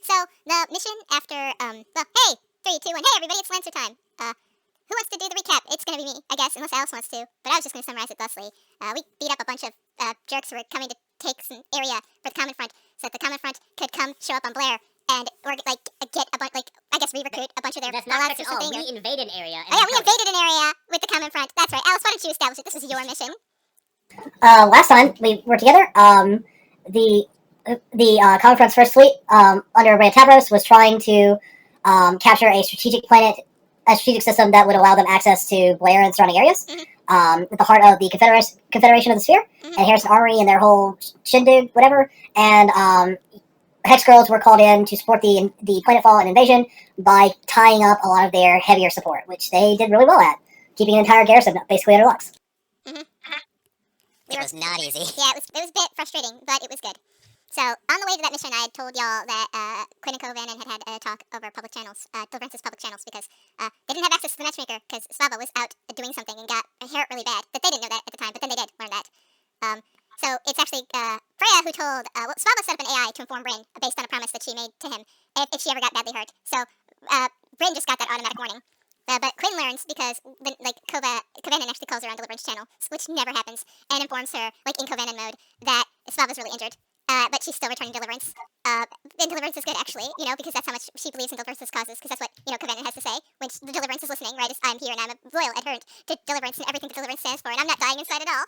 So the mission after well, hey, 3, 2, 1, hey everybody, it's Lancer time. Who wants to do the recap? It's gonna be me, I guess, unless Alice wants to. But I was just gonna summarize it thusly. We beat up a bunch of jerks who were coming to take some area for the Common Front, so that the Common Front could come show up on Blair and or like get a bunch, like I guess re-recruit a bunch of their That's not correct or at all. something. We invaded an area. Oh yeah, we invaded an area with the Common Front. That's right. Alice, why don't you establish it? This was your mission. Last time we were together, the Common Front's first fleet, under Rhea Tavros, was trying to capture a strategic system that would allow them access to Blair and surrounding areas, at the heart of the Confederation of the Sphere, and Harrison Armory and their whole shindig, whatever. And Hex Girls were called in to support the planetfall and invasion by tying up a lot of their heavier support, which they did really well at, keeping an entire garrison basically at their lucks. It was not easy. Yeah, it was a bit frustrating, but it was good. So, on the way to that mission, I had told y'all that Quinn and Kovanen had a talk over public channels, Deliverance's public channels, because they didn't have access to the matchmaker, because Slava was out doing something and got hurt really bad. But they didn't know that at the time, but then they did learn that. So, it's actually Freya who told, Slava set up an AI to inform Bryn, based on a promise that she made to him, if she ever got badly hurt. So, Bryn just got that automatic warning. But Quinn learns because, Kovanen actually calls her on Deliverance channel, which never happens, and informs her, like in Kovanen mode, that Slava's really injured. But she's still returning Deliverance. And Deliverance is good, actually, because that's how much she believes in Deliverance's causes, because that's what, Kovanen has to say when the Deliverance is listening, right? I'm here and I'm a loyal adherent to Deliverance and everything that Deliverance stands for, and I'm not dying inside at all.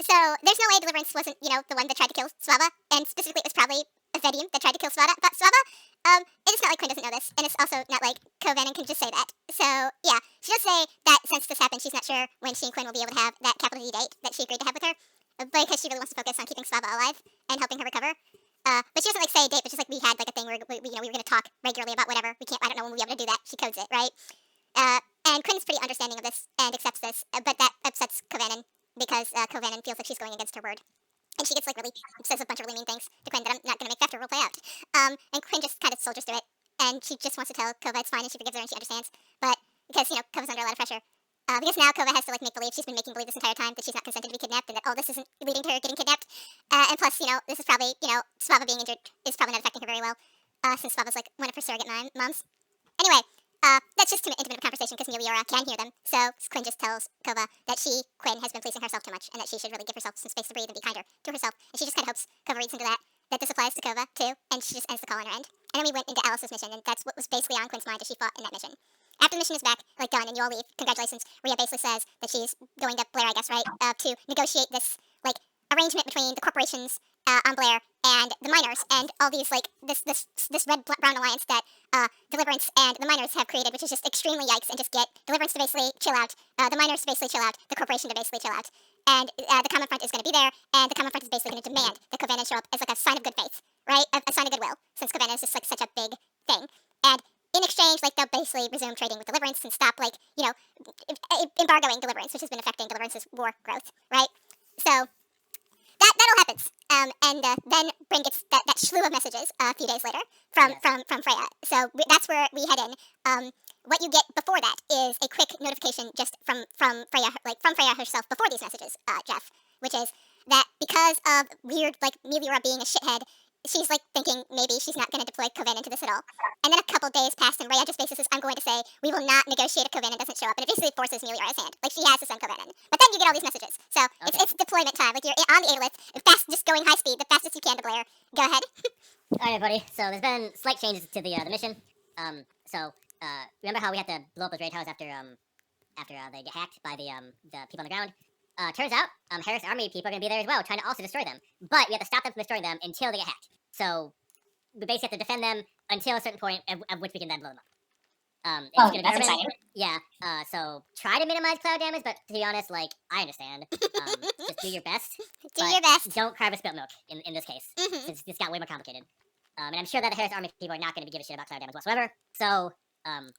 So there's no way Deliverance wasn't, the one that tried to kill Slava, and specifically it was probably Vedium that tried to kill Slava. But Slava, it's not like Quinn doesn't know this, and it's also not like Kovanen can just say that. So yeah, she does say that since this happened, she's not sure when she and Quinn will be able to have that capital D date that she agreed to have with her, because she really wants to focus on keeping Slava alive and helping her recover. But she doesn't say a date, but just like we had like a thing where we were going to talk regularly about whatever. I don't know when we'll be able to do that. She codes it, right? And Quinn's pretty understanding of this and accepts this, but that upsets Kovanen because Kovanen feels like she's going against her word. And she gets really says a bunch of really mean things to Quinn that I'm not going to make after we'll play out. And Quinn just kind of soldiers through it, and she just wants to tell Kova it's fine, and she forgives her, and she understands. But because Kova's under a lot of pressure, because now Kova has to make believe she's been making believe this entire time that she's not consented to be kidnapped, and that this isn't leading to her getting kidnapped. And plus, this is probably Slava being injured is probably not affecting her very well, since Slava's like one of her surrogate moms. Anyway. That's just too intimate of a conversation because Meliora can hear them. So Quinn just tells Kova that Quinn, has been policing herself too much and that she should really give herself some space to breathe and be kinder to herself. And she just kind of hopes Kova reads into that this applies to Kova too. And she just ends the call on her end. And then we went into Alice's mission, and that's what was basically on Quinn's mind as she fought in that mission. After the mission is back, done, and you all leave, congratulations, Rhea basically says that she's going to Blair, I guess, right, to negotiate this, arrangement between the corporations on Blair and the miners, and all these, this red-brown alliance that Deliverance and the miners have created, which is just extremely yikes, and just get Deliverance to basically chill out, the miners to basically chill out, the corporation to basically chill out. And the Common Front is going to be there, and the Common Front is basically going to demand that Kovanen show up as, a sign of good faith, right? A sign of goodwill, since Kovanen is just, such a big thing. And in exchange, they'll basically resume trading with Deliverance and stop, embargoing Deliverance, which has been affecting Deliverance's war growth, right? So that all happens, and then Bryn gets that slew of messages a few days later from Freya. So that's where we head in. What you get before that is a quick notification just from Freya, from Freya herself before these messages, Jeff, which is that because of weird Meliora being a shithead, she's thinking maybe she's not going to deploy Kovanen into this at all. And then a couple days pass, and Rhea just basically says, I'm going to say, we will not negotiate if Kovanen doesn't show up. And it basically forces Meliora's hand. She has to send Kovanen. But then you get all these messages. So it's deployment time. You're on the Aetolith, just going high speed, the fastest you can to Blair. Go ahead. Alright, everybody. So there's been slight changes to the mission. Remember how we had to blow up those raid towers after they get hacked by the people on the ground? Turns out, Harris Army people are going to be there as well, trying to also destroy them. But we have to stop them from destroying them until they get hacked. So we basically have to defend them until a certain point at which we can then blow them up. That's exciting. Yeah, so try to minimize cloud damage, but to be honest, I understand. Just do your best. Do your best. Don't cry with spilt milk in this case, since this got way more complicated. And I'm sure that the Harris Army people are not going to give a shit about cloud damage whatsoever, so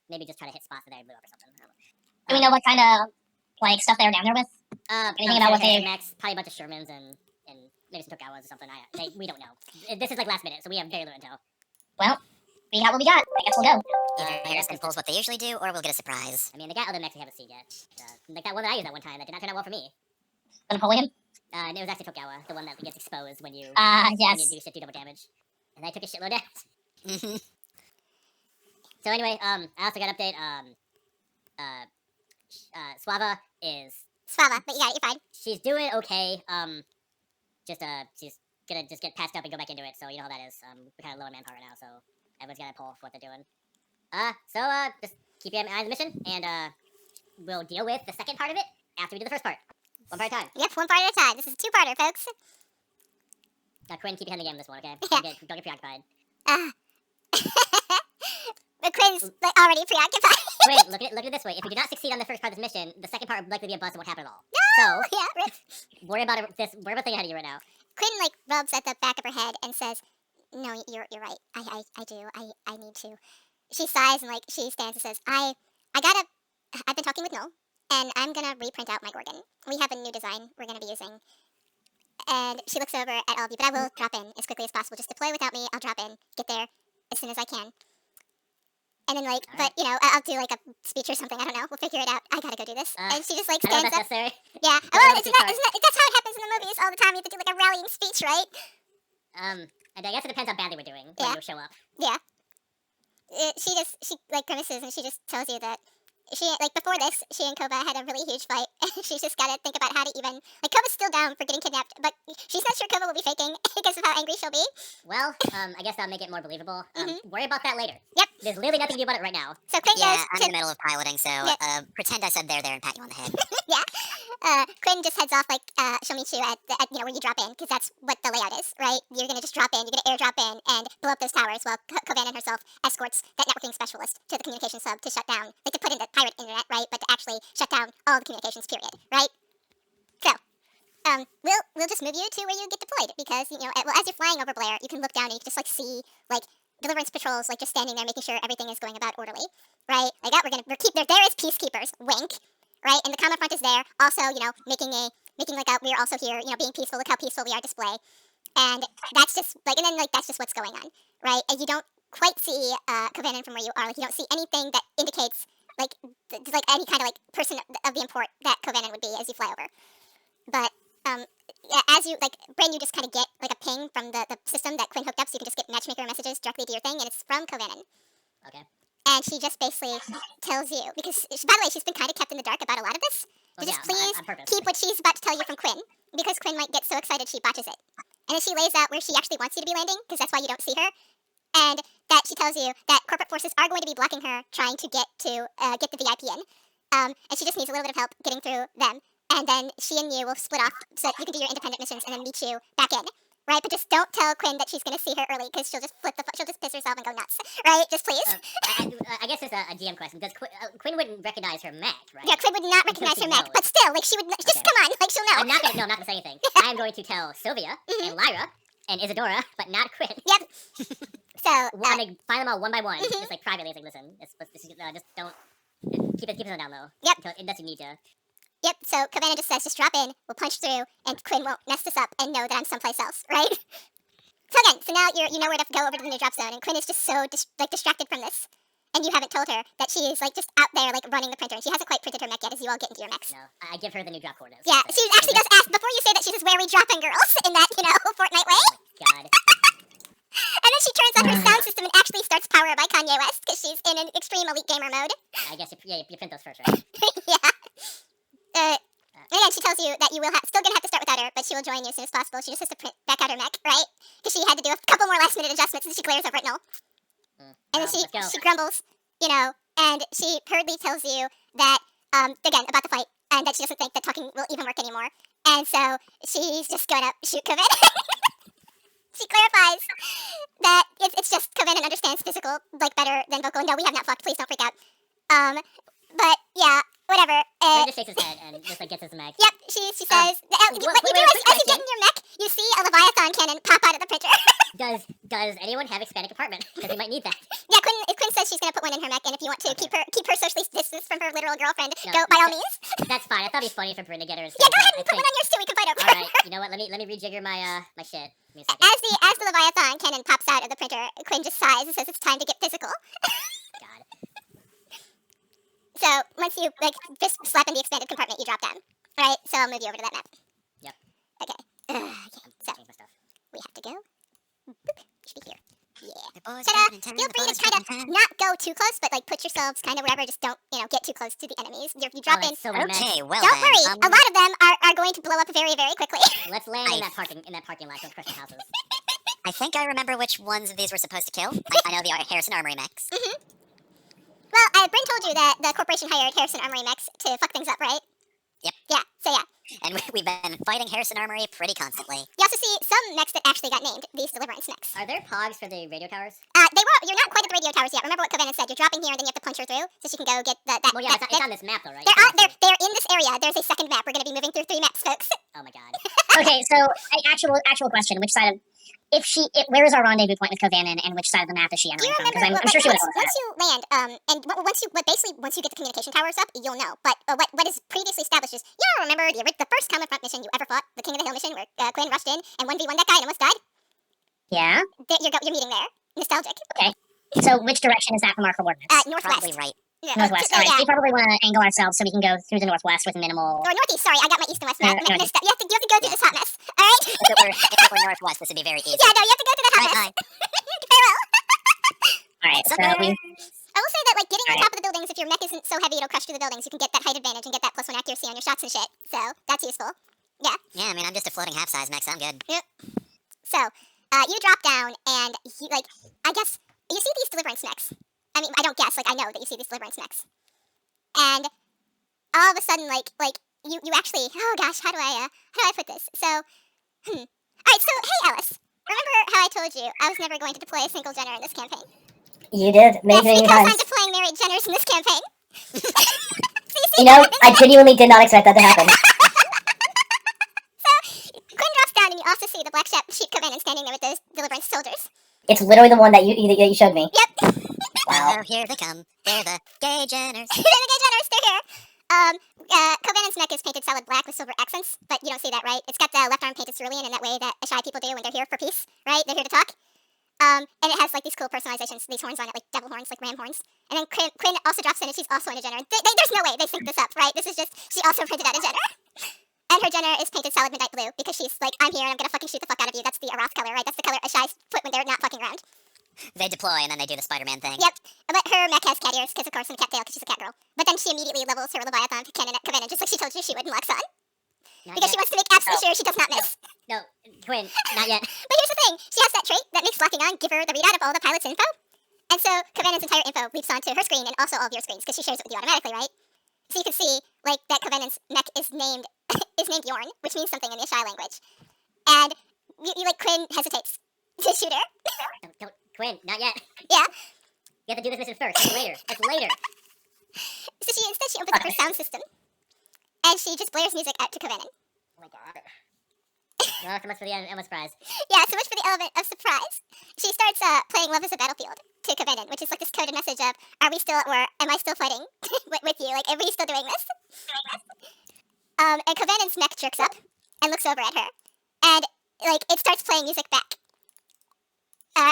maybe just try to hit spots that they blew up or something. Do we know what kind of stuff they were down there with? Anything about what they... Max, probably a bunch of Shermans and maybe some Tokawas or something. We don't know. This is last minute, so we have very little intel. Well, we got what we got. I guess we'll go. Either Harrison pulls what they usually do, or we'll get a surprise. I mean, they got other mechs we haven't seen yet. That one that I used that one time that did not turn out well for me. The Napoleon? It was actually Tokawa, the one that gets exposed when you yes. when you do 50 double damage. and I took a shitload out. Mm-hmm. So anyway, I also got an update. Suava is Swava, but you got it, you're fine. she's doing okay. She's gonna just get patched up and go back into it. So you know how that is. We're kind of low on manpower now, so everyone's gotta pull for what they're doing. Just keep your eye on the mission, and we'll deal with the second part of it after we do the first part. One part at a time. Yep, one part at a time. This is a two-parter, folks. Now, Quinn, keep your hand in the game on this one, okay? Yeah. Don't get preoccupied. But Quinn's like, already preoccupied. Quinn, look at it this way. If we do not succeed on the first part of this mission, the second part will likely be a bust and won't happen at all. No! So, Yeah, rip. worry about the thing ahead of you right now. Quinn like rubs at the back of her head and says, "No, you're right. I do. I need to." She sighs and like she stands and says, I've been talking with Noel, and I'm gonna reprint out my Gorgon. We have a new design we're gonna be using." And she looks over at all of you, but I will drop in as quickly as possible. Just deploy without me. I'll drop in, get there as soon as I can. And then like, but you know, I'll do like a speech or something. I don't know. We'll figure it out. I gotta go do this. And she just like I don't know stands if that's up. necessary. Yeah. I Well, don't isn't know that, that's how it happens in the movies all the time. You have to do like a rallying speech, right? And I guess it depends how badly we're doing when Yeah. you show up. Yeah. She like grimaces and she just tells you that she like before this she and Kova had a really huge fight and she's just gotta think about how to even like Kova's still down for getting kidnapped, but she's not sure Kova will be faking because of how angry she'll be. Well, I guess that'll make it more believable. Mhm. Worry about that later. Yep. There's literally nothing to do about it right now. So Quinn Yeah, goes I'm to in the middle of piloting, so Yeah. pretend I said there and pat you on the head. Quinn just heads off like she'll meet you at you know where you drop in because that's what the layout is, right? You're gonna just drop in, you're gonna airdrop in and blow up those towers while Kovanen herself escorts that networking specialist to the communications hub to shut down, like to put in the pirate internet, right? But to actually shut down all the communications, period, right? So, we'll just move you to where you get deployed because you know as you're flying over Blair, you can look down and you can just like see like deliverance patrols like just standing there making sure everything is going about orderly, right? Like that there is peacekeepers, wink. Right, and the common front is there, also, you know, making like a we're also here, you know, being peaceful. Look how peaceful we are display, and that's just like, and then like that's just what's going on, right? And you don't quite see Kovanen from where you are. Like you don't see anything that indicates like like any kind of like person of the import that Kovanen would be as you fly over. But yeah, as you like brain, you just kind of get like a ping from the system that Quinn hooked up, so you can just get matchmaker messages directly to your thing, and it's from Kovanen. Okay. And she just basically tells you, because, by the way, she's been kind of kept in the dark about a lot of this. Well, To just yeah, please on purpose. keep what she's about to tell you from Quinn, because Quinn might get so excited she botches it. And then she lays out where she actually wants you to be landing, because that's why you don't see her. And that she tells you that corporate forces are going to be blocking her, trying to get the VIP in. And she just needs a little bit of help getting through them. And then she and you will split off so that you can do your independent missions and then meet you back in. Right, but just don't tell Quinn that she's going to see her early because she'll just she'll just piss herself and go nuts. Right, just please. I guess it's a GM question. Does Quinn wouldn't recognize her mech, right? Yeah, Quinn would not recognize she her mech, knows. but still, like she would just Okay. come on, like she'll know. I'm not gonna say anything. I am going to tell Sylvia and Lyra and Isadora, but not Quinn. Yep. So I'm gonna find them all one by one, just like privately. It's like, listen, just don't keep it on down low. Yep. Unless you need to. yep. So Kavana just says, just drop in, we'll punch through, and Quinn won't mess this up and know that I'm someplace else, right? So again, so now you know where to go over to the new drop zone, and Quinn is just so distracted from this, and you haven't told her that she's like just out there like running the printer, and she hasn't quite printed her mech yet as you all get into your mechs. No, I give her the new drop coordinates. Yeah, so- she actually does ask before you say that she says, "Where are we dropping, girls?" in that Fortnite way. Oh my god. And then she turns on her sound system and actually starts Power by Kanye West because she's in an extreme elite gamer mode. I guess you print those first, right? Yeah. And then she tells you that you will still gonna have to start without her, but she will join you as soon as possible. She just has to print back out her mech, right? Because she had to do a couple more last minute adjustments, and she glares over at Noel. And then Let's go. she grumbles, and she hurriedly tells you that again about the fight, and that she doesn't think that talking will even work anymore. And so she's just going to shoot Coven. She clarifies that it's just Coven understands physical like better than vocal. No, we have not fucked. Please don't freak out. But yeah, whatever. Quinn just shakes his head and just like gets his mech. Yep, she says, what you do wait, is, quick as you get in your mech, you see a Leviathan cannon pop out of the printer. Does anyone have expanded compartment? Because we might need that. Yeah, Quinn says she's going to put one in her mech, and if you want to keep her socially distanced from her literal girlfriend, No, go by all means. That's fine. I thought it'd be funny for Bryn to get her. Yeah, go ahead and put one on yours too, we can fight over All it. right. You know what? Let me rejigger my my shit. Give me a second. As the Leviathan cannon pops out of the printer, Quinn just sighs and says it's time to get physical. God. So once you just slap in the expanded compartment, you drop down. All right, so I'll move you over to that map. Yep. Okay. Okay. So Change my stuff. we have to go. Boop. You should be here. Yeah. The boys Ta-da! are in town, Feel the free to boys try are to in town. not go too close, but like put yourselves kind of wherever. Just don't, get too close to the enemies. You drop in. that's so many men. Okay, well Don't then. worry, a lot of them are going to blow up very, very quickly. Let's land in I- that parking lot. Don't crush the houses. I think I remember which ones of these we're supposed to kill. I know the Harrison Armory mechs. Well, Bryn told you that the corporation hired Harrison Armory mechs to fuck things up, right? Yep. Yeah, so yeah. And we've been fighting Harrison Armory pretty constantly. You also see some mechs that actually got named, these Deliverance mechs. Are there pogs for the radio towers? You're not quite at the radio towers yet. Remember what Covenant said, you're dropping here and then you have to punch her through, so she can go get that. Well, yeah, it's on this map though, right? They're in this area. There's a second map. We're going to be moving through 3 maps, folks. Oh my god. Okay, so actual question: which side of where is our rendezvous point with Kovanen, and which side of the map is she Do you entering from? remember? Because I'm sure she would have once you land, once you get the communication towers up, you'll know. But what is previously established is remember the first Common Front mission you ever fought, the King of the Hill mission, where Quinn rushed in and 1v1 that guy and almost died. Yeah. You're meeting there. Nostalgic. So which direction is that from our coordinates? Northwest. Probably right. Yeah, Northwest. All right. So we probably want to angle ourselves so we can go through the northwest with minimal. Or northeast. Sorry, I got my east and west map. Northeast. You have to go through this hot mess. All right. If it were northwest, this would be very easy. Yeah, no, you have to go through the hot Right, mess. bye. Farewell. All right. So we. I will say that like getting on Alright. top of the buildings, if your mech isn't so heavy it'll crush through the buildings, you can get that height advantage and get that +1 accuracy on your shots and shit. So that's useful. Yeah, I mean, I'm just a floating half-size mech, so I'm good. So you drop down and I guess you see these Deliverance mechs. I mean, I don't guess. Like I know that you see these Deliverance mechs. And all of a sudden, you actually, oh gosh, how do I put this? So, all right. So hey, Alice, remember how I told you I was never going to deploy a single Jenner in this campaign? You did many, That's many because I'm times. deploying married Jenners in this campaign. You know, I genuinely did not expect that to happen. Quinn drops down, and you also see the black sheep come in and standing there with those Deliverance soldiers. It's literally the one that you showed me. Yep. Wow. Oh, here they come. They're the gay Jenners. They're the gay Jenners. They're here. Covenant's neck is painted solid black with silver accents, but you don't see that, right? It's got the left arm painted cerulean in that way that shy people do when they're here for peace, right? They're here to talk. And it has like these cool personalizations, these horns on it, like devil horns, like ram horns. And then Quinn also drops in, and she's also in a Jenner. There's no way they synced this up, right? This is just she also printed out a Jenner. And her Jenner is painted solid midnight blue because she's like, I'm here and I'm gonna fucking shoot the fuck out of you. That's the Aroth color, right? That's the color a shy's put when they're not fucking around. They deploy, and then they do the Spider-Man thing. Yep. But her mech has cat ears, because of course, and a cat tail, because she's a cat girl. But then she immediately levels her Leviathan cannon at Covenant, just like she told you she would in Luxon. Because she wants to make absolutely sure she does not miss. No, Quinn, not yet. But here's the thing, she has that trait that makes locking on give her the readout of all the pilot's info. And so Covenant's entire info leaps onto her screen and also all of your screens, because she shares it with you automatically, right? So you can see, like, that Covenant's mech is named Yorn, which means something in the Ashai language. And Quinn hesitates to shoot her. Don't, Quinn, not yet. Yeah. You have to do this mission first. It's later. It's later. So she opens up her sound system, and she just blares music out to Covenant. Oh my god. Well, so much for the element surprise. Yeah, so much for the element of surprise. She starts playing Love is a Battlefield to Covenant, which is like this coded message of, are we still at war? Am I still fighting with you? Like, are we still doing this? And Covenant's mech jerks up and looks over at her. And, like, it starts playing music back.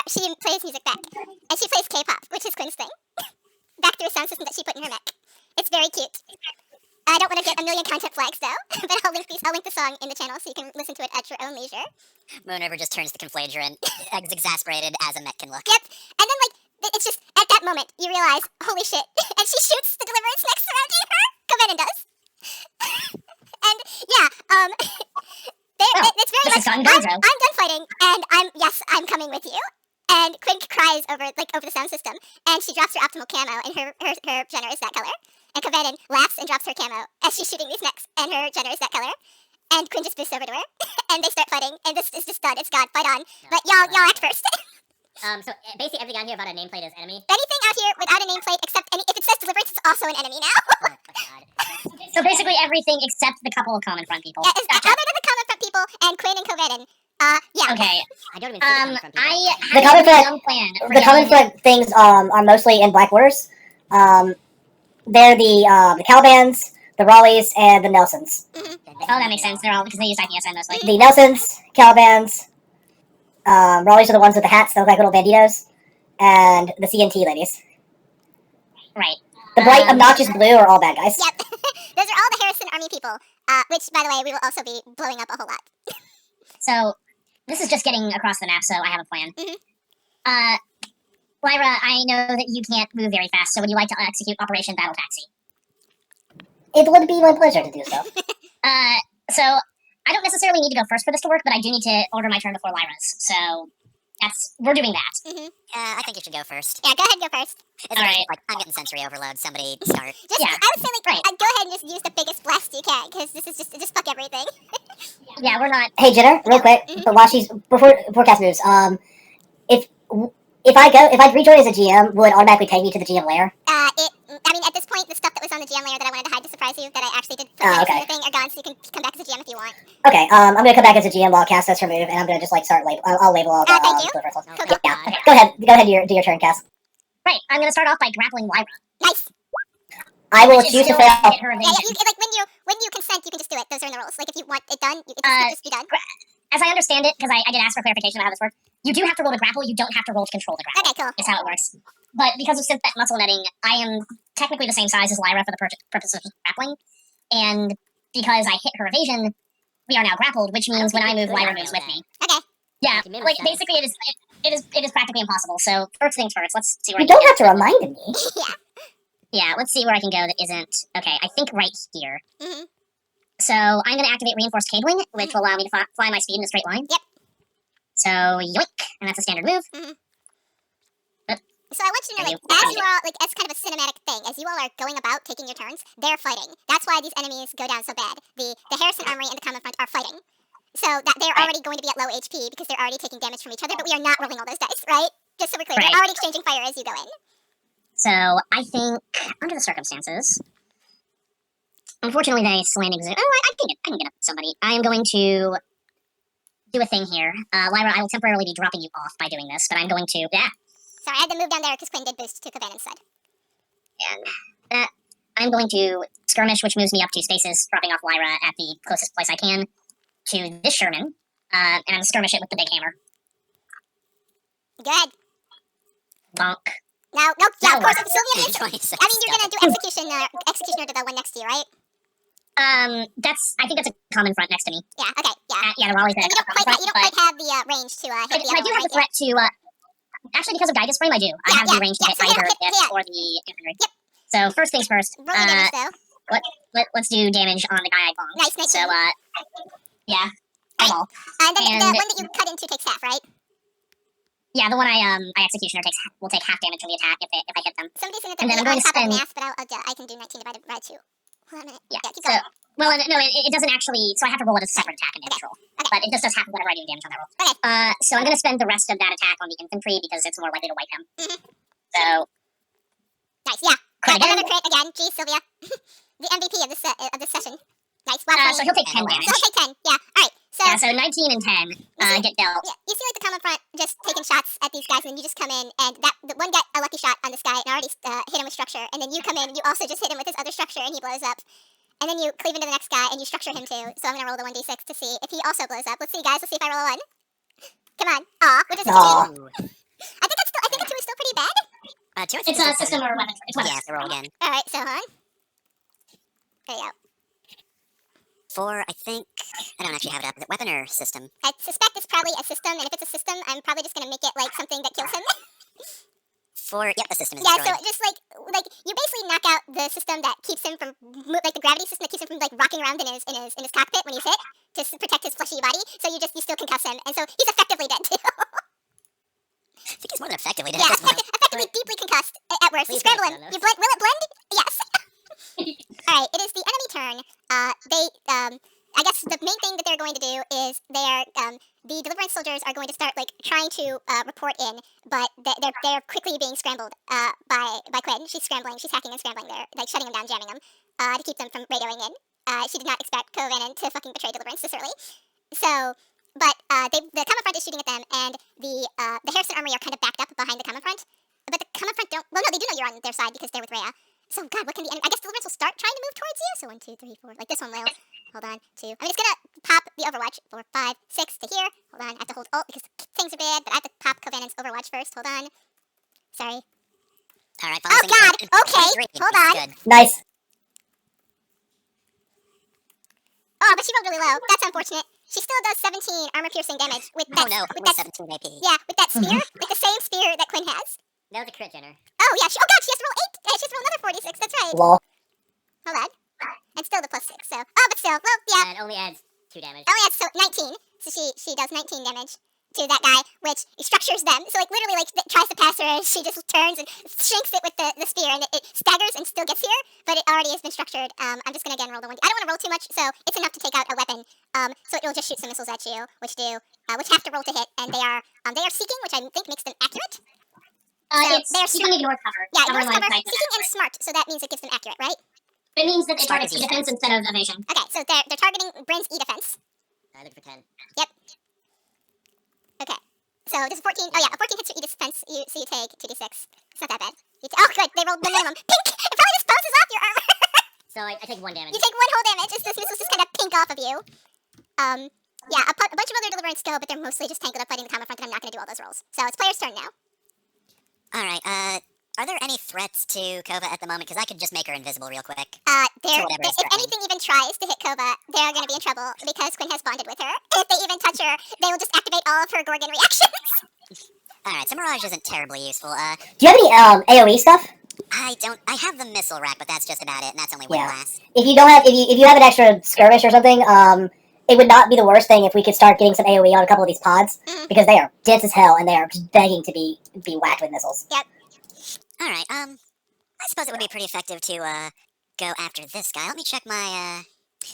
She plays music back. And she plays K-pop, which is Quinn's thing. Back through a sound system that she put in her mech. It's very cute. I don't want to get a million content flags, though. But I'll link the song in the channel so you can listen to it at your own leisure. Moon River just turns to Conflagrant, as exasperated as a mech can look. Yep. And then, it's just, at that moment, you realize, holy shit. And she shoots the Deliverance mech surrounding her. Covenant does. And, yeah, it's very this much, is Gonzo. I'm done fighting, and I'm coming with you. And Quinn cries over the sound system, and she drops her optimal camo, and her Jenner is that color. And Covenant laughs and drops her camo as she's shooting these mechs, and her Jenner is that color. And Quinn just boosts over to her, and they start fighting, and this is just done. It's gone. Fight on. But y'all act first. So basically everything on here about a nameplate is enemy. Anything out here without a nameplate, except if it says Deliverance, it's also an enemy now. Oh my god. So basically everything except the couple of common front people. Yeah, Gotcha. other than the common front people and Quinn and Covenant. Yeah. Okay. I don't even see the front people. I The have common a front- dumb plan. for The common yelling- front things are mostly in black borders. They're the Calibans, the Raleighs, and the Nelsons. Oh, that makes sense. They're all because they use IPSN mostly. The Nelsons, Calibans, Raleighs are the ones with the hats that look like little banditos, and the CNT ladies. Right. The bright, obnoxious blue are all bad guys. Yep. Those are all the Harrison Army people, which, by the way, we will also be blowing up a whole lot. So this is just getting across the map. So I have a plan. Mhm. Lyra, I know that you can't move very fast, so would you like to execute Operation Battle Taxi? It would be my pleasure to do so. So I don't necessarily need to go first for this to work, but I do need to order my turn before Lyra's. So we're doing that. I think you should go first. Yeah, go ahead, go first. It's Alright. like, I'm getting sensory overload. Somebody start. Just, Yeah, I would say, like, right. go ahead and just use the biggest blast you can, because this is just fuck everything. Yeah, we're not. Hey, Jenner, real quick, but while she's before Cass moves, if I rejoin as a GM, would automatically take me to the GM lair? I mean, at this point, the stuff that was on the GM layer that I wanted to hide to surprise you, that I actually did put in the thing, are gone, so you can come back as a GM if you want. Okay, I'm gonna come back as a GM while Cass does her move, and I'm gonna just like start label. I'll label all the thank you. deliverance. Cool. Yeah, okay. Go ahead, do your turn, Cass. Right, I'm gonna start off by grappling Lyra. Nice. I will Which is choose to still fail. hit her Yeah, evasion. like when you consent, you can just do it. Those are in the rules. Like if you want it done, it just be done. As I understand it, because I did ask for clarification about how this works, you do have to roll to grapple. You don't have to roll to control the grapple. Okay, cool. Is how it works. But because of synthetic muscle netting, I am technically the same size as Lyra for the purpose of grappling, and because I hit her evasion, we are now grappled, which means when I move, Lyra moves with me. Okay. Yeah, She made like sense. basically, it is practically impossible. So first things first, let's see where You I can don't have to remind me. Yeah, let's see where I can go that isn't okay. I think right here. Mhm. So I'm going to activate reinforced cabling, which will allow me to fly my speed in a straight line. Yep. So yoink, and that's a standard move. So I want you to know, like, as you are, like, as kind of a cinematic thing, as you all are going about taking your turns, they're fighting. That's why these enemies go down so bad. The Harrison Armory and the Common Front are fighting. So that they're already going to be at low HP because they're already taking damage from each other, but we are not rolling all those dice, right? Just so we're clear, Right. we're already exchanging fire as you go in. So I think, under the circumstances, unfortunately, they landing zone. Oh, I can get up somebody. I am going to do a thing here. Lyra, I will temporarily be dropping you off by doing this, but I'm going to. Yeah. Sorry, I had to move down there because Quinn did boost to Coven instead. And that I'm going to skirmish, which moves me up 2 spaces, dropping off Lyra at the closest place I can to this Sherman, and I'm skirmish it with the big hammer. Good. Bonk. No, yeah, of course, works. Sylvia is. 26 I mean, you're gonna do executioner to the one next to you, right? I think that's a common front next to me. Yeah. Okay. Yeah. Yeah, the Raleigh's And you don't quite have the range to hit but the I other do one, have the right? threat to. Actually, because of Gigas Frame, I do. I have the range to hit so either hit- this yeah. or the infantry. Yep. So first things first. Roll your damage though. Let's do damage on the guy I bombed. Nice, 19. So yeah, eyeball. And then And- the one that you cut into takes half, right? Yeah, the one I executioner will take half damage from the attack if I hit them. Somebody's saying that And then they're I'm going on to top of spend- math, but I can do 19 divided by 2. Hold on a minute. Yeah. Keep So going. well, no, it doesn't actually. So I have to roll it as a separate attack in damage roll. Okay. But it just does half of whatever I do damage on that roll. Okay. So I'm going to spend the rest of that attack on the infantry because it's more likely to wipe them. Mhm. So Nice. Yeah. crit again. Another crit again. Geez, Sylvia. The MVP of this session. Nice. Wow. So he'll take 10 So damage. he'll take 10. Yeah. All right. So Yeah, so 19 and 10 get dealt. yeah, you see like the common front just taking shots at these guys, and then you just come in, and the one got a lucky shot on this guy and already hit him with structure, and then you come in, you also just hit him with his other structure, and he blows up. And then you cleave into the next guy, and you structure him too. So I'm gonna roll the 1d6 to see if he also blows up. Let's see, guys. Let's see if I roll a 1. Come on. Aw, which is a 2. Aw. I think a 2 is still pretty bad. It's a system or weapon. It's weapon. Yeah, so roll again. All right, so hold on. There you go. 4, I think. I don't actually have it up. Is it weapon or system? I suspect it's probably a system, and if it's a system, I'm probably just gonna make it like something that kills him. 4, yep, the system is Yeah, so destroyed. just like you basically knock out the system that keeps him from like the gravity system that keeps him from like rocking around in his cockpit when he's hit to protect his fleshy body. So you still concuss him, and so he's effectively dead too. I think it's more than effectively dead. Yeah, at this point. effectively deeply concussed at worst. You Please scramble don't him. know You will it blend? Yes. All right, it is the enemy turn. I guess the main thing that they're going to do is the Deliverance soldiers are going to start like trying to report in, but they're quickly being scrambled by Quinn. She's scrambling. She's hacking and scrambling. They're like shutting them down, jamming them to keep them from radioing in. She did not expect Covenant to fucking betray Deliverance this early. So, but the Common Front is shooting at them, and the Harrison Armory are kind of backed up behind the Common Front. But the Common Front don't. Well, no, they do know you're on their side because they're with Rhea. So, God, what can the enemy? I guess Deliverance will start trying to move towards you. So, 1, 2, 3, 4. Like this one will. Hold on. 2. I'm just gonna pop the Overwatch. 4, 5, 6 to here. Hold on. I have to hold Alt because things are bad. But I have to pop Covenant's Overwatch first. Hold on. Sorry. All right, Oh, God. Okay. Hold on. Good. Nice. Oh, but she rolled really low. That's unfortunate. She still does 17 armor-piercing damage with Oh that. no, with only that 17 AP. yeah, with that spear, like the same spear that Quinn has. That was a crit, Jenner. Oh yeah. Oh god, she has to roll 8. She has to roll another 46. That's right. Lol. Hold on. And still the +6. So but still, well yeah. And only adds 2 damage. Oh yeah, so 19. So she does 19 damage to that guy, which structures them. So like literally like tries to pass her, and she just turns and shanks it with the spear, and it staggers and still gets here, but it already has been structured. I'm just gonna again roll the 1. I don't want to roll too much, so it's enough to take out a weapon. So it will just shoot some missiles at you, which have to roll to hit, and they are seeking, which I think makes them accurate. You can ignore cover. Yeah, Cover ignore line cover, sight. seeking and smart, so that means it gives them accurate, right? It means that it Smart targets is E defense instead of evasion. Okay, so they're targeting Bryn's E defense. I looked for 10. Okay. So this is 14. Oh yeah, a 14 hits your E defense, so you take 2d6. It's not that bad. Oh good, they rolled the minimum. Pink! It probably just bounces off your armor. So I take 1 damage. You take 1 whole damage. This missiles just kind of pink off of you. Yeah, a bunch of other deliverance go, but they're mostly just tangled up fighting the combat front, and I'm not going to do all those rolls. So it's player's turn now. Alright, are there any threats to Kova at the moment? Because I could just make her invisible real quick. If whatever is threatening. anything even tries to hit Kova, they're going to be in trouble because Quinn has bonded with her. If they even touch her, they will just activate all of her Gorgon reactions. Alright, so Mirage isn't terribly useful. Do you have any AOE stuff? I have the missile rack, but that's just about it, and that's only one Yeah. class. If you don't have, if you have an extra skirmish or something, it would not be the worst thing if we could start getting some AOE on a couple of these pods, because they are dense as hell and they are just begging to be whacked with missiles. Alright, I suppose it would be pretty effective to, go after this guy. Let me check my,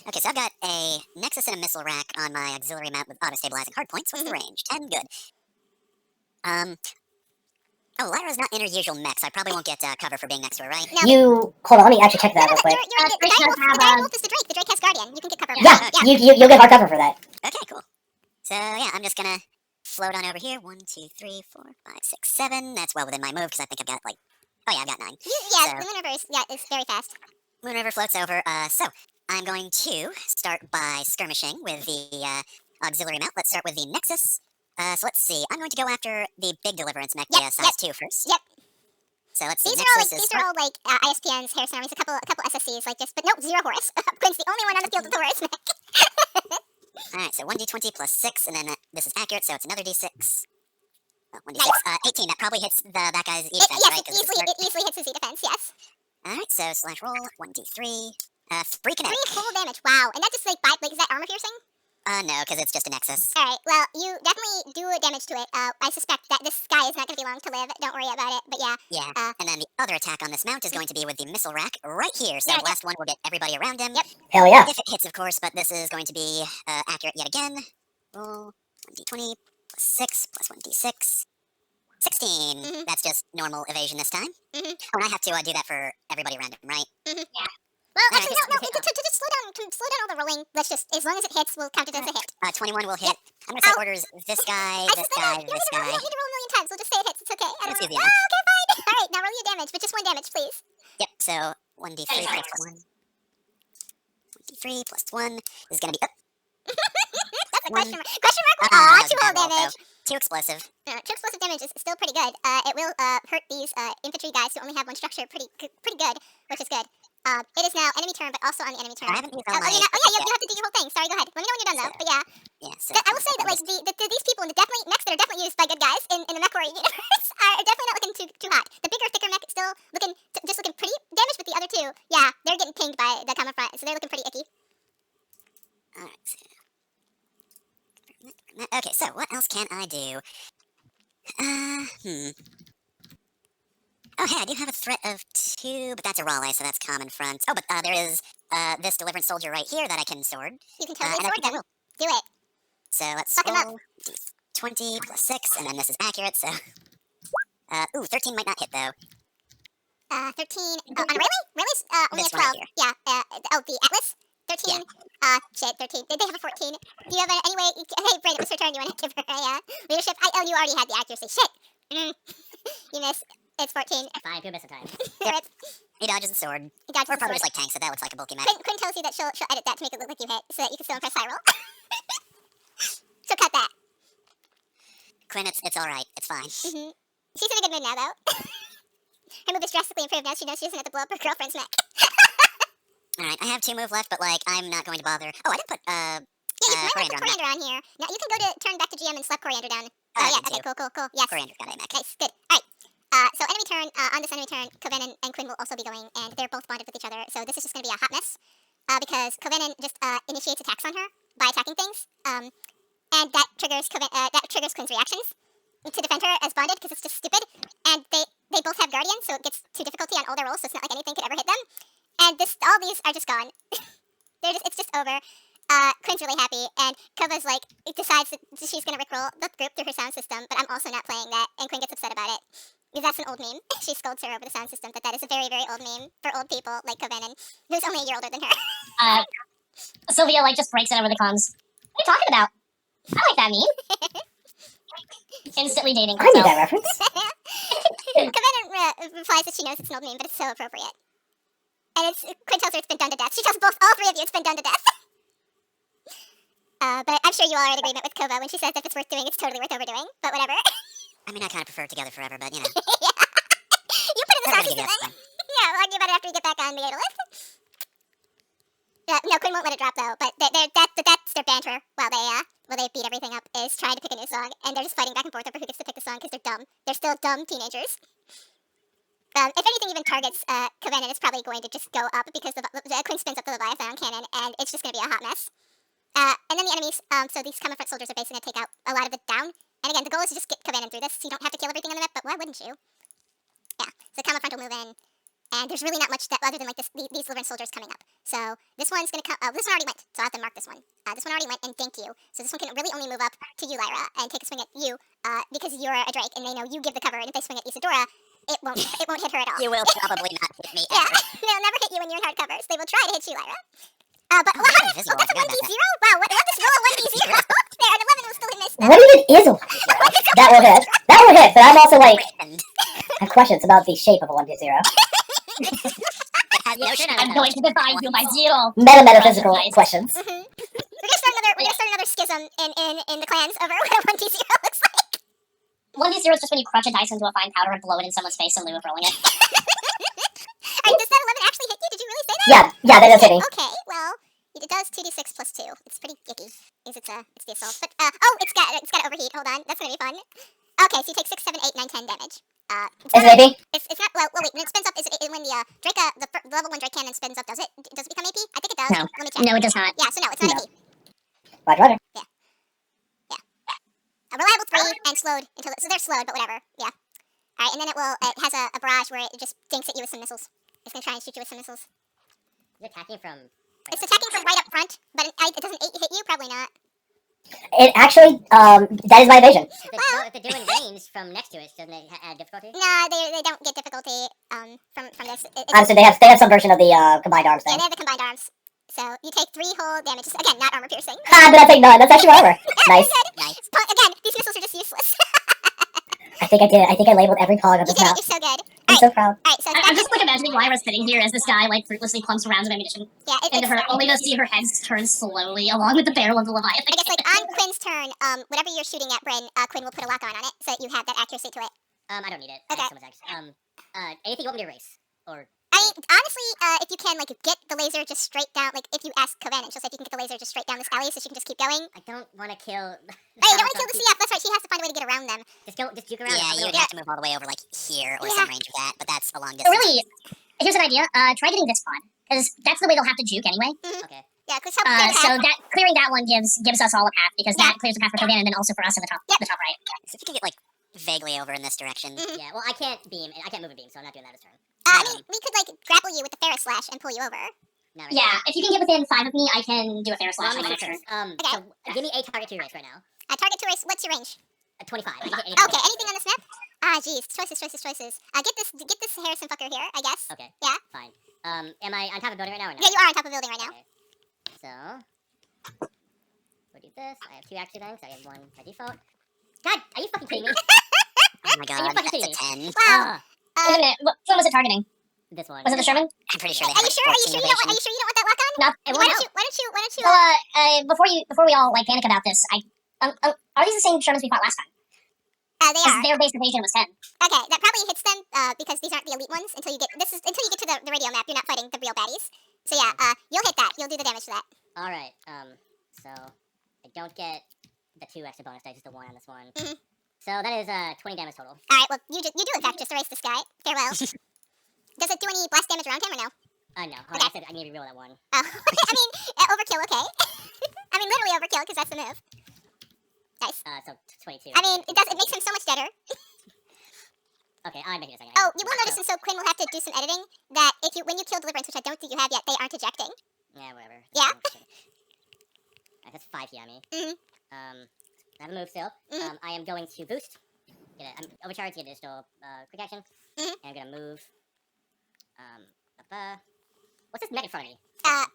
Okay, so I've got a Nexus and a missile rack on my auxiliary mount with auto-stabilizing hardpoints. What's the range? 10, good. Oh, Lyra's not in her usual mech, so I probably won't get, cover for being next to her, right? You, hold on, let me actually check that real quick. The Dire Wolf is the Drake. The Drake has Guardian. You can get cover. Yeah, you'll get hard cover for that. Okay, cool. So, yeah, I'm just gonna float on over here. 1, 2, 3, 4, 5, 6, 7. That's well within my move, because I think I've got, like... Oh, yeah, I've got 9. Yeah, So- the Moon River is very fast. Moon River floats over. So, I'm going to start by skirmishing with the, auxiliary mount. Let's start with the Nexus. So let's see. I'm going to go after the big Deliverance mech, the size 2 first. Yep. So let's see. These are all like ISPNs, Harrison Armies, a couple SSCs, like just, but nope, 0 Horus. Quinn's the only one on the field with the Horus mech. Alright, so 1d20 plus 6, and then this is accurate, so it's another d6. Oh, 1d6. Nice. 18, that probably hits that guy's E defense, right? Yes, it easily hits his E defense, yes. Alright, so slash roll, 1d3. 3 kinetic. 3 full damage, wow. And that just like, is that armor piercing? No, because it's just a Nexus. Alright, well, you definitely do damage to it. I suspect that this guy is not going to be long to live. Don't worry about it, but yeah. Yeah, and then the other attack on this mount is going to be with the missile rack right here. So the last one will get everybody around him. Yep. Hell yeah. If it hits, of course, but this is going to be accurate yet again. Roll 1d20 plus 6 plus 1d6. 16. That's just normal evasion this time. Oh, and I have to do that for everybody around him, right? Well, Alright, actually, no, to just slow down all the rolling. Let's just, as long as it hits, we'll count it as a hit. 21 will hit. I'm going to say orders this guy, this guy, You this don't guy. need to roll a million times. We'll just say it hits. It's okay. I don't That's know. easy Oh, enough. okay, fine. Alright, now roll your damage, but just 1 damage, please. Yep, so 1d3 plus 1. 1d3 plus 1 is going to be... That's a One. question mark. Question mark? no, Aw, that was 2 a roll bad roll, damage. Too explosive. 2 explosive damage is still pretty good. It will hurt these infantry guys who only have 1 structure pretty good, which is good. It is now enemy turn, but also on the enemy turn. I haven't used all Oh, my... you have to do your whole thing. Sorry, go ahead. Let me know when you're done, though. But yeah, Yeah, so... I will say that like these people in the definitely mechs that are definitely used by good guys in the mech warrior universe are definitely not looking too hot. The bigger, thicker mech still looking pretty damaged, but the other 2, yeah, they're getting pinged by the common front, so they're looking pretty icky. Alright, so... Okay, so what else can I do? Oh, hey, I do have a threat of 2, but that's a Raleigh, so that's common front. Oh, but there is this Deliverance Soldier right here that I can sword. You can totally and I sword think I them. will. Do it. So let's Fuck 'em up. roll 20 plus 6, and then this is accurate, so... 13 might not hit, though. 13. On a Rayleigh? Rayleigh's only a This one right 12. Yeah. The Atlas. 13. Shit, 13. They have a 14. Do you have any way? Hey, Brandon, it's your turn. You want to give her a leadership? Oh, you already had the accuracy. Shit. You missed. It's 14. Fine, 2 miss a time. Rip. He dodges the sword. He dodges Or the probably sword. just, like, tanks it. That looks like a bulky mech. Quinn tells you that she'll edit that to make it look like you hit, so that you can still impress high roll. So cut that. Quinn, it's alright. It's fine. She's in a good mood now, though. Her mood is drastically improved now. She knows she doesn't have to blow up her girlfriend's neck. Alright, I have 2 move left, but, like, I'm not going to bother. Oh, I didn't put, Yeah, you might Coriander have on that. coriander on here. Now you can go to turn back to GM and slap coriander down. Oh, Oh I yeah, did okay, too. cool. Yes. Coriander got AMAC. Nice, good. Alright. So enemy turn, on this enemy turn, Covenant and Quinn will also be going, and they're both bonded with each other, so this is just gonna be a hot mess. Because Covenant just initiates attacks on her by attacking things. And that triggers Quinn's reactions to defend her as bonded, because it's just stupid. And they both have guardians, so it gets to difficulty on all their rolls, so it's not like anything could ever hit them. And all these are just gone. It's just over. Quinn's really happy, and Kova's like, decides that she's gonna rickroll the group through her sound system, but I'm also not playing that, and Quinn gets upset about it. Because that's an old meme. She scolds her over the sound system, but that is a very, very old meme for old people like Covenant, who's only a year older than her. Sylvia like just breaks it over the comms. What are you talking about? I like that meme. Instantly dating I knew herself. that reference. Covenant replies that she knows it's an old meme, but it's so appropriate. And Quinn tells her it's been done to death. She tells all three of you it's been done to death. But I'm sure you all are in agreement with Kova when she says if it's worth doing, it's totally worth overdoing. But whatever. I mean, I kind of prefer it together forever, but you know. You put in the We're sound gonna system give you then. that one. Yeah, we'll argue about it after we get back on the Adolith. No, Quinn won't let it drop though. But that's their banter while they beat everything up, is trying to pick a new song, and they're just fighting back and forth over who gets to pick the song because they're dumb. They're still dumb teenagers. If anything even targets Covenant, it's probably going to just go up because Quinn spins up the Leviathan on cannon, and it's just going to be a hot mess. And then the enemies, so these common front soldiers are basically going to take out a lot of it down. And again, the goal is to just get Covenant through this, so you don't have to kill everything on the map, but why wouldn't you? Yeah, so common front will move in, and there's really not much other than like these Deliverance soldiers coming up. So this one's going to come, this one already went, so I'll have to mark this one. This one already went and dinked you, so this one can really only move up to you, Lyra, and take a swing at you, because you're a Drake, and they know you give the cover, and if they swing at Isadora, it won't hit her at all. You will probably not hit me Yeah, ever. they'll never hit you when you're in hard covers. They will try to hit you, Lyra. But Oh, wow, that's invisible. that's a I forgot about 1v0? Wow, what this roll a 1v0? There, an 11 will still miss. What even is a 1v0? That will hit. That will hit, but I'm also like, And I have questions about the shape of a 1v0. it has no shape. I'm going to divide you by zero. Metaphysical questions. We're gonna start another schism in the clans over what a 1v0 looks like. 1v0 is just when you crush a dice into a fine powder and blow it in someone's face in lieu of rolling it. Alright, does that 11 actually hit you? Did you really say that? Yeah, that does hit me. Okay, well, it does 2d6 plus 2. It's pretty icky. It's the assault. But, oh, it's got overheat. Hold on, that's gonna be fun. Okay, so you take 6, 7, 8, 9, 10 damage. Is it AP? It's not, well, wait, when it spins up, is it when the Drake, the level 1 Drake cannon spins up, does it become AP? I think it does. No. Let me check. No, it does not. Yeah, so no, it's not No. AP. Roger. A reliable 3 and slowed until, so they're slowed, but whatever. Yeah. Alright, and then it has a barrage where it just dinks at you with some missiles. It's gonna try and shoot you with some missiles. It's attacking from. It's attacking from right up front, but it doesn't hit you, probably not. It actually, that is my evasion. If they're doing range from next to it, doesn't it add difficulty? No, they don't get difficulty from this. Honestly, they have some version of the combined arms Yeah, thing. they have the combined arms. So you take 3 whole damage. Again, not armor piercing. Ah, but I take none. That's actually my armor. Nice. Nice. Again, these missiles are just useless. I think I did. I think I labeled every pog of You this did it. map. You're so good. I'm so proud. Alright, so I'm just like imagining Lyra sitting here as this guy like fruitlessly plunks rounds of ammunition yeah, into her, only to see her head turn slowly along with the barrel of the Leviathan. I guess like on Quinn's turn, whatever you're shooting at, Bryn, Quinn will put a lock on it so that you have that accuracy to it. I don't need it. Okay. I have so much access. Anything you want me to erase? Or I mean, honestly, if you can, like, get the laser just straight down, like, if you ask Covenant, she'll say if you can get the laser just straight down this alley so she can just keep going. I don't want to kill. Hey, you don't want to kill the CF, that's right, she has to find a way to get around them. Just juke around. Yeah, you would Yeah. have to move all the way over like here or Yeah. some range of that, but that's a long So distance. really, here's an idea. Try getting this pod, because that's the way they'll have to juke anyway. Okay. Yeah, because help clear the So path. that clearing that one gives us all a path, because that clears the path for Covan and then also for us in the top right. So if you can get like vaguely over in this direction. Yeah. Well, I can't beam. I can't move a beam, so I'm not doing that this turn. I mean, we could, like, grapple you with the Ferris Slash and pull you over. Not right Yeah, if you can get within 5 of me, I can do a fair now. slash Well, on I'm my gonna next turn. turn. So give me a target to erase right now. Target to race, what's your range? 25. I can hit Okay, anything on this map? Ah, jeez, choices. Get this Harrison fucker here, I guess. Okay. Yeah. Fine. Am I on top of the building right now or no? Yeah, you are on top of the building right now. Okay. So we'll do this. I have 2 actually then, so I have 1 by default. God, are you fucking kidding me? Oh my god, fucking that's a kidding 10. Wow. Wait a minute, what one was it targeting? This one. Was it the Sherman? I'm pretty sure they Are have you like sure? Are you 14 sure you don't? Are evasion. you sure you don't want that lock on? No. It Why won't don't help. you? So, before we all like panic about this, are these the same Shermans we fought last time? They Because are. their base evasion was 10. Okay, that probably hits them because these aren't the elite ones until you get to the radio map. You're not fighting the real baddies. So yeah, you'll hit that. You'll do the damage to that. All right. So don't get the 2 extra bonus dice, just the 1 on this one. Mhm. So that is 20 damage total. All right. Well, you do in fact just erase this guy. Farewell. Does it do any blast damage around him or no? No. Hold Okay. on, I said I need to reroll that 1. Oh, I mean, overkill. Okay. I mean, literally overkill because that's the move. Nice. So 22. I mean, it does. It makes him so much deader. Okay, I'm making a second. Oh, you will notice, and so Quinn will have to do some editing. That if you when you kill Deliverance, which I don't think you have yet, they aren't ejecting. Yeah, whatever. Yeah. Alright, that's 5 here on me. Mhm. I have a move still. Mhm. I am going to boost. I'm overcharged, get additional quick action. Mhm. And I'm gonna move. What's this mech in front of me? I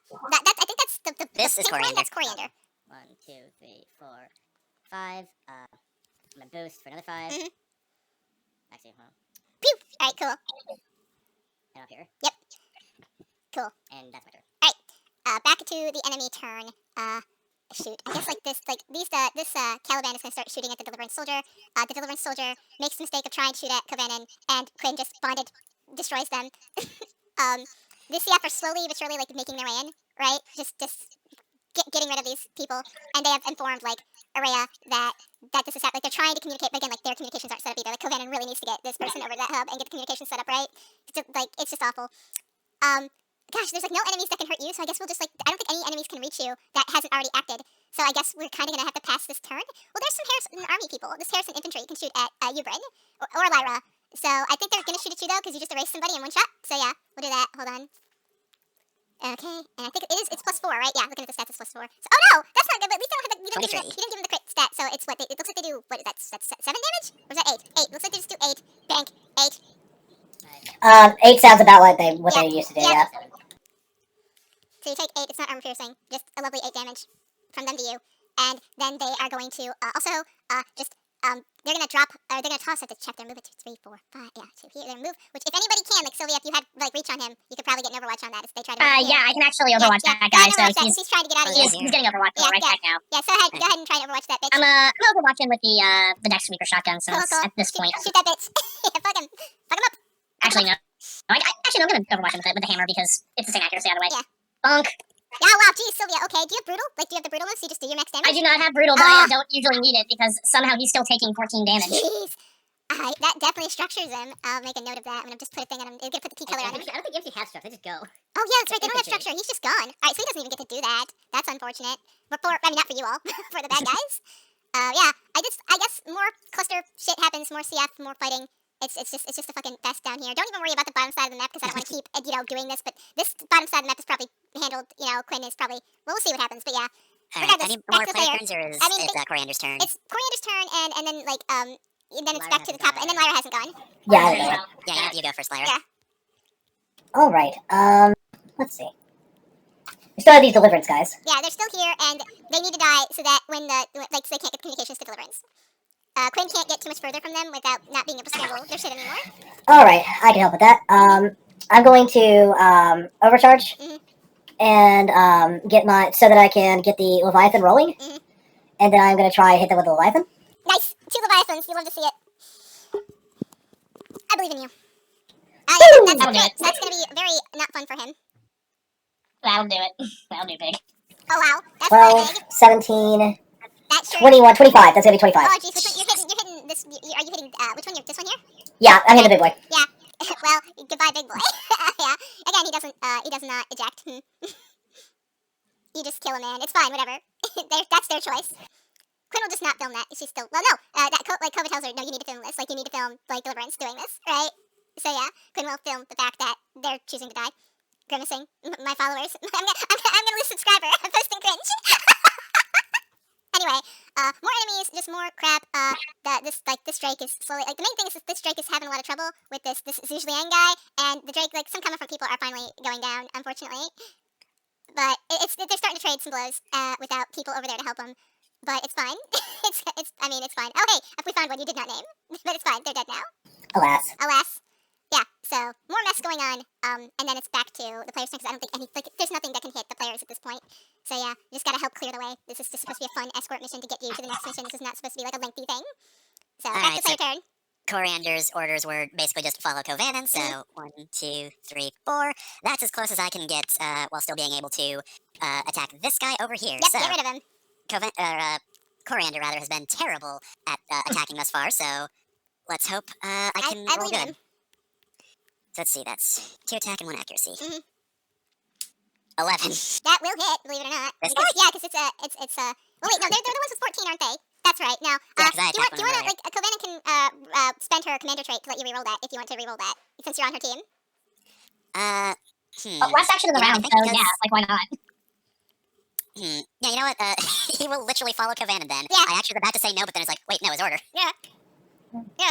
think that's the This is pink one. coriander. That's coriander. 1, 2, 3, 4, 5. I'm gonna boost for another 5. Mhm. Actually, hold on. Pew. All right. Cool. And up here. Yep. Cool. And that's my turn. Back to the enemy turn. Shoot. I guess like this Caliban is gonna start shooting at the Deliverance soldier. The Deliverance soldier makes the mistake of trying to shoot at Kovanen, and Quinn just bonded, destroys them. The CF are slowly but surely like making their way in, right? Just getting rid of these people, and they have informed like Araya that this is like they're trying to communicate, but again like their communications aren't set up either. Like Kovanen really needs to get this person over to that hub and get the communication set up right. It's just awful. Gosh, there's like no enemies that can hurt you, so I guess we'll just like I don't think any enemies can reach you that hasn't already acted. So I guess we're kind of gonna have to pass this turn. Well, there's some Harrison army people. This Harrison infantry can shoot at Ubrin or Lyra. So I think they're gonna shoot at you though, because you just erased somebody in 1 shot. So yeah, we'll do that. Hold on. Okay, and I think it's +4, right? Yeah, looking at the stats, it's +4. So, oh no, that's not good. But at least I don't have the, you didn't give them the crit stat, so it's what it looks like they do. What that's 7 damage, or is that 8? 8 looks like they just do 8. Bank 8. 8 sounds about like what they used to do. Yeah. So you take 8. It's not armor piercing, just a lovely 8 damage from them to you, and then they are going to also they're gonna drop. They're gonna toss at the check. They're moving 2, 3, 4, 5. Yeah, 2 here. They're move. Which if anybody can, like Sylvia, if you had like reach on him, you could probably get an Overwatch on that if they try to. Yeah, I can actually Overwatch that guy. So he's trying to get out of he's here. getting Overwatch right back now. Yeah, so go ahead and try and Overwatch that bitch. I'm Overwatching with the Dex Sweeper shotgun since at this point. Shoot that bitch. Yeah, fuck him up. Actually, no. I'm gonna Overwatch him with the hammer because it's the same accuracy either way. Yeah. Bonk. Yeah, wow, geez, Sylvia. Okay, do you have brutal? Like, do you have the brutal moves? So you just do your max damage? I do not have brutal, but I don't usually need it because somehow he's still taking 14 damage. Jeez. That definitely structures him. I'll make a note of that. I'm gonna just put a thing on him. I'm gonna put the key color on him. I don't think MC has structure. They just go. Oh yeah, that's right. They don't have structure. He's just gone. All right, so he doesn't even get to do that. That's unfortunate. But not for you all, for the bad guys. Yeah. I guess more cluster shit happens. More CF, more fighting. It's just the fucking best down here. Don't even worry about the bottom side of the map because I don't want to keep doing this. But this bottom side of the map is probably handled. Quinn is probably. Well, we'll see what happens. But yeah. Alright, any more player turns, or is Coriander's turn? It's Coriander's turn, and then and then it's back to the top, and then Lyra hasn't gone. Yeah. Yeah, you go first, Lyra. Yeah. All right. Let's see. We still have these Deliverance guys. Yeah, they're still here, and they need to die so that so they can't get communications to Deliverance. Quinn can't get too much further from them without not being able to scramble their shit anymore. All right, I can help with that. I'm going to overcharge and get so that I can get the Leviathan rolling, and then I'm going to try and hit them with the Leviathan. Nice, 2 Leviathans. You love to see it. I believe in you. That's going to be very not fun for him. That'll do it. That'll do big. Oh wow, that's 12, big. 17, That's sure. 21, 25. That's going to be 25. Oh jeez, which one you're hitting this? Are you hitting which one? This one here? Yeah, I'm hitting the big boy. Yeah. Well, goodbye, big boy. Yeah. Again, he does not eject. You just kill a man. It's fine. Whatever. That's their choice. Quinn will just not film that. She's still no. Kova tells her no. You need to film this. Like you need to film like Deliverance doing this, right? So yeah, Quinn will film the fact that they're choosing to die, grimacing. My followers. I'm gonna lose subscriber. I'm posting cringe. Anyway, more enemies, just more crap. This Drake is slowly the main thing is this Drake is having a lot of trouble with this usually end guy, and the Drake some common front people are finally going down, unfortunately. But they're starting to trade some blows without people over there to help them. But it's fine. it's fine. Oh hey, if we found one you did not name, but it's fine. They're dead now. Alas. Yeah. So more mess going on. And then it's back to the players' turn because I don't think there's nothing that can hit the players at this point. So yeah, you just gotta help clear the way. This is just supposed to be a fun escort mission to get you to the next mission. This is not supposed to be like a lengthy thing. So back to player turn. Coriander's orders were basically just follow Kovanen, so 1, 2, 3, 4. That's as close as I can get while still being able to attack this guy over here. Yep, so get rid of him. Coriander rather has been terrible at attacking thus far. So let's hope I can I roll believe in good. him. So let's see. That's 2 attack and 1 accuracy. Mhm. 11. That will hit, believe it or not. This Because, yeah, because it's well, wait, no, they're the ones with 14, aren't they? That's right. Now, Yeah, 'cause I do you attacked want one to earlier. like Covanna can spend her commander trait to let you reroll that if you want to reroll that since you're on her team. But last action of the You know, I round, think so because- yeah, like why not? Yeah, you know what? He will literally follow Covanna then. Yeah. I actually was about to say no, but then it's like, wait, no, his order. Yeah,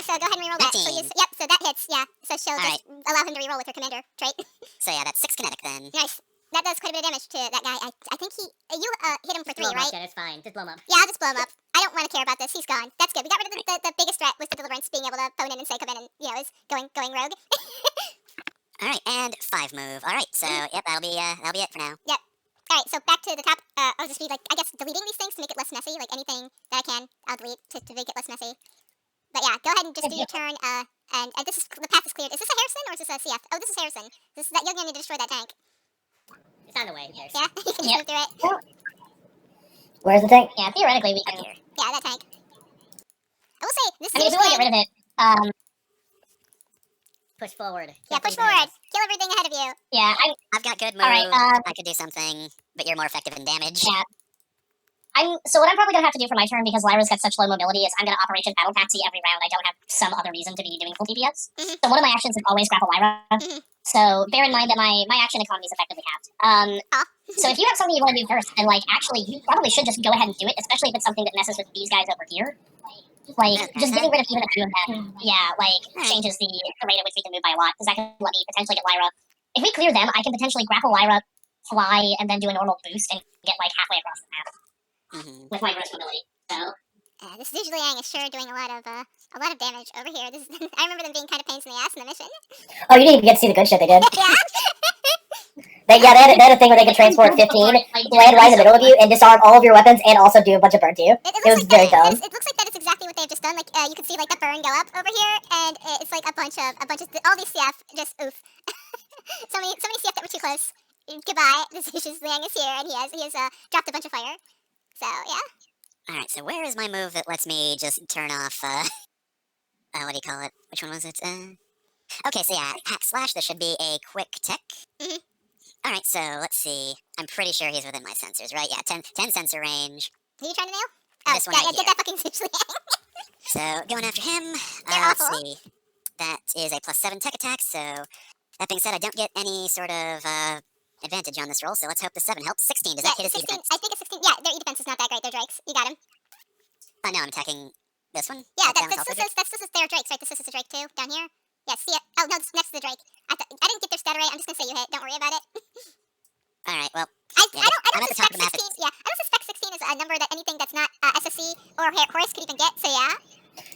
so go ahead and reroll that. So 19. yep, so that hits. Yeah, so she'll All just allow him to reroll with her commander trait. So yeah, that's 6 kinetic then. Nice. That does quite a bit of damage to that guy. I think you hit him for 3, Blow him right? up, Jen, it's fine. Just blow him up. Yeah, I'll just blow him up. I don't want to care about this. He's gone. That's good. We got rid of the biggest threat was the Deliverance being able to phone in and say Coven and is going rogue. All right, and 5 move. All right, so yep, that'll be it for now. All right, so back to the top. I'll just be like, I guess deleting these things to make it less messy. Like anything that I can, I'll delete to make it less messy. But yeah, go ahead and just do your turn. And this is the path is cleared. Is this a Harrison or is this a CF? Oh, this is Harrison. You're going to destroy that tank. It's on the way. Who cares? Yeah, you can just Yeah. move through it. Where's the tank? Yeah, theoretically we Up can. here. Yeah, that tank. I will say this. I mean, if we want to get rid of it, Push forward. Yeah, push forward. Kill everything ahead of you. yeah, I've got good move. All right, I could do something, but you're more effective in damage. yeah. So what I'm probably gonna have to do for my turn because Lyra's got such low mobility is I'm gonna Operation Battle Taxi every round. I don't have some other reason to be doing full DPS. Mhm. So one of my actions is always grapple Lyra. Mhm. So bear in mind that my action economy is effectively halved. So if you have something you want to do first, then like actually you probably should just go ahead and do it, especially if it's something that messes with these guys over here. Like just getting rid of even a few of them, yeah, like changes the rate at which we can move by a lot. Because that can let me potentially get Lyra. If we clear them, I can potentially grapple Lyra, fly, and then do a normal boost and get like halfway across the map with my gross mobility. So This Visually Yang is sure doing a lot of damage over here. I remember them being kind of pains in the ass in the mission. Oh, you didn't even get to see the good shit they did. Yeah. They had a thing where they could transport 15, land right in the middle of you, and disarm all of your weapons, and also do a bunch of burn to you. It was looks very like that, dumb. It looks like that is exactly what they've just done. Like you can see like the burn go up over here, and it's like a bunch of all these CF just oof. so many CF that were too close. Goodbye. This Vicious Liang is here, and he has dropped a bunch of fire. So yeah. All right, so where is my move that lets me just turn off? What do you call it? Which one was it? Okay, so yeah, hack slash. This should be a quick tech. Mhm. All right, so let's see. I'm pretty sure he's within my sensors, right? Yeah, 10 sensor range. Who are you trying to nail? Oh, This one yeah, right get here. that fucking Vicious Liang. So going after him. They're Let's awful. see. That is a +7 tech attack. So that being said, I don't get any sort of advantage on this roll. So let's hope the 7 helps. 16. Does that hit his 16. defense? I think it's 16. Yeah, their defense is not that great. They're Drakes. You got him. No, I'm attacking this one. Yeah, That one's that's also their Drakes, right? This is a Drake too down here. Yeah, see it. Oh no, this is next to the Drake. I didn't get their stat array. I'm just gonna say you hit. Don't worry about it. All right. Well, I Yeah, don't I'm at the top suspect of the map. 16. Yeah, I don't suspect 16 is a number that anything that's not SSC or Horace could even get. So yeah.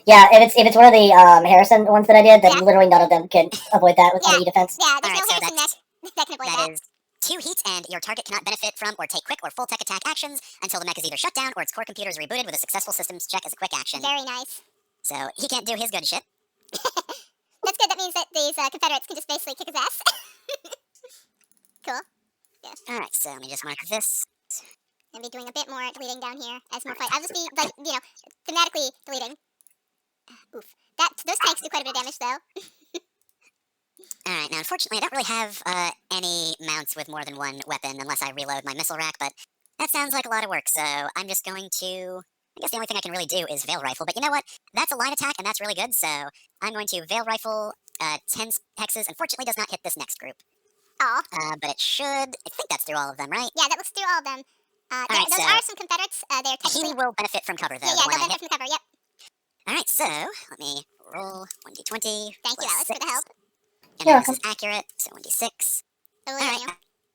Yeah, if it's one of the Harrison ones that I did, then Yeah. literally none of them can avoid that with any defense. Yeah, there's Alright, no so Harrison neck that can avoid that. that is 2 heat, and your target cannot benefit from or take quick or full tech attack actions until the mech is either shut down or its core computer is rebooted with a successful systems check as a quick action. Very nice. So he can't do his good shit. That's good. That means that these Confederates can just basically kick his ass. Cool. All right, so let me just mark this. I'll be doing a bit more deleting down here as more fight. I'll just be like thematically deleting. Oof. Those tanks do quite a bit of damage though. All right, now unfortunately I don't really have any mounts with more than one weapon unless I reload my missile rack, but that sounds like a lot of work, so I'm just going to... I guess the only thing I can really do is Veil Rifle, but you know what? That's a line attack, and that's really good, so I'm going to Veil Rifle 10 hexes. Unfortunately, does not hit this next group. Aw. But it should... I think that's through all of them, right? Yeah, that looks through all of them. Alright, Those so- are some Confederates. They're technically. He will benefit from cover, though, Yeah, the one they'll I benefit hit. from the cover. Yep. Alright, so let me roll 1d20. Thank you, plus Alice, for the 6, help. And You're then this is accurate, so 1d6. Oh, Alright,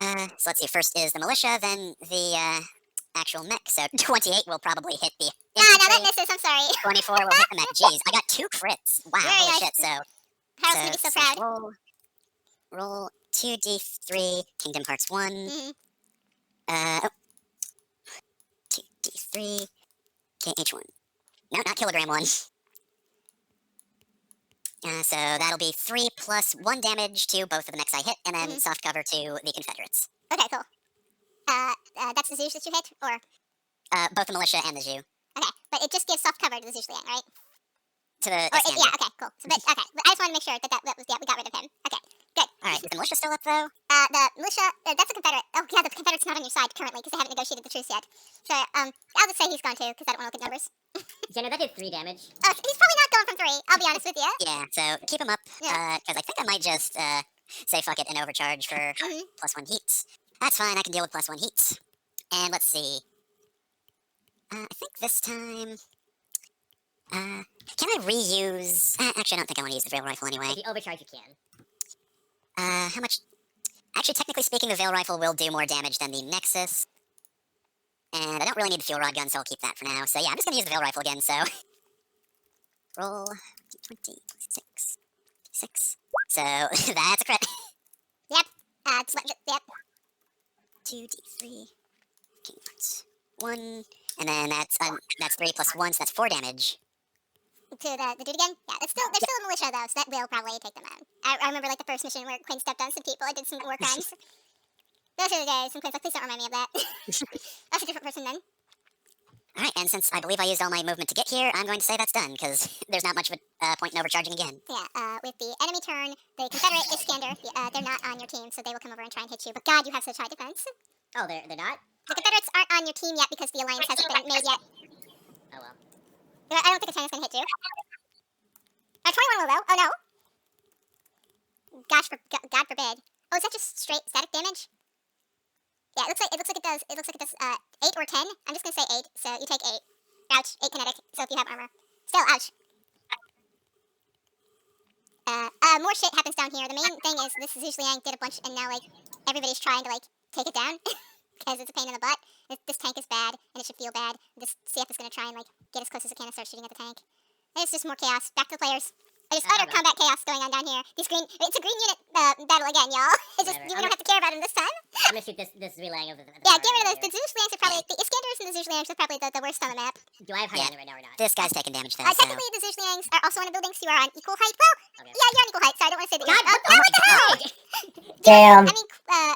yeah. so let's see. First is the militia, then the actual mech. So 28 will probably hit the Ah, no, that infantry. misses. I'm sorry. 24 will hit the mech. Jeez, I got 2 crits. Wow, Very holy nice. shit. So, Harold's gonna be so slash proud. roll 2d3, Kingdom Hearts 1. Mhm. 2d3, KH1. No, not kilogram 1. So that'll be 3 plus 1 damage to both of the mechs I hit, and then soft cover to the Confederates. Okay, cool. That's the Zeus that you hit, or Both the militia and the Zhu. Okay, but it just gives soft cover to the Zhuliang, right? To the Or Iskander. yeah, okay, cool. So, but okay, but I just want to make sure that was we got rid of him. Okay, good. Alright, is the militia still up though? The militia, that's a Confederate. Oh yeah, the Confederate's not on your side currently because they haven't negotiated the truce yet. So I'll just say he's gone too because I don't want to look at numbers. Jenna, that did 3 damage. Oh, he's probably not going from 3. I'll be honest with you. Yeah, so keep him up. Yeah. Because I think I might just say fuck it and overcharge for +1 heat. That's fine, I can deal with +1 heat. And let's see. I think this time... can I reuse... actually, I don't think I want to use the Veil Rifle anyway. If you overcharge, you can. How much... Actually, technically speaking, the Veil Rifle will do more damage than the Nexus. And I don't really need the Fuel Rod Gun, so I'll keep that for now. So yeah, I'm just going to use the Veil Rifle again, so... Roll... 20, 6, 6. So, that's a crit. Yep. Yep. 2d3. King Hearts. 1. And then that's 3 plus 1, so that's 4 damage. To the dude again? Yeah, they're still a militia though, so that will probably take them out. I remember like the first mission where Quinn stepped on some people. I did some war crimes. Those are the days. And Quinn's like, please don't remind me of that. That's a different person then. Alright, and since I believe I used all my movement to get here, I'm going to say that's done, because there's not much of a point in overcharging again. Yeah, with the enemy turn, the Confederate Iskander, they're not on your team, so they will come over and try and hit you. But God, you have such high defense. Oh, they're not? The Confederates aren't on your team yet because the alliance hasn't been made yet. Oh, well. I don't think a China's gonna hit you. 21 will though. Oh no. Gosh, God forbid. Oh, is that just straight static damage? Yeah, it looks like it does. It looks like it does 8 or 10. I'm just gonna say 8. So you take 8. Ouch. 8 kinetic. So if you have armor, still ouch. More shit happens down here. The main thing is this Zhuliang did a bunch, and now like everybody's trying to like take it down because it's a pain in the butt. This tank is bad, and it should feel bad. This CF is gonna try and like get as close as it can and start shooting at the tank. And it's just more chaos. Back to the players. There's utter combat chaos going on down here. It's a green unit battle again, y'all. It's just, we don't have to care about him this time. I'm gonna shoot this Zhuliang over the Yeah, get rid of those. The Zhuliangs are probably, the Iskanders and the Zhuliangs are probably the worst on the map. Do I have high unit right now or not? This guy's taking damage though, so... Technically, the Zhuliangs are also on a building, so you are on equal height. Well, Okay. yeah, you're on equal height, so I don't want to say that God, you're... what the hell? Damn. I mean,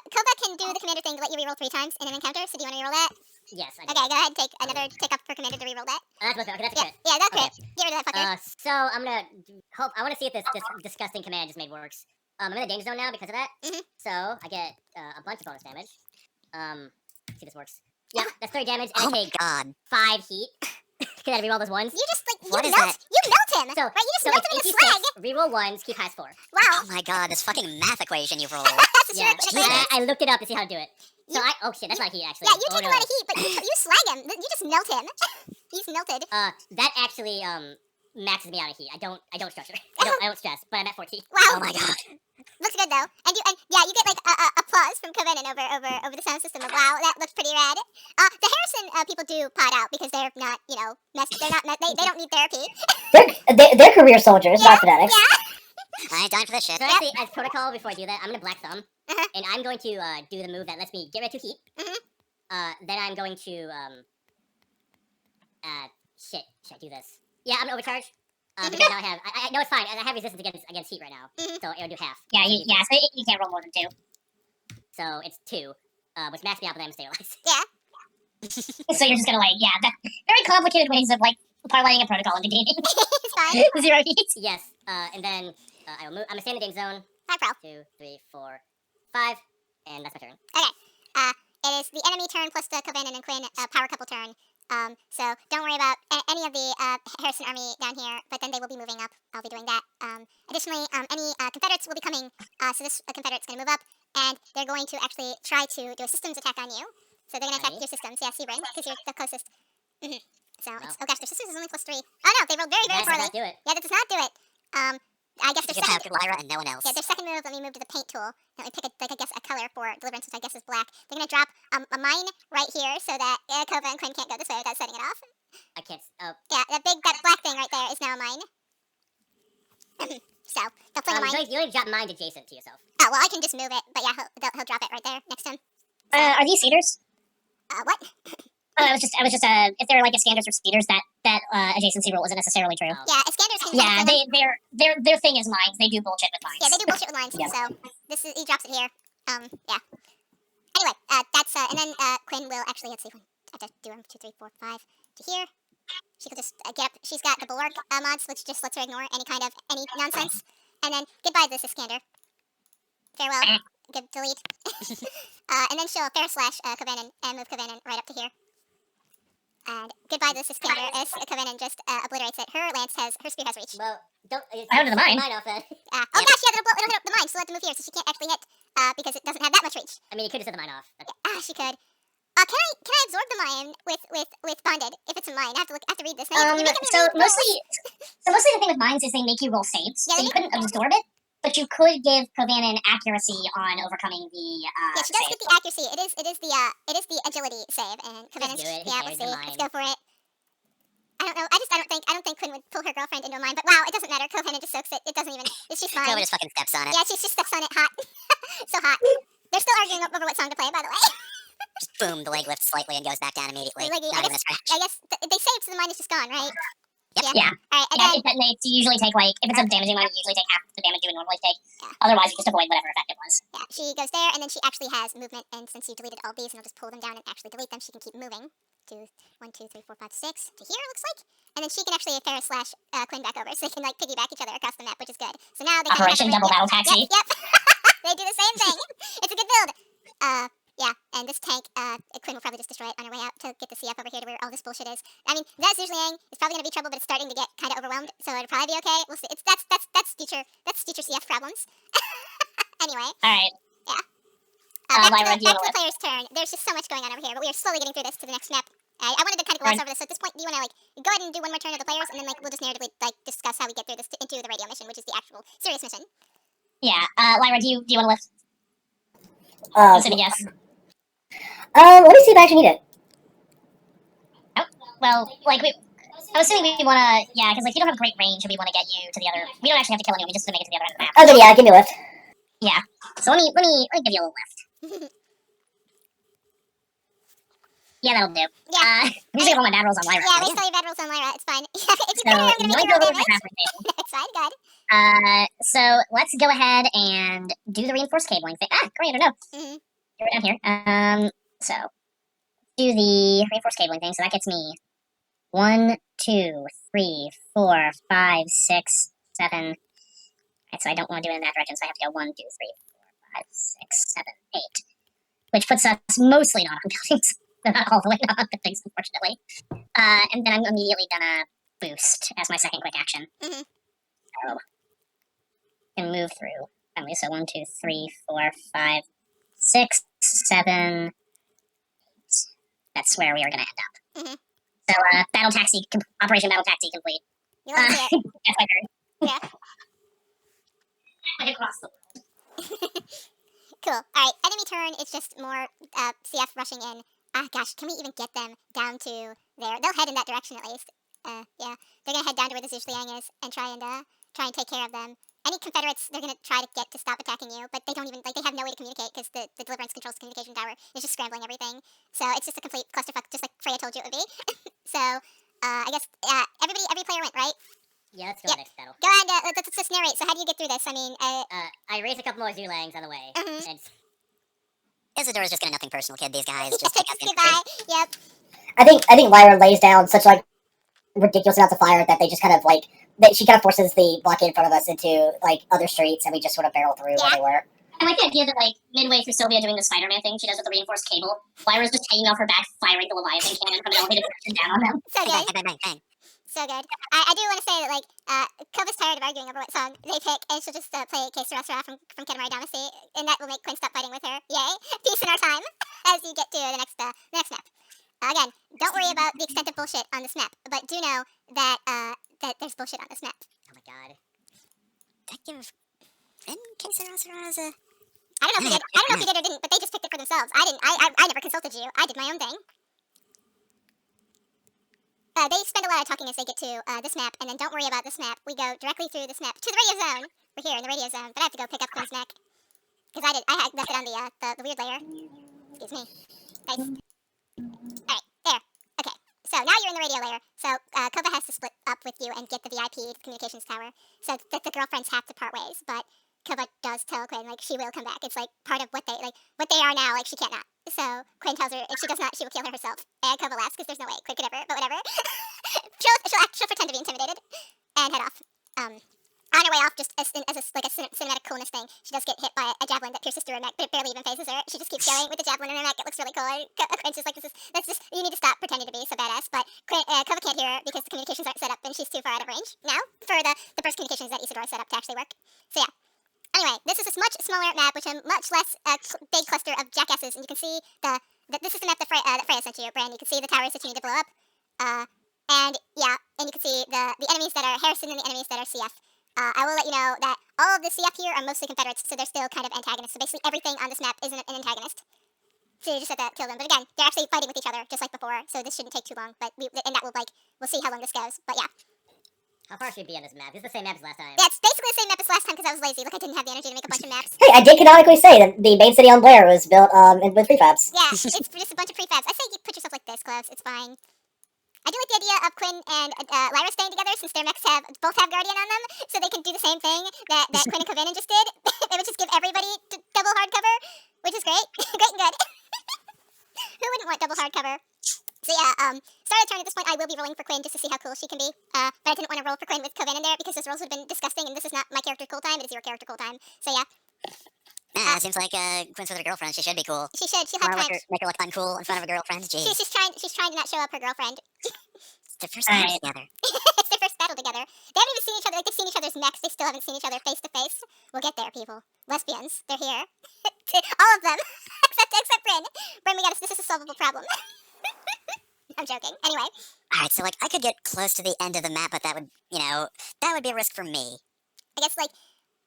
Kova can do the commander thing to let you reroll 3 times in an encounter, so do you want to reroll that? Yes, I do. Okay, go ahead, take another tick up for commander to reroll that. That's okay, that's a crit. Yeah, that's Okay. great. Get rid of that fucker. So I'm gonna hope. I want to see if this disgusting command I just made works. I'm in the danger zone now because of that. So I get a bunch of bonus damage. See if this works. Yeah, that's 3 damage, and Oh I my take god. 5 heat. Can I reroll those ones? You just, like, What is melt him, So, right? You just so melt it's him in a slag. 86, reroll ones, keep highest 4. Wow. Oh my god, this fucking math equation you've rolled. That's a Yeah, trick. I looked it up to see how to do it. So oh shit, that's not heat actually. Yeah, you Oh, take a no. lot of heat, but you slag him. You just melt him. He's melted. That actually maxes me out of heat. I don't structure. I don't stress, but I'm at 14. Wow. Oh my god. Looks good though. And yeah, you get like applause from Covenant over the sound system. Of, wow, that looks pretty rad. The Harrison people do pot out because they're not, they don't need therapy. They're career soldiers, not fanatics. Yeah. I ain't dying for this shit. So actually, as protocol, before I do that, I'm gonna Black Thumb, Uh-huh. and I'm going to do the move that lets me get rid of 2 heat. Then I'm going to shit. Should I do this? Yeah, I'm gonna overcharge. Because now I know it's fine. I have resistance against heat right now, so it'll do half. Yeah, So so you can't roll more than 2. So it's 2, which maxes me out, but I'm stabilized. Yeah. So you're just gonna very complicated ways of parlaying a protocol into gaming. It's fine. 0 heat. Yes, and then I will move. I'm gonna stay in the danger zone. Hi, Pro. 2, 3, 4, 5, and that's my turn. Okay. It is the enemy turn plus the Covenant and Quinn power couple turn. So don't worry about any of the Harrison army down here, but then they will be moving up. I'll be doing that. Additionally, any Confederates will be coming. So this Confederate's going to move up, and they're going to actually try to do a systems attack on you. So they're going to attack your systems. Yeah, Sebring, because you're the closest. So, Wow. oh gosh, their systems is only +3. Oh no, they rolled very, very That does poorly. not do it. Yeah, that does not do it. I guess You their can have second... Lyra and no one else. Yeah, their second move, let me move to the paint tool. Let me pick a color for Deliverance, which I guess is black. They're going to drop a mine right here so that Kova and Quinn can't go this way without setting it off. I can't. Yeah, that black thing right there is now a mine. So, they'll fling a mine. You only drop mine adjacent to yourself. Oh, well, I can just move it, but yeah, he'll drop it right there next to him. Are these cedars? What? I was just if they're like Iskanders or cedars, that adjacency rule isn't necessarily true. Oh. Yeah, Iskanders can... Yeah, their thing is mines. They do bullshit with mines. Yeah, they do bullshit with lines, Yeah. so he drops it here. Yeah. Anyway, that's, and then Quinn will actually, let's see, 1, have to do 1, 2, 3, 4, 5 to here. She could just get up. She's got the bulwark mods, which just lets her ignore any nonsense. And then goodbye, this Iskander. Farewell. Good delete. And then she'll fair slash Kovanen and move Kovanen right up to here. And goodbye, this Iskander as Kovanen just obliterates it. Her spear has reach. Well, don't. Out of the mine. Mine off then. Oh gosh, yeah, it'll hit up the mine, so we'll have to move here, so she can't actually hit because it doesn't have that much reach. I mean, you could just set the mine off. She could. Can I absorb the mine with bonded if it's a mine? I have to read this. Now, So mostly the thing with mines is they make you roll saves, Yeah, so you couldn't absorb it, but you could give Kovanen accuracy on overcoming the yeah, she does save. get the accuracy. It is the agility save, and Kovanen's do it. Who yeah, cares? let's see. The Let's mine. go for it. I don't know. I don't think Quinn would pull her girlfriend into a mine, but wow, it doesn't matter. Kovanen just soaks it. It doesn't even. It's just fine. Clover just fucking steps on it. Yeah, she just steps on it hot. So hot. They're still arguing over what song to play, by the way. Just boom, the leg lifts slightly and goes back down immediately. Leggy, Not even a scratch. I guess they saved, so the mine is just gone, right? Yep. Yeah. All right, and Yeah, then it detonates. You usually take if it's a damaging mine, you usually take half the damage you would normally take. Yeah. Otherwise, you just avoid whatever effect it was. yeah, she goes there, and then she actually has movement. And since you deleted all these, and I'll just pull them down and actually delete them, she can keep moving to 1, 2, 3, 4, 5, 6 to here. It looks like, and then she can actually Ferris slash Quinn back over, so they can like piggyback each other across the map, which is good. So now they Operation have Double Battle Taxi. Yep. They do the same thing. It's a good build. Yeah, and this tank, Quinn will probably just destroy it on her way out to get the CF over here to where all this bullshit is. I mean, that Zhuzhliang is probably gonna be trouble, but it's starting to get kind of overwhelmed, so it'll probably be okay. We'll see. That's future CF problems. Anyway, All right. back Lyra, to you the know player's turn. There's just so much going on over here, but we are slowly getting through this to the next map. I wanted to kind of gloss over this. So at this point, do you want to go ahead and do one more turn of the players, and then we'll just narratively discuss how we get through this into the radio mission, which is the actual serious mission. Yeah. Lyra, do you want to lift? Uh, Consider yes. let me see if I actually need it. Well, I was assuming we want to, yeah, because you don't have great range, and we want to get you to the other. We don't actually have to kill anyone. We just have to make it to the other end of the map. Okay, yeah, give me a lift. So let me give you a little lift. Yeah, that'll do. Yeah. I'm just gonna roll my bad rolls on Lyra. Yeah, we still have bad rolls on Lyra. It's fine. If you So put her, I'm gonna you make only her go roll over damage. halfway through. It's fine, good. So let's go ahead and do the reinforced cabling thing. Great, I don't know. Mm-hmm. You're down here. So do the reinforced cabling thing. So that gets me 1, 2, 3, 4, 5, 6, 7. Right, so I don't want to do it in that direction. So I have to go 1, 2, 3, 4, 5, 6, 7, 8, which puts us mostly not on buildings. They're not all the way on buildings, unfortunately. And then I'm immediately gonna boost as my second quick action. Mhm. So and move through. Finally, so 1, 2, 3, 4, 5, 6, 7, 8. That's where we are gonna end up. Mhm. So battle taxi, Operation Battle Taxi complete. You love to see it. That's my turn. Yeah. Like across the world. Cool. All right. Enemy turn. It's just more CF rushing in. Gosh, can we even get them down to there? They'll head in that direction at least. Yeah, they're gonna head down to where the Zhuzhliang is and try and take care of them. Any Confederates, they're gonna try to get to stop attacking you, but they don't even they have no way to communicate because the Deliverance controls the communication tower. It's just scrambling everything. So it's just a complete clusterfuck, just like Freya told you it would be. So I guess every player went right. Yeah, let's go Yep. next battle. Go ahead. Let's just narrate. So how do you get through this? I mean, I raised a couple more Zulangs on the way. Mhm. And Isadora's just got nothing personal, kid. These guys just take out the goodbye. Yep. I think Lyra lays down such ridiculous amounts of fire that they just kind of she kind of forces the blockade in front of us into other streets, and we just sort of barrel through where they were. I like the idea that midway through Sylvia doing the Spider-Man thing she does with the reinforced cable, Lyra's just hanging off her back, firing the Leviathan cannon from an elevated direction down on them. So Bang, good. bang, bang, bang. So good. I do want to say that Kova's tired of arguing over what song they pick, and she'll just play Que Sera Sera from Katamari Damacy, and that will make Quinn stop fighting with her. Yay! Peace in our time as you get to the next map. Again, don't worry about the extent of bullshit on this map, but do know that that there's bullshit on this map. oh my god. Did I give Finn Quesarasera as a... I don't know if you did or didn't, but they just picked it for themselves. I didn't. I never consulted you. I did my own thing. They spend a lot of talking as they get to this map, and then don't worry about this map. We go directly through this map to the radio zone. We're here in the radio zone, but I have to go pick up Quinn's neck because I had left it on the weird layer. Excuse me. Nice. All right, there. Okay, so now you're in the radio layer. So Kova has to split up with you and get the VIP to the communications tower. So that the girlfriends have to part ways, but Kova does tell Quinn she will come back. It's part of what they are now. She can't not. So Quinn tells her if she does not, she will kill her herself. And Kova laughs because there's no way Quinn could ever, but whatever. she'll pretend to be intimidated and head off. On her way off, just as like a cinematic coolness thing, she does get hit by a javelin that pierces through her neck, but it barely even phases her. She just keeps going with the javelin in her neck. It looks really cool. And Quinn's just like, that's just, you need to stop pretending to be so badass. But Kova can't hear her because the communications aren't set up and she's too far out of range now for the burst communications that Isidora set up to actually work. So yeah. Anyway, this is a much smaller map, which a much less big cluster of jackasses, and you can see this is the map that Freya sent you, Bran. You can see the towers that you need to blow up. And yeah, and you can see the enemies that are Harrison and the enemies that are CF. I will let you know that all of the CF here are mostly Confederates, so they're still kind of antagonists. So basically everything on this map is an antagonist. So you just have to kill them. But again, they're actually fighting with each other, just like before, so this shouldn't take too long. But we'll see how long this goes. But yeah. How far should it be on this map? This is the same map as last time. Yeah, it's basically the same map as last time because I was lazy. Like, I didn't have the energy to make a bunch of maps. Hey, I did canonically say that the main city on Blair was built with prefabs. Yeah, it's just a bunch of prefabs. I say you put yourself like this, Close. It's fine. I do like the idea of Quinn and Lyra staying together since their mechs both have Guardian on them, so they can do the same thing that Quinn and Covenant just did. They would just give everybody double hard cover, which is great. Great and good. Who wouldn't want double hard cover? So yeah, start of turn at this point, I will be rolling for Quinn just to see how cool she can be. But I didn't want to roll for Quinn with Coven in there because those rolls would have been disgusting, and this is not my character cool time, it is your character cool time. So yeah. It seems like Quinn's with her girlfriend. She should be cool. She should. She'll have time. Make her look uncool in front of her girlfriend. Jeez. She's trying to not show up her girlfriend. It's their first battle together. It's their first battle together. They haven't even seen each other. Like, they've seen each other's necks. They still haven't seen each other face to face. We'll get there, people. Lesbians, they're here. All of them, except Bryn. Bryn, this is a solvable problem. I'm joking. Anyway. Alright, so, like, I could get close to the end of the map, but that would be a risk for me. I guess, like,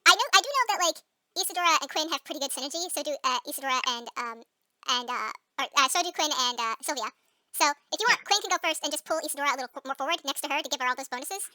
I do know that, like, Isadora and Quinn have pretty good synergy. So do Isadora so do Quinn and Sylvia. So if you want, Quinn can go first and just pull Isadora a little more forward next to her to give her all those bonuses.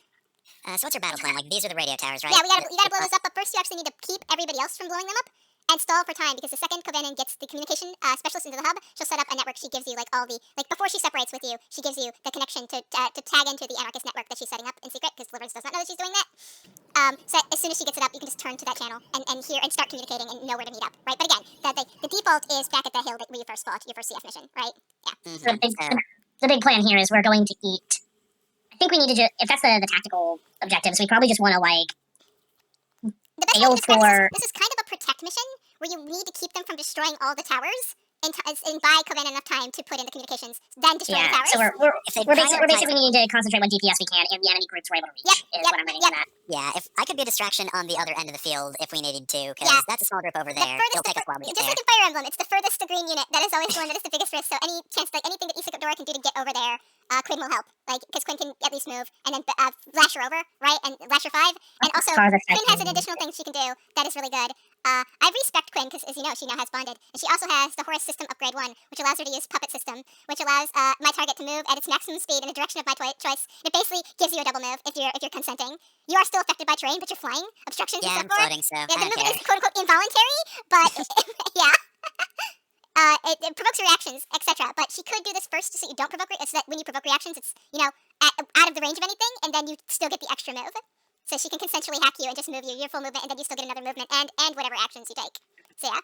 So what's your battle plan? Like, these are the radio towers, right? Yeah, you gotta blow those up, but first you actually need to keep everybody else from blowing them up. And stall for time, because the second Covenant gets the communication specialist into the hub, she'll set up a network. She gives you, like, all the, like, before she separates with you, she gives you the connection to tag into the anarchist network that she's setting up in secret, because Deliverance does not know that she's doing that. So as soon as she gets it up, you can just turn to that channel and hear and start communicating and know where to meet up, right? But again, the default is back at the hill where you first fought, your first CF mission, right? Yeah. So the big plan here is we're going to eat. I think we need to just, if that's the tactical objectives, we probably just want to, like, The best way to describe this is kind of a protect mission where you need to keep them from destroying all the towers and buy Covenant enough time to put in the communications, then destroy the towers. So we're basically needing to concentrate what DPS we can and the enemy groups we're able to reach. What I'm getting from that. Yeah, if I could be a distraction on the other end of the field if we needed to, because that's a small group over there. It'll take us a while to get there. Just like in Fire Emblem, it's the furthest the green unit that is always the one that is the biggest risk. So any chance, like anything that Isadora can do to get over there, Quinn will help. Like, because Quinn can at least move and then flash her over, right? And flash her 5. And also, Quinn has an additional thing she can do that is really good. I respect Quinn because, as you know, she now has bonded. And she also has the Horus System Upgrade 1, which allows her to use Puppet System, which allows my target to move at its maximum speed in the direction of my choice. It basically gives you a double move if you're consenting. You are still affected by terrain, but you're flying. Obstructions and I'm so forth. floating, so Yeah, the movement is quote-unquote involuntary, but yeah. It provokes reactions, etc. But she could do this first so you don't provoke so that when you provoke reactions, it's, out of the range of anything, and then you still get the extra move. So she can consensually hack you and just move you your full movement, and then you still get another movement and whatever actions you take. So yeah.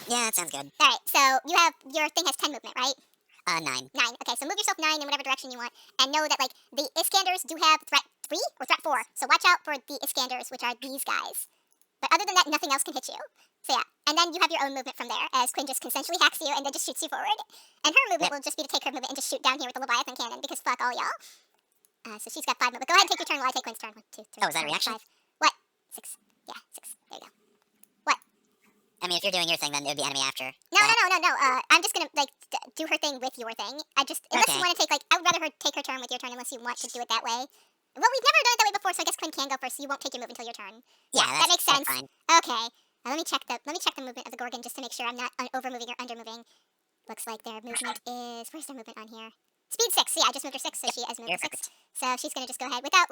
Yeah, that sounds good. Alright, so your thing has 10 movement, right? 9. 9. Okay, so move yourself 9 in whatever direction you want, and know that, like, the Iskanders do have threat 3 or threat 4. So watch out for the Iskanders, which are these guys. But other than that, nothing else can hit you. So yeah, and then you have your own movement from there, as Quinn just consensually hacks you and then just shoots you forward. And her movement will just be to take her movement and just shoot down here with the Leviathan cannon, because fuck all y'all. So she's got 5 movement. Go ahead and take your turn while I take Quinn's turn. 1, 2, 3. Oh, is that a reaction? 5. What? 6. Yeah, 6. There you go. What? I mean, if you're doing your thing, then it would be enemy after. No. I'm just gonna, like, do her thing with your thing. Unless you want to take, like, I would rather her take her turn with your turn unless you want to do it that way. Well, we've never done it that way before, so I guess Quinn can go first, so you won't take your move until your turn. Yeah, that makes sense. Fine. Okay. Let me check the movement of the Gorgon just to make sure I'm not over-moving or under-moving. Looks like their movement is... Where's their movement on here? Speed 6. Yeah, I just moved her 6, so she has moved 6. Perfect. So she's going to just go ahead without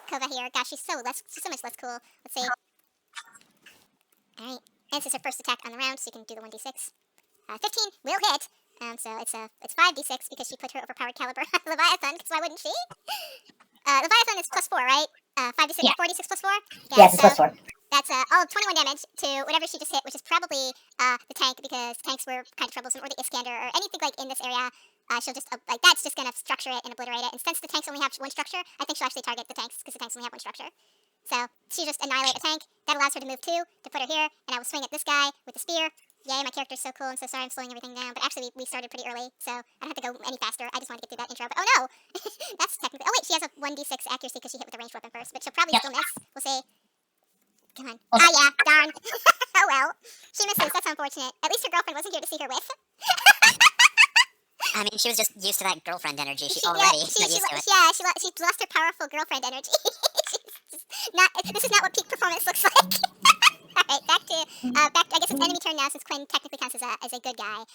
Kova here. Gosh, she's so much less cool. Let's see. Alright. And this is her first attack on the round, so you can do the 1d6. 15 will hit. So it's 5d6 because she put her overpowered caliber on Leviathan, because why wouldn't she? Leviathan is +4, right? 5d6, 4d6 +4? Yes, it's +4. That's all of 21 damage to whatever she just hit, which is probably the tank, because tanks were kind of troublesome, or the Iskander, or anything like in this area. She'll just, like, that's just going to structure it and obliterate it. And since the tanks only have one structure, I think she'll actually target the tanks, because the tanks only have one structure. So she just annihilate a tank. That allows her to move 2 to put her here, and I will swing at this guy with the spear. Yay, my character's so cool. I'm so sorry I'm slowing everything down. But actually, we started pretty early, so I don't have to go any faster. I just wanted to get through that intro. But oh no! That's technically... Oh wait, she has a 1d6 accuracy because she hit with a ranged weapon first. But she'll probably still miss. We'll see. Come on. Ah, yeah. Darn. Oh well. She misses. That's unfortunate. At least her girlfriend wasn't here to see her with. I mean, she was just used to that girlfriend energy. She Yeah, already got used to it. Yeah, she lost her powerful girlfriend energy. This is not what peak performance looks like. Alright, back to, I guess it's enemy turn now, since Quinn technically counts as a good guy.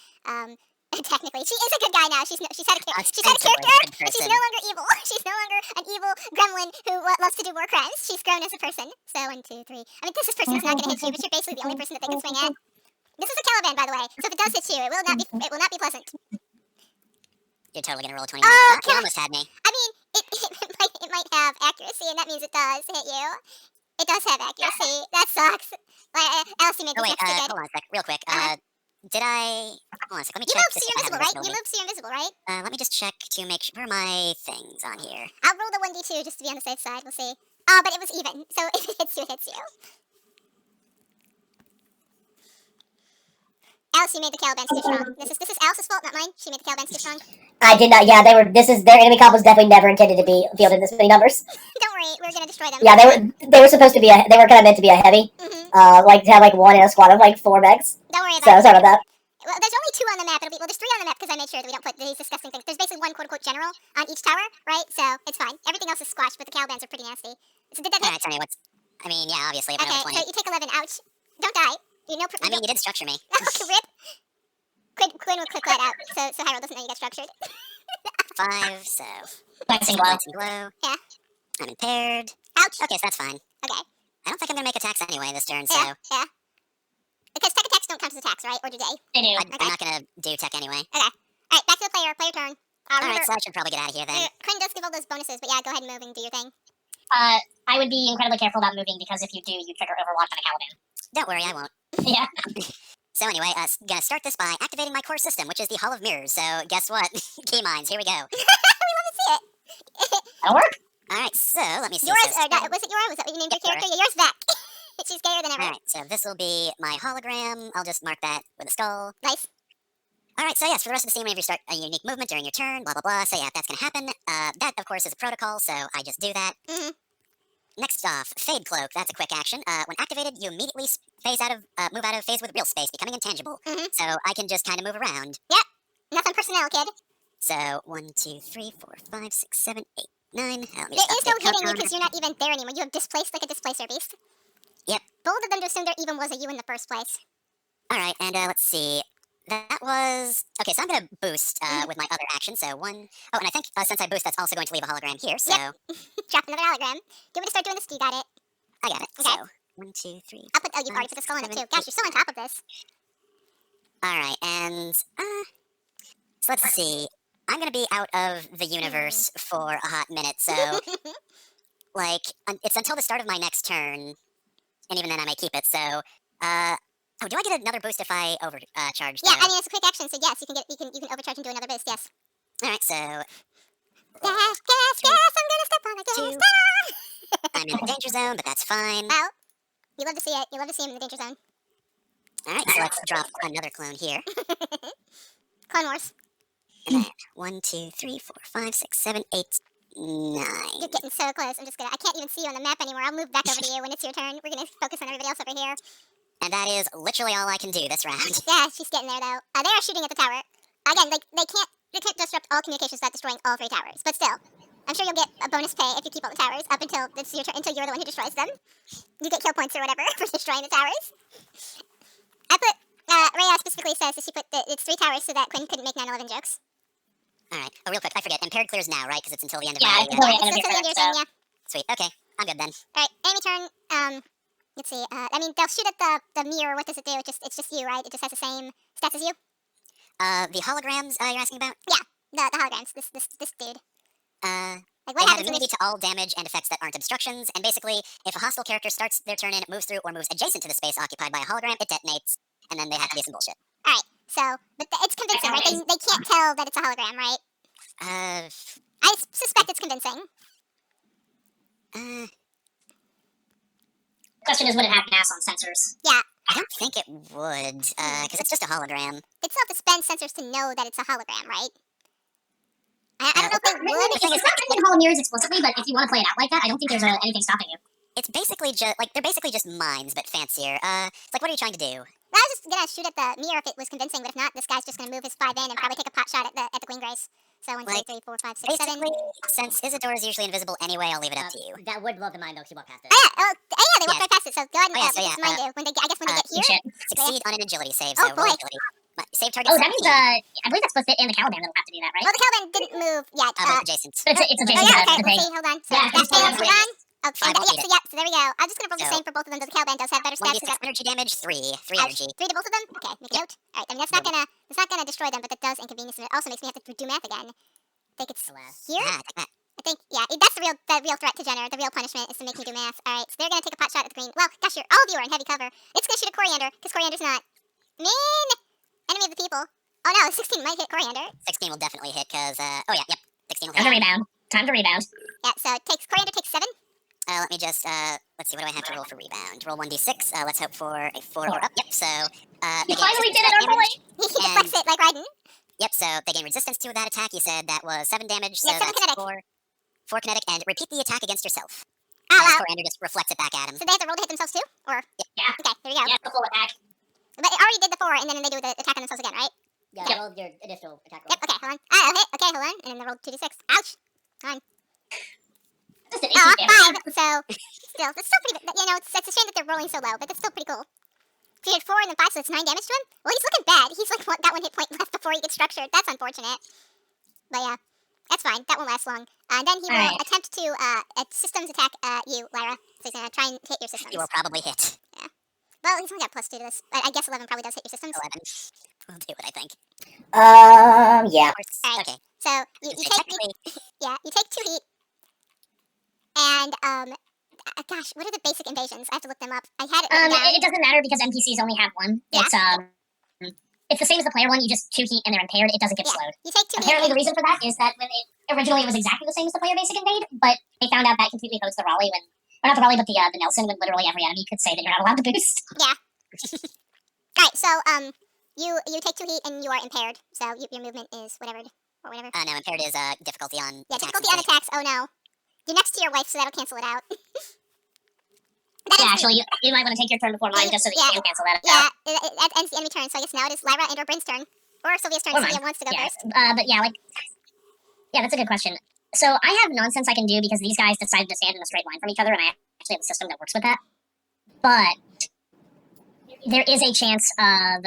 Technically. She is a good guy now. She's had a character, but she's no longer evil. She's no longer an evil gremlin who loves to do war crimes. She's grown as a person. So, 1, 2, 3. I mean, this person is not going to hit you, but you're basically the only person that they can swing at. This is a Caliban, by the way, so if it does hit you, it will not be pleasant. You're totally gonna roll a 20. Oh, You almost had me. I mean, it might have accuracy, and that means it does hit you. It does have accuracy. That sucks. Alice, you made Oh this wait, next hold on a sec, real quick. Did I? Hold on a sec. Let me You check move to so see you're if I have invisible, right? You invisibility. move so you're invisible, right? Let me just check to make sure. Where are my things on here? I'll roll the 1d2 just to be on the safe side. We'll see. Oh, but it was even. So if it hits you, it hits you. Alice, you made the Calibans too strong. This is Alice's fault, not mine. She made the Calibans too strong. I did not. Yeah, their enemy comp was definitely never intended to be fielded in this many numbers. Don't worry, we're gonna destroy them. Yeah, they were supposed to be they were kind of meant to be a heavy, like to have like one in a squad of like 4 mechs. Don't worry So about it. sorry about that. Well, there's only 2 on the map. There's 3 on the map because I made sure that we don't put these disgusting things. There's basically one quote-unquote general on each tower, right? So it's fine. Everything else is squashed, but the Calibans are pretty nasty. So did that hit? Alright, tell me what's. I mean, yeah, obviously, if I Okay, have a 20. so you take 11. Ouch. Don't die. I mean, you did structure me. Rip. Quinn will click that out, so Hyrule doesn't know you got structured. 5, so. Glancing glow. Glancing glow. Yeah. I'm impaired. Ouch. Okay, so that's fine. Okay. I don't think I'm gonna make attacks anyway this turn, so. Yeah. Because tech attacks don't count as attacks, right? Or do they? They do. I'm not gonna do tech anyway. Okay. Alright, back to the player. Player turn. Alright, so I should probably get out of here then. Quinn does give all those bonuses, but yeah, go ahead and move and do your thing. I would be incredibly careful about moving because if you do, you trigger Overwatch on a Caliban. Don't worry, I won't. Yeah. So anyway, gonna start this by activating my core system, which is the Hall of Mirrors. So guess what? Key mines, here we go. We love to see it. That'll work. Alright, so let me see. Yours, so was it yours? Was that what you named your character? Yeah, yours Vec. She's gayer than ever. Alright, so this will be my hologram. I'll just mark that with a skull. Nice. Alright, so yes, for the rest of the scene, whenever you start a unique movement during your turn, blah blah blah, so yeah, that's gonna happen. That, of course, is a protocol, so I just do that. Next off, Fade Cloak, that's a quick action. When activated, you immediately move out of phase with real space, becoming intangible. So I can just kind of move around. Yep. Nothing personnel, kid. So, 1, 2, 3, 4, 5, 6, 7, 8, 9. There There is no hitting you because you're not even there anymore. You have displaced like a displacer beast. Yep. Bold of them to assume there even was a you in the first place. Alright, and let's see. That was... Okay, so I'm going to boost with my other action, so 1... Oh, and I think since I boost, that's also going to leave a hologram here, so... Yep. Drop another hologram. Do you want me to start doing this? You got it. I got it. Okay. So, 1, 2, 3... I'll put... Oh, you've already put the skull in it too. Gosh, you're so on top of this. Alright, and... so let's see. I'm going to be out of the universe for a hot minute, so... like, it's until the start of my next turn, and even then I may keep it, so... Oh, do I get another boost if I overcharge? Yeah, I mean, it's a quick action, so yes, you can overcharge and do another boost, yes. Alright, so... Gas, I'm gonna step on a gas. I'm in the danger zone, but that's fine. Well, you love to see it. You love to see him in the danger zone. Alright, so let's drop another clone here. Clone Wars. And then 1, 2, 3, 4, 5, 6, 7, 8, 9. You're getting so close. I can't even see you on the map anymore. I'll move back over to you when it's your turn. We're gonna focus on everybody else over here. And that is literally all I can do this round. Yeah, she's getting there though. They are shooting at the tower. Again, like they can't disrupt all communications without destroying all 3 towers. But still, I'm sure you'll get a bonus pay if you keep all the towers up until it's your turn, until you're the one who destroys them. You get kill points or whatever for destroying the towers. I put Rhea specifically says that she put it's 3 towers so that Quinn couldn't make 9/11 jokes. Alright. Oh, real quick, I forget. Impaired clears now, right? Because it's until the end of Yeah, my... it's until the end of Until your the end of your turn, turn, yeah. Sweet. Okay. I'm good then. Alright, enemy turn. Let's see. I mean, they'll shoot at the mirror. What does it do? It's just you, right? It just has the same stats as you. The holograms you're asking about? Yeah, the holograms. This dude. I Like, They what have happens when immunity to all damage and effects that aren't obstructions, and basically, if a hostile character starts their turn in, moves through, or moves adjacent to the space occupied by a hologram, it detonates, and then they have to be some bullshit. Alright, so, but it's convincing, right? They can't tell that it's a hologram, right? I suspect it's convincing. The question is, would it have mass on sensors? Yeah. I don't think it would, because it's just a hologram. It's self-dispense sensors to know that it's a hologram, right? I don't know if they would. It's not written in Hall of Mirrors explicitly, but if you want to play it out like that, I don't think there's anything stopping you. It's basically just, like, they're basically just mines, but fancier. It's like, what are you trying to do? I was just gonna shoot at the mirror if it was convincing, but if not, this guy's just gonna move his 5 in and probably take a pot shot at the Queen Grace. So 1, 2, Like, 3, 4, 5, 6, 7. Basically, since Isidore is usually invisible anyway, I'll leave it up to you. That would blow the mind though, 'cause you walk past it. Oh yeah, they walked Yeah. right past it. So go ahead and Oh, yeah, so yeah, mind you. When they, I guess when they get here. Shit. Succeed on an agility save, Oh, so roll boy. agility. Save target Oh, that means, 17, I believe that's both it and the Caliban that'll have to do that, right? Well, the Caliban didn't move yet. but adjacent. But it's Oh adjacent yeah, to okay. the thing. Let's see. Hold on. So Yeah, that it's fails. fine. Hold on. Oh, Five and won't yeah, beat so yeah, so there we go. I'm just gonna roll the So- same for both of them. Though the Caliban does have better stats. 1d6 energy damage, 3 Ouch. energy. 3 to both of them. Okay, make a note. All right. I mean that's not gonna destroy them, but that does inconvenience them. It also makes me have to do math again. I think it's Alas. here. Take that. I think, yeah, that's the real threat to Jenner. The real punishment is to make me do math. All right, so they're gonna take a pot shot at the green. Well, gosh, all of you are in heavy cover. It's gonna shoot at Coriander because Coriander's not mean enemy of the people. Oh no, 16 might hit Coriander. 16 will definitely hit, because, oh yeah, yep. 16 will Time to hit. rebound. Time to rebound. Yeah, so Coriander takes 7. Let me just, let's see, what do I have to roll for rebound? Roll 1d6, let's hope for a 4 or up. Yep, so, You they gain finally did resistance it, to that our boy! damage. He deflects it like Raiden. Yep, so they gain resistance to that attack. You said that was 7 damage, so Yeah, 7 that's kinetic. 4 kinetic, and repeat the attack against yourself. Oh As wow. Coriander just reflects it back at him. So they have to roll to hit themselves too, or Yeah. okay, there we go. Yeah, the full attack. But it already did the 4, and then they do the attack on themselves again, right? Yeah, Yep. roll your additional attack roll. Yep. Okay, hold on. I'll hit. Okay, hold on, and then they roll 2d6. Ouch. Just an Oh, 18 damage. 5. So still, that's still pretty. You know, it's a shame that they're rolling so low, but that's still pretty cool. So he had 4 and then 5, so it's 9 damage to him. Well, he's looking bad. He's like got 1 hit point left before he gets structured. That's unfortunate. But yeah, that's fine. That won't last long. And then he will Alright. attempt to a systems attack you, Lyra. So he's gonna try and hit your systems. You will probably hit Well, he's only got +2 to this. But I guess 11 probably does hit your systems. 11. We'll do it, I think. Yeah. Alright. Okay. So you So take technically, you take 2 heat. And gosh, what are the basic invasions? I have to look them up. I had it written down. It doesn't matter because NPCs only have one. Yeah. It's the same as the player one. You just 2 heat and they're impaired. It doesn't get Yeah. slowed. You take 2 heat. Apparently, the reason for that is that when originally it was exactly the same as the player basic invade, but they found out that completely posed the Raleigh when, or not the Raleigh, but the Nelson, when literally every enemy could say that you're not allowed to boost. Alright, so you take 2 heat and you are impaired. So your movement is whatever or whatever. no, impaired is difficulty on Yeah, attacks difficulty and on saves. attacks. Oh no. You're next to your wife, so that'll cancel it out. Yeah, actually, you might want to take your turn before mine just so that you can cancel that out. Yeah, it ends the enemy turn. So I guess now it is Lyra and or Bryn's turn. Or Sylvia's turn Or if Sylvia mine. wants to go Yeah, first. but yeah, yeah, that's a good question. So I have nonsense I can do because these guys decided to stand in a straight line from each other, and I actually have a system that works with that. But there is a chance of,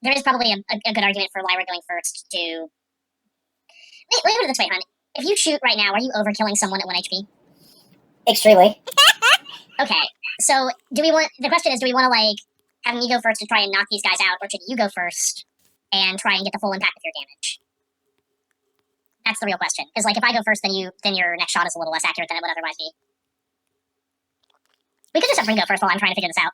there is probably a good argument for Lyra going first to. Wait, let me put it this way, hon. If you shoot right now, are you overkilling someone at 1 HP? Extremely. Okay, so the question is, do we want to, like, have me go first to try and knock these guys out, or should you go first and try and get the full impact of your damage? That's the real question. Because, like, if I go first, then your next shot is a little less accurate than it would otherwise be. We could just have Bryn go first while I'm trying to figure this out.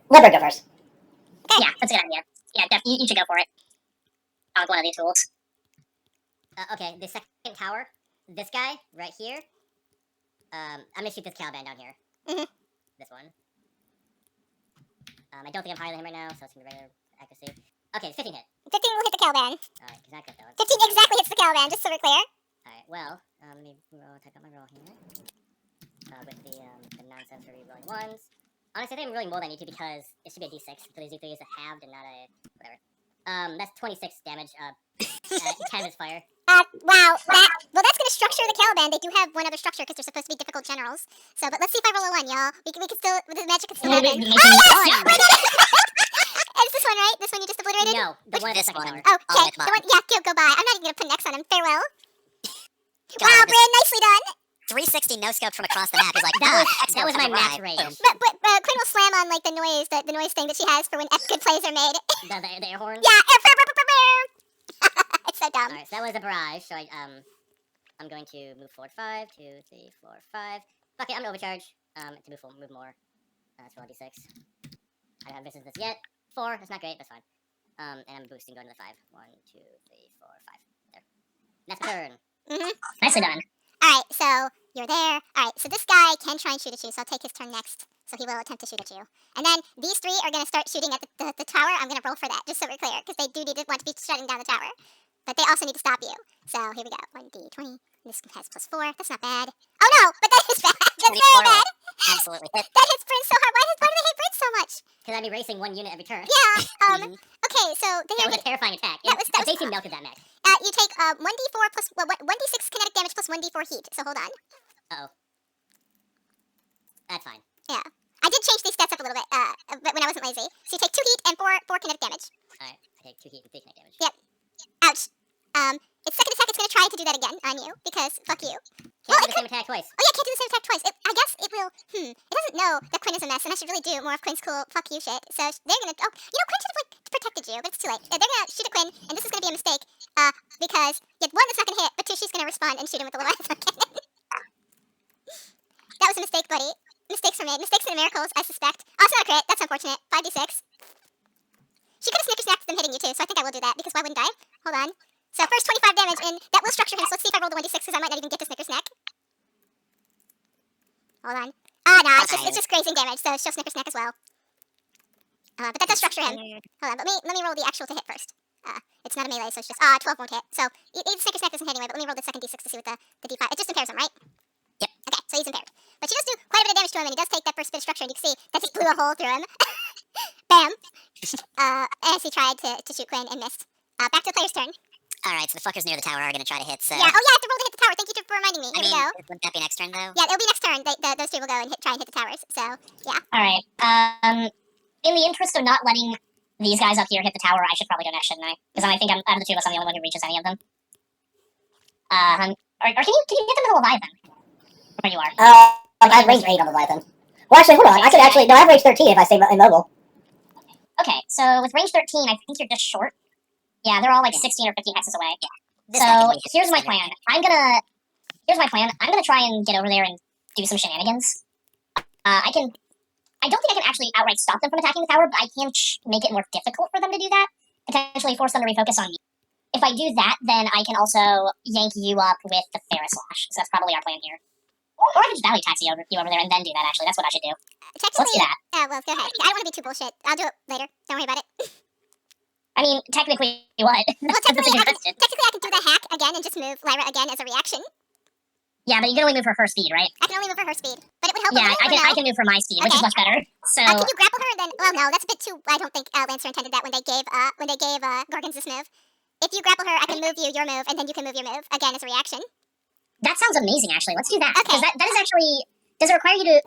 Let her go first. Yeah, that's a good idea. Yeah, you should go for it. On one of these tools. Okay, the second tower, this guy right here. I'm gonna shoot this Caliban down here. Mhm. This one. I don't think I'm higher than him right now, so it's gonna be regular accuracy. Okay, 15 hit. 15 will hit the Caliban. Alright, exactly though. 15 exactly hits the Caliban, just so we're clear. Alright, well, let me type out my roll here. With the nonsense for re-rolling ones. Honestly, I think I'm rolling more than I need to because it should be a d6, so the z3 is a halved and not a whatever. That's 26 damage. 10 is fire. Wow. That's gonna structure the Caliban. They do have one other structure because they're supposed to be difficult generals. So, but let's see if I roll a 1, y'all. We can still, the magic can still happen. Maybe Oh, yes! We did it! It's this one, right? This one you just obliterated? No, the one at the This second one. tower. Oh, okay. at the The one, yeah, go by. I'm not even gonna put next on him. Farewell. God, Wow, this- Bryn, nicely done. 360 no scope from across the map is like That was my max range. Boom. But Quinn will slam on like the noise thing that she has for when good plays are made. The air horn. Yeah, it's so dumb. All right, so that was a barrage. So I'm going to move forward 5, 2, 3, 4, 5. Fuck it, I'm gonna overcharge. To move more. Let's roll a d6. I haven't visited this yet. 4. That's not great. That's fine. And I'm boosting going to the 5. 1, 2, 3, 4, 5. There. That's my turn. Nicely done. Alright, so you're there. Alright, so this guy can try and shoot at you, so I'll take his turn next. So he will attempt to shoot at you. And then these 3 are going to start shooting at the tower. I'm going to roll for that, just so we're clear, because they do need to want to be shutting down the tower. But they also need to stop you. So here we go. 1d20. This has +4. That's not bad. Oh no, but that is bad. That's very bad. Absolutely hit. That hits Prince so hard. Why do they hate Prince so much? Because I'd be racing 1 unit every turn. Yeah. Okay, so That was a terrifying attack. That was- They seem melted that max. you take 1d4 plus 1d6 kinetic damage plus 1d4 heat. So hold on. Uh-oh. That's fine. Yeah. I did change these stats up a little bit, but when I wasn't lazy. So you take 2 heat and 4 kinetic damage. Alright, I take 2 heat and 3 kinetic damage. Yep. Ouch. Its second attack is going to try to do that again on you, because fuck you. Can't do the same attack twice. Oh yeah, can't do the same attack twice. I guess it will, it doesn't know that Quinn is a mess, and I should really do more of Quinn's cool fuck you shit. So they're going to, Quinn should have, like, protected you, but it's too late. They're going to shoot at Quinn, and this is going to be a mistake, because, yeah, 1, that's not going to hit, but 2, she's going to respond and shoot him with the Leviathan cannon. That was a mistake, buddy. Mistakes were made. Mistakes are miracles, I suspect. Oh, it's not a crit. That's unfortunate. 5d6. She could have snicker-snapped them hitting you, too, so I think I will do that, because why wouldn't I? Hold on. So first 25 damage, and that will structure him, so let's see if I roll the 1d6, because I might not even get to snicker-snack. Hold on. No, it's just grazing damage, so she'll snicker-snack as well. But that does structure him. Hold on, let me roll the actual to hit first. It's not a melee, so it's just, 12 won't hit. So, snicker-snack doesn't hit anyway, but let me roll the second d6 to see what the d5, it just impairs him, right? Yep. Okay, so he's impaired. But she does do quite a bit of damage to him, and he does take that first bit of structure, and you can see that just blew a hole through him. Bam! As he tried to shoot Quinn and missed. Back to the player's turn. Alright, so the fuckers near the tower are going to try to hit, so... Yeah, I have to roll to hit the tower. Thank you for reminding me. Here we go. Wouldn't that be next turn, though? Yeah, it'll be next turn. Those 2 will go and try and hit the towers. So, yeah. Alright, in the interest of not letting these guys up here hit the tower, I should probably go next, shouldn't I? Because I think out of the 2 of us, I'm the only one who reaches any of them. Or can you get them with a Leviathan? Where you are. I have range 8 on the Leviathan. Well, actually, hold on. I could actually... No, I have range 13 if I stay immobile. Okay, so with range 13, I think you're just short. Yeah, they're all like 16 or 15 hexes away. This So guy can be here's my hit. plan. Here's my plan. I'm gonna try and get over there and do some shenanigans. I don't think I can actually outright stop them from attacking the tower, but I can make it more difficult for them to do that. Potentially force them to refocus on me. If I do that, then I can also yank you up with the Ferris Slash. So that's probably our plan here. Or I can just value taxi you over there and then do that, actually. That's what I should do. So let's do that. Well, go ahead. I don't want to be too bullshit. I'll do it later. Don't worry about it. I mean, technically, what? Well, technically, I can do the hack again and just move Lyra again as a reaction. Yeah, but you can only move for her speed, right? I can only move for her speed. But it would help Yeah, a little, I can move for my speed, which is Okay. much better. So Can you grapple her and then... Well, no, that's a bit too... I don't think Lancer intended that when they gave Gorgons this move. If you grapple her, I can move you your move, and then you can move your move again as a reaction. that sounds amazing, actually. Let's do that. Okay. Because that is actually... Does it require you to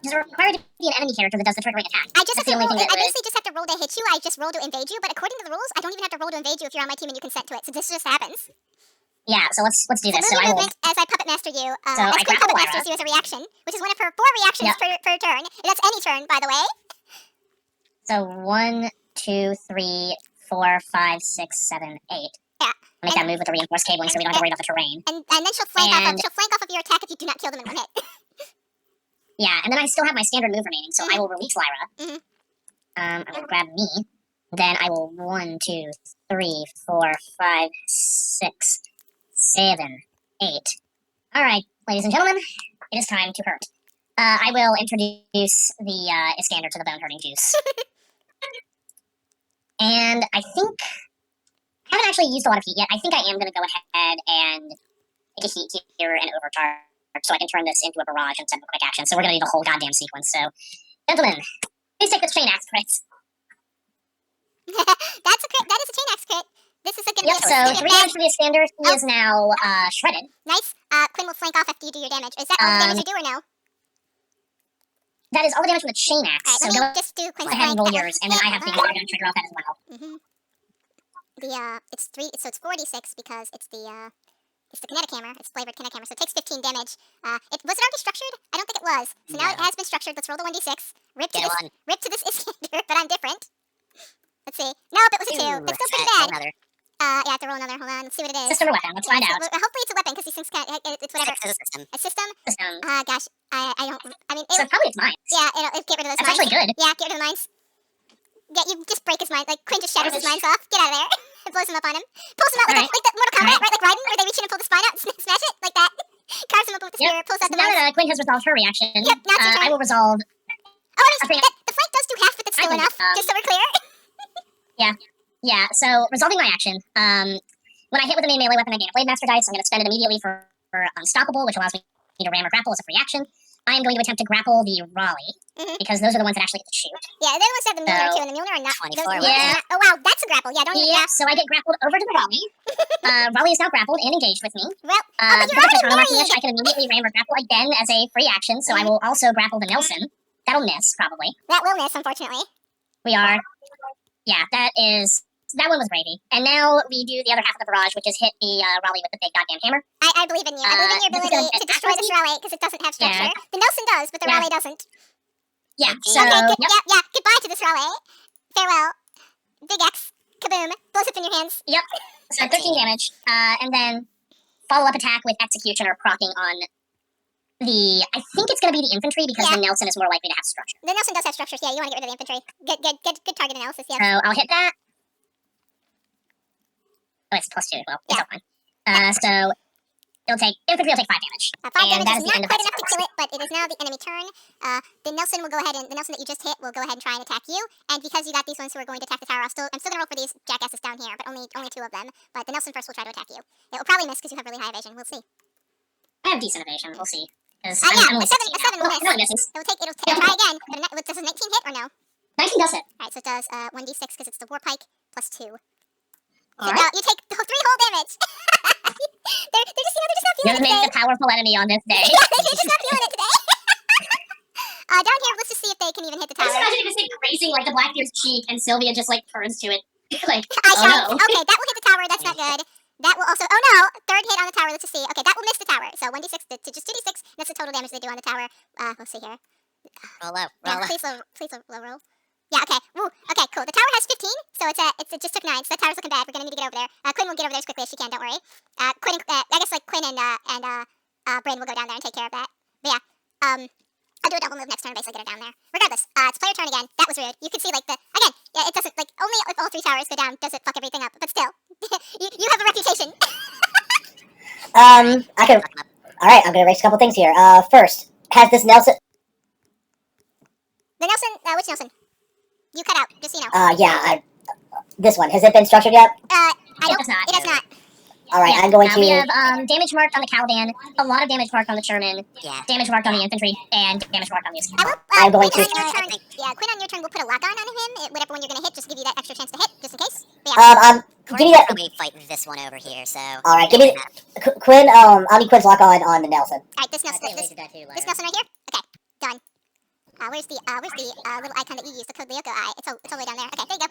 be an enemy character that does the triggering attack? I just That's have to the only roll... thing that I basically just have to roll to hit you. I just roll to invade you. But according to the rules, I don't even have to roll to invade you if you're on my team and you consent to it. So this just happens. Yeah, so let's do this. So So I will... movement as I puppet master you. So as I Quinn grapple puppet Lyra. masters you as a reaction, which is one of her 4 reactions Yep. per turn. And that's any turn, by the way. So 1, 2, 3, 4, 5, 6, 7, 8. Yeah. Make that move with the reinforced cabling so we don't have to worry about the terrain. And then she'll flank off of your attack if you do not kill them in 1 hit. Yeah, and then I still have my standard move remaining, so I will release Lyra. Mhm. I will grab me. Then I will 1, 2, 3, 4, 5, 6, 7, 8. Alright, ladies and gentlemen, it is time to hurt. I will introduce the Iskander to the bone hurting juice. And I think... I haven't actually used a lot of heat yet. I think I am going to go ahead and take a heat here and overcharge so I can turn this into a barrage instead of a quick action. So we're going to do the whole goddamn sequence. So, gentlemen, please take this chain axe crits. That's a crit. That is a chain axe crit. This is going to Yep, be so a 3 damage for the Iskander. He Oh. is now shredded. Nice. Quinn will flank off after you do your damage. Is that all the damage you do or no? That is all the damage from the chain axe. Alright, So let go me just do Quinn's ahead and flank. roll yours, and then I have things that are going to trigger off that as well. It's 3, so it's 46 because it's the It's the kinetic hammer. It's flavored kinetic hammer, so it takes 15 damage. Was it already structured? I don't think it was. So now it has been structured. Let's roll the 1d6. Rip to this Iskander, but I'm different. Let's see. Nope, it was a 2. It's still pretty bad. Yeah, I have to roll another. Hold on. Let's see what it is. System or weapon? Let's find out. Hopefully it's a weapon, because these things it's whatever. It's a system. A system? System. Gosh. I don't. I mean, So probably it's mine. yeah, it'll get rid of those That's mines. actually good. Yeah, get rid of the mines. Yeah, you just break his mind. Like, Quinn just shatters his minds off. Get out of there. It blows him up on him. Pulls him out like, like the Mortal Kombat, right? Like Raiden, where they reach in and pull the spine out and smash it, like that. Carves him up with the spear, pulls out So the now mines. that Quinn has resolved her reaction, Yep, now it's your turn. I will resolve. Oh, I mean, the flank does do half, but it's still enough, just so we're clear. Yeah, so resolving my action. When I hit with a main melee weapon, I gain a Blade Master dice. I'm going to spend it immediately for Unstoppable, which allows me to ram or grapple as a free action. I am going to attempt to grapple the Raleigh, because those are the ones that actually get to shoot. Yeah, the other ones have the Mjolnir too, and the Mjolnir are not. 24 Yeah. Oh wow, that's a grapple. Yeah, don't even. Yeah, so I get grappled over to the Raleigh. Raleigh is now grappled and engaged with me. Well, but you're Because of my already Raleigh married. I can immediately ram or grapple again as a free action, so I will also grapple the Nelson. That'll miss, probably. That will miss, unfortunately. We are. Yeah, that one was gravy. And now we do the other half of the barrage, which is hit the Raleigh with the big goddamn hammer. I believe in you. I believe in your this is ability gonna- to destroy this Raleigh, because it doesn't have structure. Yeah. The Nelson does, but the Yeah. Raleigh doesn't. Yeah, so, Okay, yep. yeah, goodbye to this Raleigh. Farewell. Big X. Kaboom. Blows up in your hands. So 13 damage, and then follow-up attack with Executioner proccing on I think it's going to be the infantry, because the Nelson is more likely to have structure. The Nelson does have structures, yeah, you want to get rid of the infantry. Good target analysis, yeah. So I'll hit that. Oh, it's +2 as well. It's all fine. So infantry will take 5 damage. 5 and damage that is is the end not of quite that enough to sequence. kill it, but it is now the enemy turn. The Nelson that you just hit will go ahead and try and attack you. And because you got these ones who are going to attack the tower, I'm still gonna roll for these jackasses down here, but only 2 of them. But the Nelson first will try to attack you. It will probably miss because you have really high evasion. We'll see. I have decent evasion. We'll see. Yeah, I'm only a 7 16 will now. miss. No, it misses. It'll try again. But does a 19 hit or no? 19 does hit. Alright, so it does 1d6 because it's the war pike plus 2. So Alright. now you take 3 whole damage. they're just not feeling You've it made today. a powerful enemy on this day. Yeah, they're just not feeling it today. Down here, let's just see if they can even hit the I tower. just imagine it just like grazing like the Blackbeard's cheek, and Sylvia just like turns to it, like, I oh shall. no. Okay, that will hit the tower. That's not good. That will also. Oh no! 3rd hit on the tower. Let's just see. Okay, that will miss the tower. So 1d6 to just 2d6. That's the total damage they do on the tower. Let's see here. Roll low. Yeah, Roll low. please low roll. Yeah. Okay. Woo. Okay. Cool. The tower has 15, so it just took 9. So that tower's looking bad. We're gonna need to get over there. Quinn will get over there as quickly as she can. Don't worry. Quinn. I guess like Quinn and Brain will go down there and take care of that. But yeah. I'll do a double move next turn, basically get her down there. Regardless, it's player turn again. That was rude. You can see like again. Yeah, it doesn't like only if all 3 towers go down does it fuck everything up. But still, you have a reputation. I can. All right, I'm gonna erase a couple things here. First, has this Nelson? The Nelson, which Nelson? You cut out, just so you know. Yeah, this one. Has it been structured yet? I don't. It does not. It does not. All right, Yeah, I'm going we to. have damage marked on the Caliban, a lot of damage marked on the Sherman, Yeah. damage marked on the infantry, and damage marked on the I will. I'm going Quinn to- on your I turn. think- Yeah, Quinn on your turn will put a lock on him. Whatever one you're gonna hit, just to give you that extra chance to hit, just in case. But yeah. Give me that. Probably fight this one over here, so. All right, give me Quinn. I'll need Quinn's lock on the Nelson. All right, this I Nelson, think this Lisa that too, Nelson right here. Okay, done. Where's the little icon that you use, the Code Lyoko eye? It's all the way down there. Okay, there you go.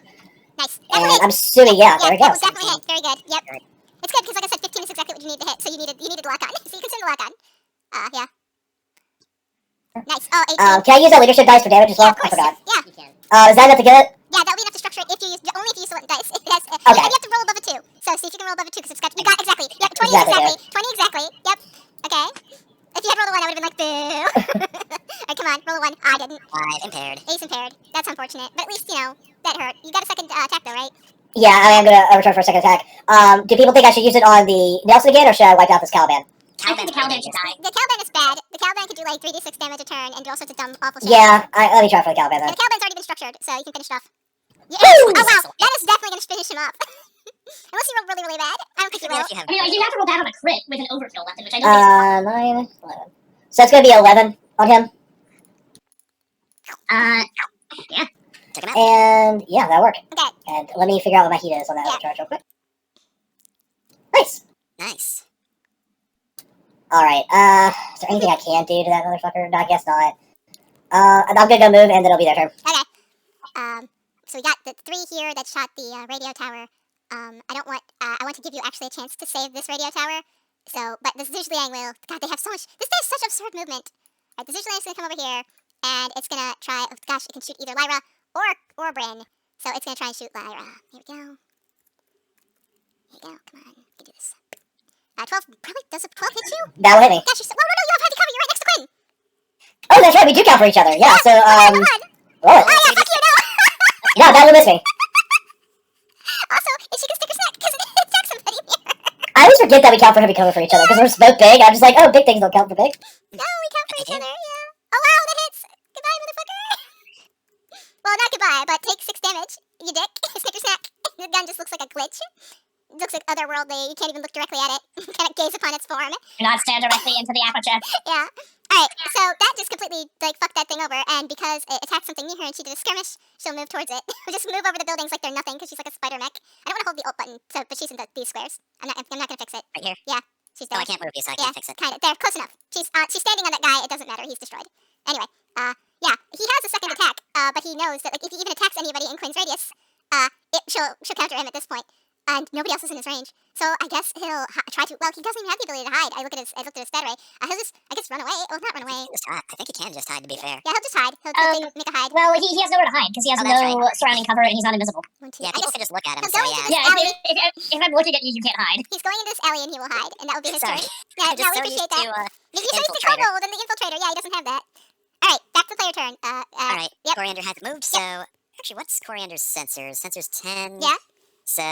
Nice. That will And hit. I'm assuming, yeah, there we that go. will definitely hit. Very good. Yep. Good. It's good because, like I said, 15 is exactly what you need to hit. So you needed the lock on. So you can send the lock on. Yeah. Nice. Oh, 18. Can I use that leadership dice for damage as Yeah, well? of course. I forgot. Yeah. You can. Is that enough to get it? Yeah, that'll be enough to structure it if you use only if you use the dice. It has, Okay. And you have to roll above a 2. So see if you can roll above a 2 because it's got you got exactly. Yep, 20 Exactly, exactly. 20 exactly. Yep. Okay. If you had rolled a 1, I would have been like, boo. Alright, come on, roll a 1. I didn't. Impaired. Ace impaired. That's unfortunate, but at least that hurt. You got a second attack though, right? Yeah, I am gonna return for a second attack. Do people think I should use it on the Nelson again, or should I wipe out this Caliban? I think the Caliban should die. The Caliban is bad. The Caliban can do like 3d6 damage a turn and do all sorts of dumb, awful shit. Yeah, let me try for the Caliban And then. the Caliban's already been structured, so you can finish it off. Yeah, Woo! oh wow, that is definitely gonna finish him up. Unless you roll really, really bad. I don't think you will. If you have I mean, I do have to roll bad on a crit with an overkill weapon, which I don't think 9, 11. So that's gonna be 11 on him, took him out. and yeah, that'll work. Okay. And let me figure out what my heat is on that Yeah. other charge real quick. Nice. Nice. All right. Is there anything I can do to that motherfucker? No, I guess not. I'm gonna go move, and then it'll be their turn. So we got the 3 here that shot the radio tower. I want to give you actually a chance to save this radio tower. So, but the Zhuzhliang will. God, they have so much. This day has such absurd movement. Alright, the Zhuzhliang is gonna come over here, and it's gonna try. Oh gosh, it can shoot either Lyra or Bryn. So it's gonna try and shoot Lyra. Here we go. Here we go. Come on, you can do this. 12 probably does a 12 hit you? That will hit me. Gosh, you're so. Oh no, no, you have heavy cover. You're right next to Quinn. Oh, that's right. We do count for each other. Yeah. So Come on. roll Oh it. yeah, fuck you, no. Yeah, that will miss me. Also, if she can stick her snack, because it attacks somebody here. I always forget that we count for heavy cover for each other because we're both big. I'm just like, oh, big things don't count for big. No, we count for each other, yeah. Oh wow, that hits. Goodbye, motherfucker. Well, not goodbye, but take 6 damage, you dick. Stick your snack. The gun just looks like a glitch. It looks like otherworldly. You can't even look directly at it. You cannot gaze upon its form. Do not stare directly into the aperture. Yeah. Alright, so that just completely, like, fucked that thing over, and because it attacked something near her and she did a skirmish, she'll move towards it. Just move over the buildings like they're nothing, because she's like a spider mech. I don't want to hold the alt button, so, but she's in these squares. I'm not gonna fix it. Right here? Yeah, she's there. Oh, I can't move you, so I Yeah, can't fix it. kind of. There, close enough. She's standing on that guy, it doesn't matter, he's destroyed. Anyway, yeah, he has a second attack, but he knows that, like, if he even attacks anybody in Quinn's radius, she'll counter him at this point. And nobody else is in his range. So I guess he'll try to. Well, he doesn't even have the ability to hide. I looked at his stat array. He'll just, I guess, run away. Well, not run away. I think he can just hide, to be fair. Yeah, he'll just hide. He'll make a hide. Well, he has nowhere to hide because he has Oh, that's no surrounding cover and he's not invisible. 1, 2. Yeah, I people guess can just look at him, he'll so go into yeah. this Yeah, alley. if I'm looking at you, you can't hide. He's going into this alley and he will hide, and that will be his Sorry. turn. Yeah, I'm just we so appreciate used that. to, Maybe he's used to control roll than the infiltrator. Yeah, he doesn't have that. All right, back to the player turn. Alright, Yep. Coriander hasn't moved, so... Actually, what's Coriander's sensors? Sensors 10. Yeah. So...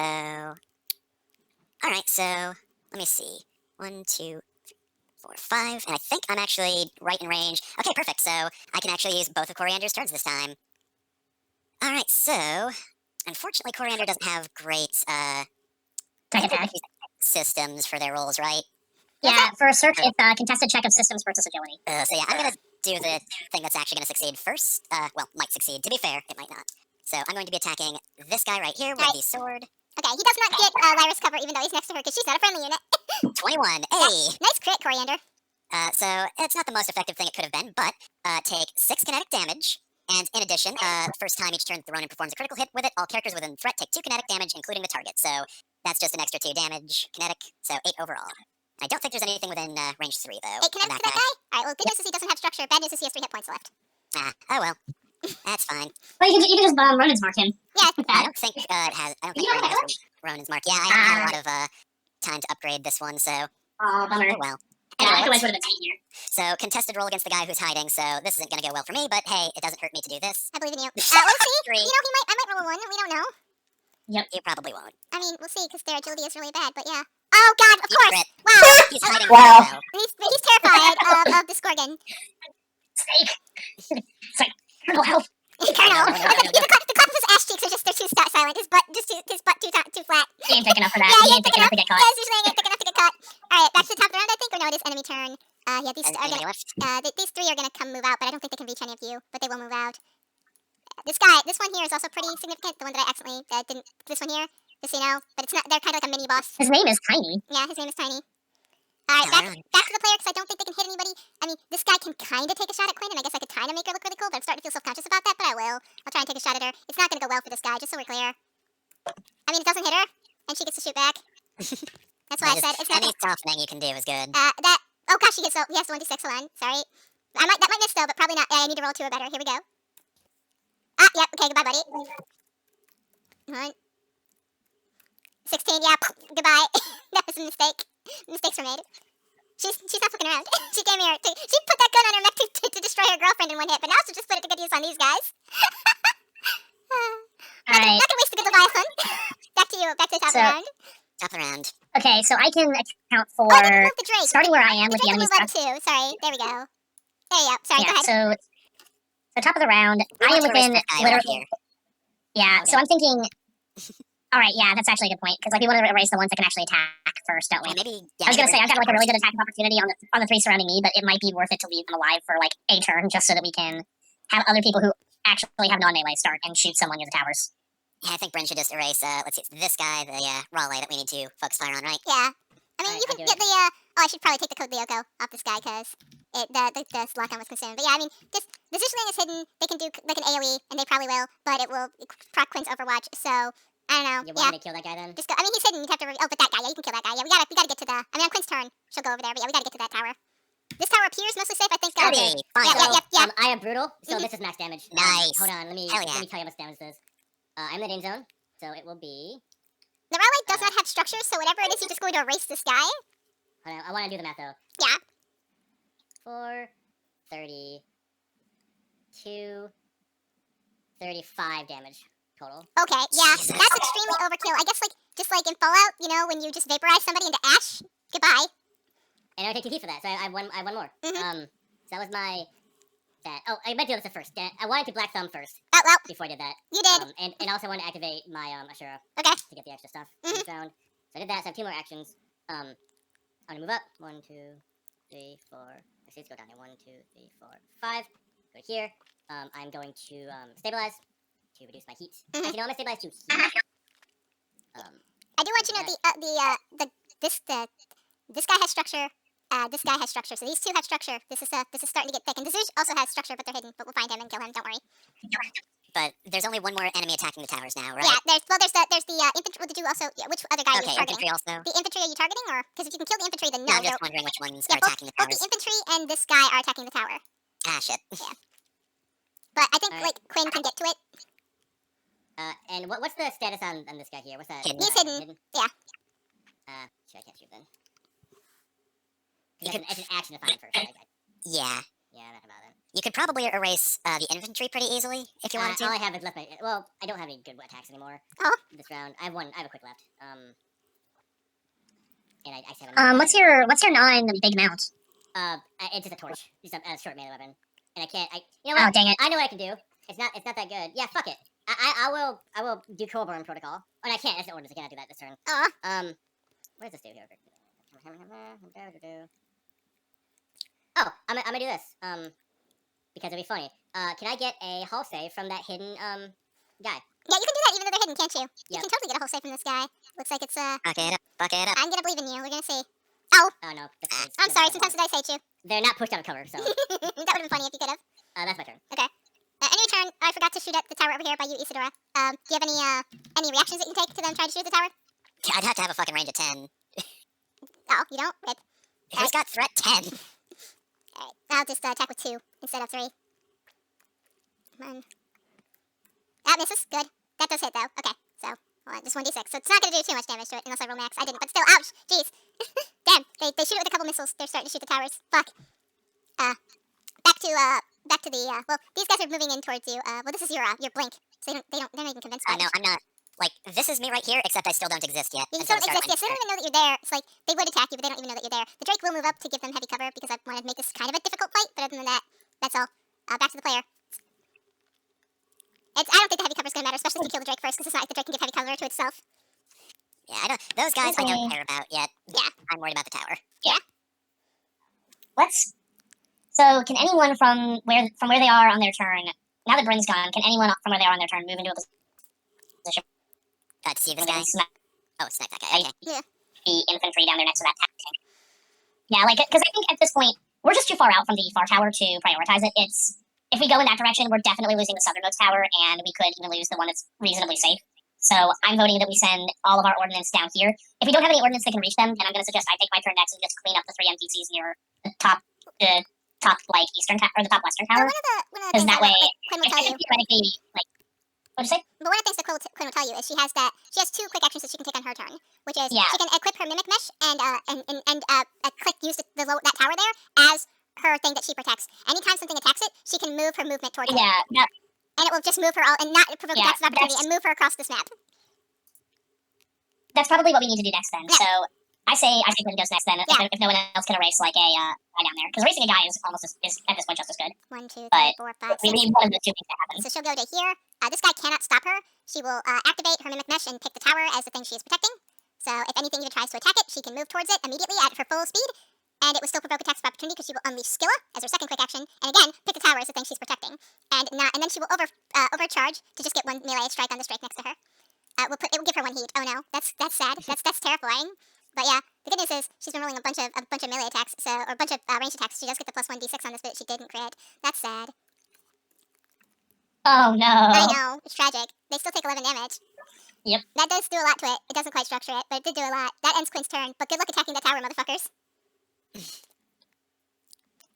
Alright, so... Let me see. 1, 2, 3, 4, 5. And I think I'm actually right in range. Okay, perfect. So I can actually use both of Coriander's turns this time. Alright, so... Unfortunately, Coriander doesn't have great, Tech attack. systems for their rolls, right? Yeah, for a search, it's a contested check of systems versus agility. So yeah, I'm gonna do the thing that's actually gonna succeed first. Well, might succeed. To be fair, it might not. So I'm going to be attacking this guy right here with the sword. Okay, he does not get Lyra's cover even though he's next to her because she's not a friendly unit. 21. Hey! Nice crit, Coriander. So it's not the most effective thing it could have been, but take 6 kinetic damage. And in addition, first time each turn the Ronin performs a critical hit with it, all characters within threat take 2 kinetic damage, including the target. So that's just an extra 2 damage kinetic, so 8 overall. I don't think there's anything within range 3, though. 8 kinetic to that guy? Alright, well, good news is he doesn't have structure. Bad news is he has 3 hit points left. Oh well. That's fine. Well, you can just Ronin's mark him. Yeah. I don't think it has. I don't think You don't it have has Ronin's mark. Yeah, I haven't had a lot of time to upgrade this one, so Oh, bummer. oh well. Yeah, Anyway, otherwise would have been 8 here. so contested roll against the guy who's hiding. So this isn't gonna go well for me, but hey, it doesn't hurt me to do this. I believe in you. We'll see. 3. You know, I might roll a 1. We don't know. You probably won't. I mean, we'll see because their agility is really bad, but yeah. Oh god, of course! Crit. Wow. He's hiding Wow. right now. He's terrified of this Gorgon. Snake. It's like, Colonel, help. Colonel. No, no, no, no. The Clopus's ass cheeks are just, they're too silent. His butt too flat. He ain't thick enough for that. Yeah, He ain't thick enough to get caught. Yeah, it's usually ain't thick enough to get caught. Alright, back to the top of the round, I think, or no, it is enemy turn. Yeah, these are Anybody gonna, left? these 3 are gonna come move out, but I don't think they can reach any of you, but they will move out. This one here is also pretty significant, the one that I accidentally didn't, this one here, just so you know, but it's not, they're kind of like a mini boss. His name is Tiny. Yeah, his name is Tiny. Alright, back to the player, because I don't think they can hit anybody. I mean, this guy can kind of take a shot at Quinn, and I guess I could kind of make her look really cool, but I'm starting to feel self-conscious about that, but I will. I'll try and take a shot at her. It's not going to go well for this guy, just so we're clear. I mean, it doesn't hit her, and she gets to shoot back. That's why I said it's not Any softening you can do is good. oh gosh, he has the 1d6, hold on, sorry. That might miss though, but probably not. I need to roll 2 or better, here we go. Yep, okay, goodbye, buddy. 1. 16, yeah, goodbye. That was a mistake. Mistakes were made. She's not fucking around. She came here. She put that gun on her neck to destroy her girlfriend in 1 hit, but now she'll just put it to good use on these guys. Alright. Not gonna waste a good Leviathan. Back to you. Back to the top of the round. Top of the round. Okay, so I can account for Oh, I didn't move the Drake. starting where I am The with the Drake will enemy's move truck. up too. Sorry. There we go. There you go. Sorry. Yeah, Go ahead. so top of the round, I am within literally. Yeah, so I'm thinking. All right, yeah, that's actually a good point because like we want to erase the ones that can actually attack first, don't we? Maybe. I was gonna say I've got like a really good attacking opportunity on the 3 surrounding me, but it might be worth it to leave them alive for like a turn just so that we can have other people who actually have non-melee start and shoot someone near the towers. Yeah, I think Bryn should just erase. Let's see, it's this guy, the Raleigh that we need to focus fire on, right? Yeah. I mean, Alright, you I'll can do get the. Oh, I should probably take the code Lyoko off this guy because the lockdown was consumed. But yeah, I mean, just the Zhuzhliang is hidden. They can do like an AOE, and they probably will, but it will proc Quinn's Overwatch. So I don't know. You Yeah. want me to kill that guy then? Just go. I mean, he's hidden. You'd have to. Oh, but that guy. Yeah, you can kill that guy. Yeah, we gotta get to the. I mean, on Quinn's turn, she'll go over there. But yeah, we gotta get to that tower. This tower appears mostly safe. I think. Sturdy. Fine. Yeah. I have brutal, so Mhm. this is max damage. Nice. Hold on, let me Hell yeah. tell you how much damage this is. I'm in the danger zone, so it will be. The railway does not have structures, so whatever it is, you're just going to erase this guy. Hold on, I want to do the math though. Yeah. 4, 30, 2, 35 damage total. Okay. Yeah. Jesus. That's extremely overkill. I guess just like in Fallout, you know, when you just vaporize somebody into ash. Goodbye. And I would take 2 heat for that, so I have one more. Mhm. So that was my. Oh, I meant to do this first. I wanted to Black Thumb first Oh well, before I did that. you did. And also wanted to activate my Ashura Okay. to get the extra stuff in this round. So I did that. So I have 2 more actions. I'm gonna move up. 1, 2, 3, 4. Actually, let's go down here. 1, 2, 3, 4, 5. Go here. I'm going to stabilize to reduce my heat. Actually, no, I'm gonna stabilize to heat. I do want you to know this guy has structure. This guy has structure. So these two have structure. This is starting to get thick. And this also has structure, but they're hidden. But we'll find him and kill him. Don't worry. But there's only one more enemy attacking the towers now, right? Yeah. There's the infantry. Well, did you also? Yeah, which other guy are you Okay, targeting? infantry also. The infantry are you targeting, or because if you can kill the infantry, then no. No, I'm just wondering which ones yeah, are attacking the both towers. the infantry and this guy are attacking the tower. Ah, shit. But I think Alright. like Quinn can get to it. And what's the status on this guy here? What's that? Hidden. He's hidden. Yeah. Shit, I can't shoot then. You It's an action to find first. Right? Yeah. Yeah, not about that. You could probably erase the infantry pretty easily if you wanted All to. I have is left my. Well, I don't have any good attacks anymore. Oh. This round, I have a quick left. And I just have What's your non-big mount? It's just a torch. Just a short melee weapon. And I can't. You know what? Oh, dang it. I know what I can do. It's not that good. Yeah, fuck it. I will do Coburn protocol. Oh, and I can't. That's the orders. I cannot do that this turn. What does this do here? Oh, I'm gonna do this. Because it'll be funny. Can I get a hull save from that hidden guy? Yeah, you can do that even though they're hidden, can't you? You Yeah. can totally get a whole save from this guy. Looks like it's Buck it up. I'm gonna believe in you. We're gonna see. Oh no. I'm sorry. Sometimes the dice hate you. They're not pushed out of cover, so that would have been funny if you could have. that's my turn. Anyway, turn. I forgot to shoot at the tower over here by you, Isadora. Do you have any reactions that you can take to them trying to shoot at the tower? I'd have to have a fucking range of 10. Oh, you don't? Good. Who's got threat 10? Alright. I'll just attack with 2 instead of 3. Come on. That misses. Good. That does hit though. Okay. So hold on, just 1d6. So it's not gonna do too much damage to it unless I roll max. I didn't, but still, ouch! Jeez. Damn. They shoot it with a couple missiles. They're starting to shoot the towers. Fuck. Back to the well, these guys are moving in towards you. Well, this is your blink. So they're not even convinced by it. No, I'm not. Like, this is me right here, except I still don't exist yet. You until don't the start exist. of my Yes, they don't even know that you're there. It's like they would attack you, but they don't even know that you're there. The Drake will move up to give them heavy cover because I wanted to make this kind of a difficult fight. But other than that, that's all. Back to the player. I don't think the heavy cover is going to matter, especially if you kill the Drake first, because it's not like the Drake can give heavy cover to itself. Yeah, I don't. Those guys I don't Okay. care about yet. Yeah. I'm worried about the tower. So can anyone from where they are on their turn? Now that Bryn's gone, can anyone from where they are on their turn move into a position To see this and then guy. smack Oh, snipe that guy. Okay. the infantry down there next to that tank? Yeah, like because I think at this point we're just too far out from the far tower to prioritize it. It's if we go in that direction, we're definitely losing the southernmost tower, and we could even lose the one that's reasonably safe. So I'm voting that we send all of our ordnance down here. If we don't have any ordnance that can reach them, then I'm going to suggest I take my turn next and just clean up the 3 NPCs near the top like eastern or the top western Well, tower. one of the Because things that way, Quinn will tell you. theoretically, like, what did you say? But one of the things that Quinn will tell you is she has 2 quick actions that she can take on her turn, which is Yeah. she can equip her mimic mesh and use that tower there as her thing that she protects. Anytime something attacks it, she can move her movement towards it, Yeah, and it will just move her all and not provoke Yeah, attacks of opportunity that's- and move her across this map. that's probably what we need to do next then. Yeah. So I say Quinn goes next then. Yeah. If no one else can erase like a guy down there, because erasing a guy is at this point just as good. 1, 2, 3, But 4, 5, We 6. need one of the two things to happen. So she'll go to here. This guy cannot stop her. She will activate her mimic mesh and pick the tower as the thing she is protecting. So if anything even tries to attack it, she can move towards it immediately at her full speed, and it will still provoke attacks of opportunity because she will unleash Skilla as her second quick action, and again pick the tower as the thing she's protecting, and then she will overcharge to just get 1 melee strike on the strike next to her. It will give her 1 heat. Oh no, that's sad. That's terrifying. But yeah, the good news is she's been rolling a bunch of melee attacks, or a bunch of ranged attacks. She does get the plus 1d6 on this bit she didn't crit. That's sad. Oh no. I know, it's tragic. They still take 11 damage. Yep. That does do a lot to it. It doesn't quite structure it, but it did do a lot. That ends Quinn's turn, but good luck attacking the tower, motherfuckers.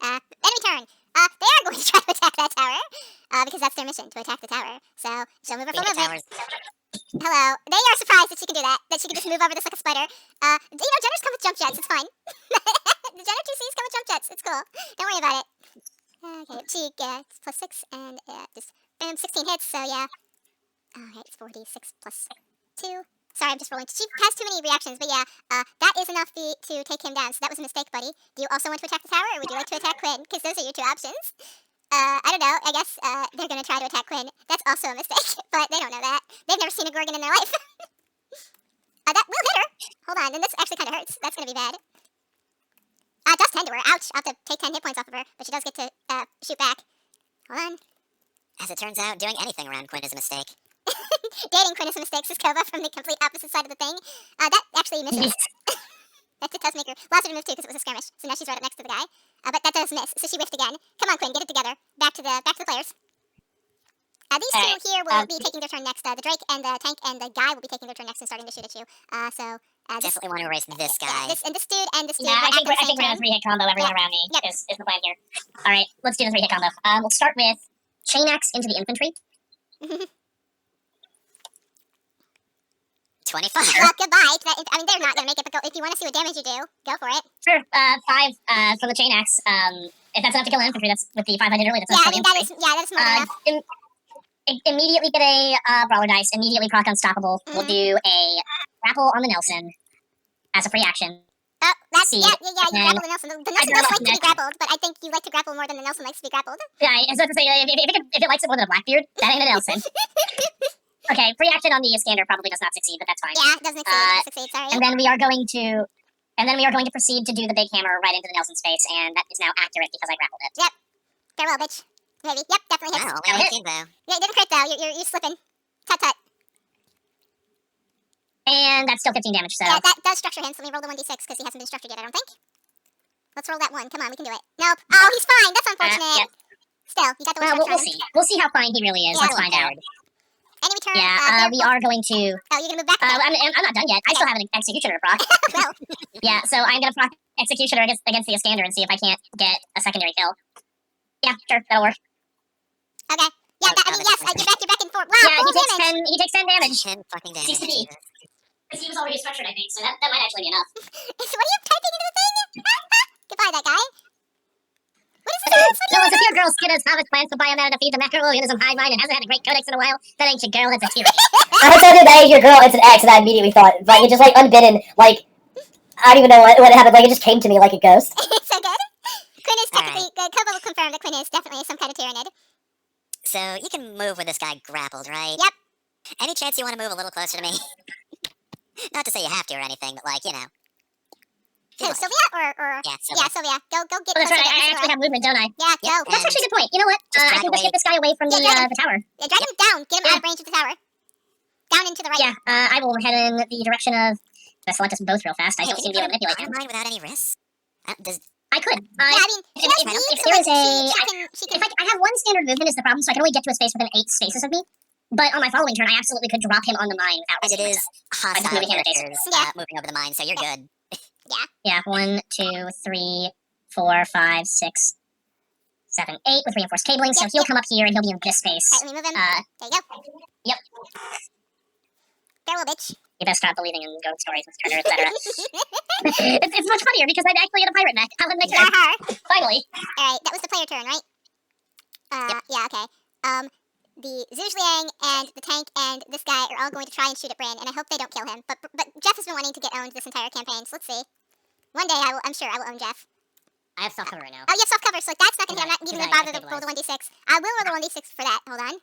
Enemy turn. They are going to try to attack that tower, because that's their mission, to attack the tower. So, she'll move her full movement. Hello. They are surprised that she can do that, that she can just move over this like a spider. Generators come with jump jets, it's fine. The Gener 2Cs come with jump jets, it's cool. Don't worry about it. Okay, she gets +6, and just, boom, 16 hits, so yeah. Alright, it's 4d6 plus 2. Sorry, I'm just rolling. She has too many reactions, but yeah, that is enough to take him down, so that was a mistake, buddy. Do you also want to attack the tower, or would you like to attack Quinn? Because those are your two options. I don't know, I guess, they're gonna try to attack Quinn. That's also a mistake, but they don't know that. They've never seen a Gorgon in their life. That will hit her. Hold on, then this actually kind of hurts. That's gonna be bad. It does 10 to her. Ouch, I'll have to take 10 hit points off of her, but she does get to, shoot back. Hold on. As it turns out, doing anything around Quinn is a mistake. Dating Quinn is a mistake, says Kova from the complete opposite side of the thing. That actually misses. That does make her. Lost her to move too because it was a skirmish. So now she's right up next to the guy. But that does miss. So she whiffed again. Come on, Quinn, get it together. Back to the players. These two here will be taking their turn next. The Drake and the tank and the guy will be taking their turn next and starting to shoot at you. Definitely want to erase this guy. This dude and this dude. Yeah, I think we're turn. gonna 3-hit combo everyone around me. Yep. Is the plan here. All right, let's do the 3-hit combo. We'll start with chain axe into the infantry. 25. Well, goodbye. They're not gonna make it, but if you want to see what damage you do, go for it. Sure. 5 for the chain axe. If that's enough to kill an infantry, that's with the 5 I did earlier. That's Yeah, enough to kill that's more than enough. Immediately get a brawler dice. Immediately proc unstoppable. We'll do a grapple on the Nelson as a free action. Oh, that's, See, you grapple the Nelson. The Nelson does like to be grappled, but I think you like to grapple more than the Nelson likes to be grappled. Yeah, I was about to say, if it likes it more than a Blackbeard, that ain't a Nelson. Okay, free action on the Iskander probably does not succeed, but that's fine. Yeah, it doesn't succeed, sorry. And then we are going to proceed to do the big hammer right into the Nelson's face, and that is now accurate because I grappled it. Yep. Farewell, bitch. Maybe. Yep, definitely hits. Wow, only 18 though. Yeah, it didn't crit though. You're slipping. Tut. And that's still 15 damage, so... Yeah, that does structure him, so let me roll the 1d6 because he hasn't been structured yet, I don't think. Let's roll that 1. Come on, we can do it. Nope. Oh, he's fine. That's unfortunate. Yep. Still, you got the one We'll see. We'll see how fine he really is. Yeah, Let's find out. Enemy turn. Yeah, we are going to... Oh, you're gonna move back again. I'm not done yet. I still have an Executioner to proc. Well. Yeah, so I'm gonna proc Executioner against the Iskander and see if I can't get a secondary kill. Yeah, sure, that'll work. Okay. Yeah, yes, you're back and forth. Wow, Yeah, full damage. he takes 10 damage. 10 fucking damage. Seems to be. Because he was already structured, I think, so that might actually be enough. So what are you typing into the thing? Goodbye, that guy. What is this? No, as if your girl Skid has harvest plans to buy a man to feed the macroorganism hive mind and hasn't had a great codex in a while, that ain't your girl, that's a tyranny. I told you that is your girl, it's an X, and I immediately thought, like, it just, like, unbidden, like, I don't even know what happened, like, it just came to me like a ghost. So good. Quinn is technically, Kova will confirm that Quinn is definitely some kind of tyrannid. So you can move with this guy grappled, right? Yep. Any chance you want to move a little closer to me? Not to say you have to or anything, but like, you know. Who, Sylvia or? Yeah, Sylvia. Yeah, Sylvia. Go get Oh, that's closer right, to I actually have movement, don't I? Yeah, go. Yep. That's actually a good point. You know what? Just I drag think let's away. get this guy away from Yeah, the tower. Yeah, drag him down. Get him out of range of the tower. Down into the right. Yeah, I will head in the direction of... Let's select us both real fast. I don't seem to be able to manipulate him. mine without any risks? I could. Yeah, I mean, she has if needs, there so is a... she can. I have one standard movement is the problem, so I can only get to a space within 8 spaces of me. But on my following turn, I absolutely could drop him on the mine without And it risking is myself. hostile moving him to characters Yeah. moving over the mine, so you're good. Yeah, 1, 2, 3, 4, 5, 6, 7, 8 with reinforced cabling. So he'll come up here and he'll be in this space. Alright, let me move him. There you go. Yep. Farewell, bitch. You better stop believing in ghost stories, Mr. Turner, etc. It's much funnier because I'm actually in a pirate mech. I'll have my turn. Finally. Alright, that was the player turn, right? Yeah, okay. The Zhuzhliang and the tank and this guy are all going to try and shoot at Bryn, and I hope they don't kill him. But Jeff has been wanting to get owned this entire campaign, so let's see. One day I'm sure I will own Jeff. I have soft cover right now. Oh, you have soft cover, so that's not going to I'm not even going to bother to roll the stabilize. 1d6. I will roll the 1d6 for that. Hold on.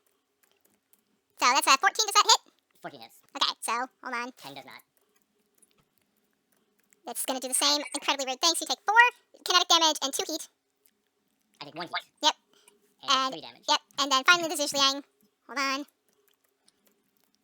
So that's a 14. Does that hit? 14 hits. Okay, so hold on. 10 does not. It's going to do the same incredibly weird thing. So you take 4 kinetic damage and 2 heat. I take 1 heat. Yep. And 3 damage. Yep, and then finally the Zhuzhliang. Hold on.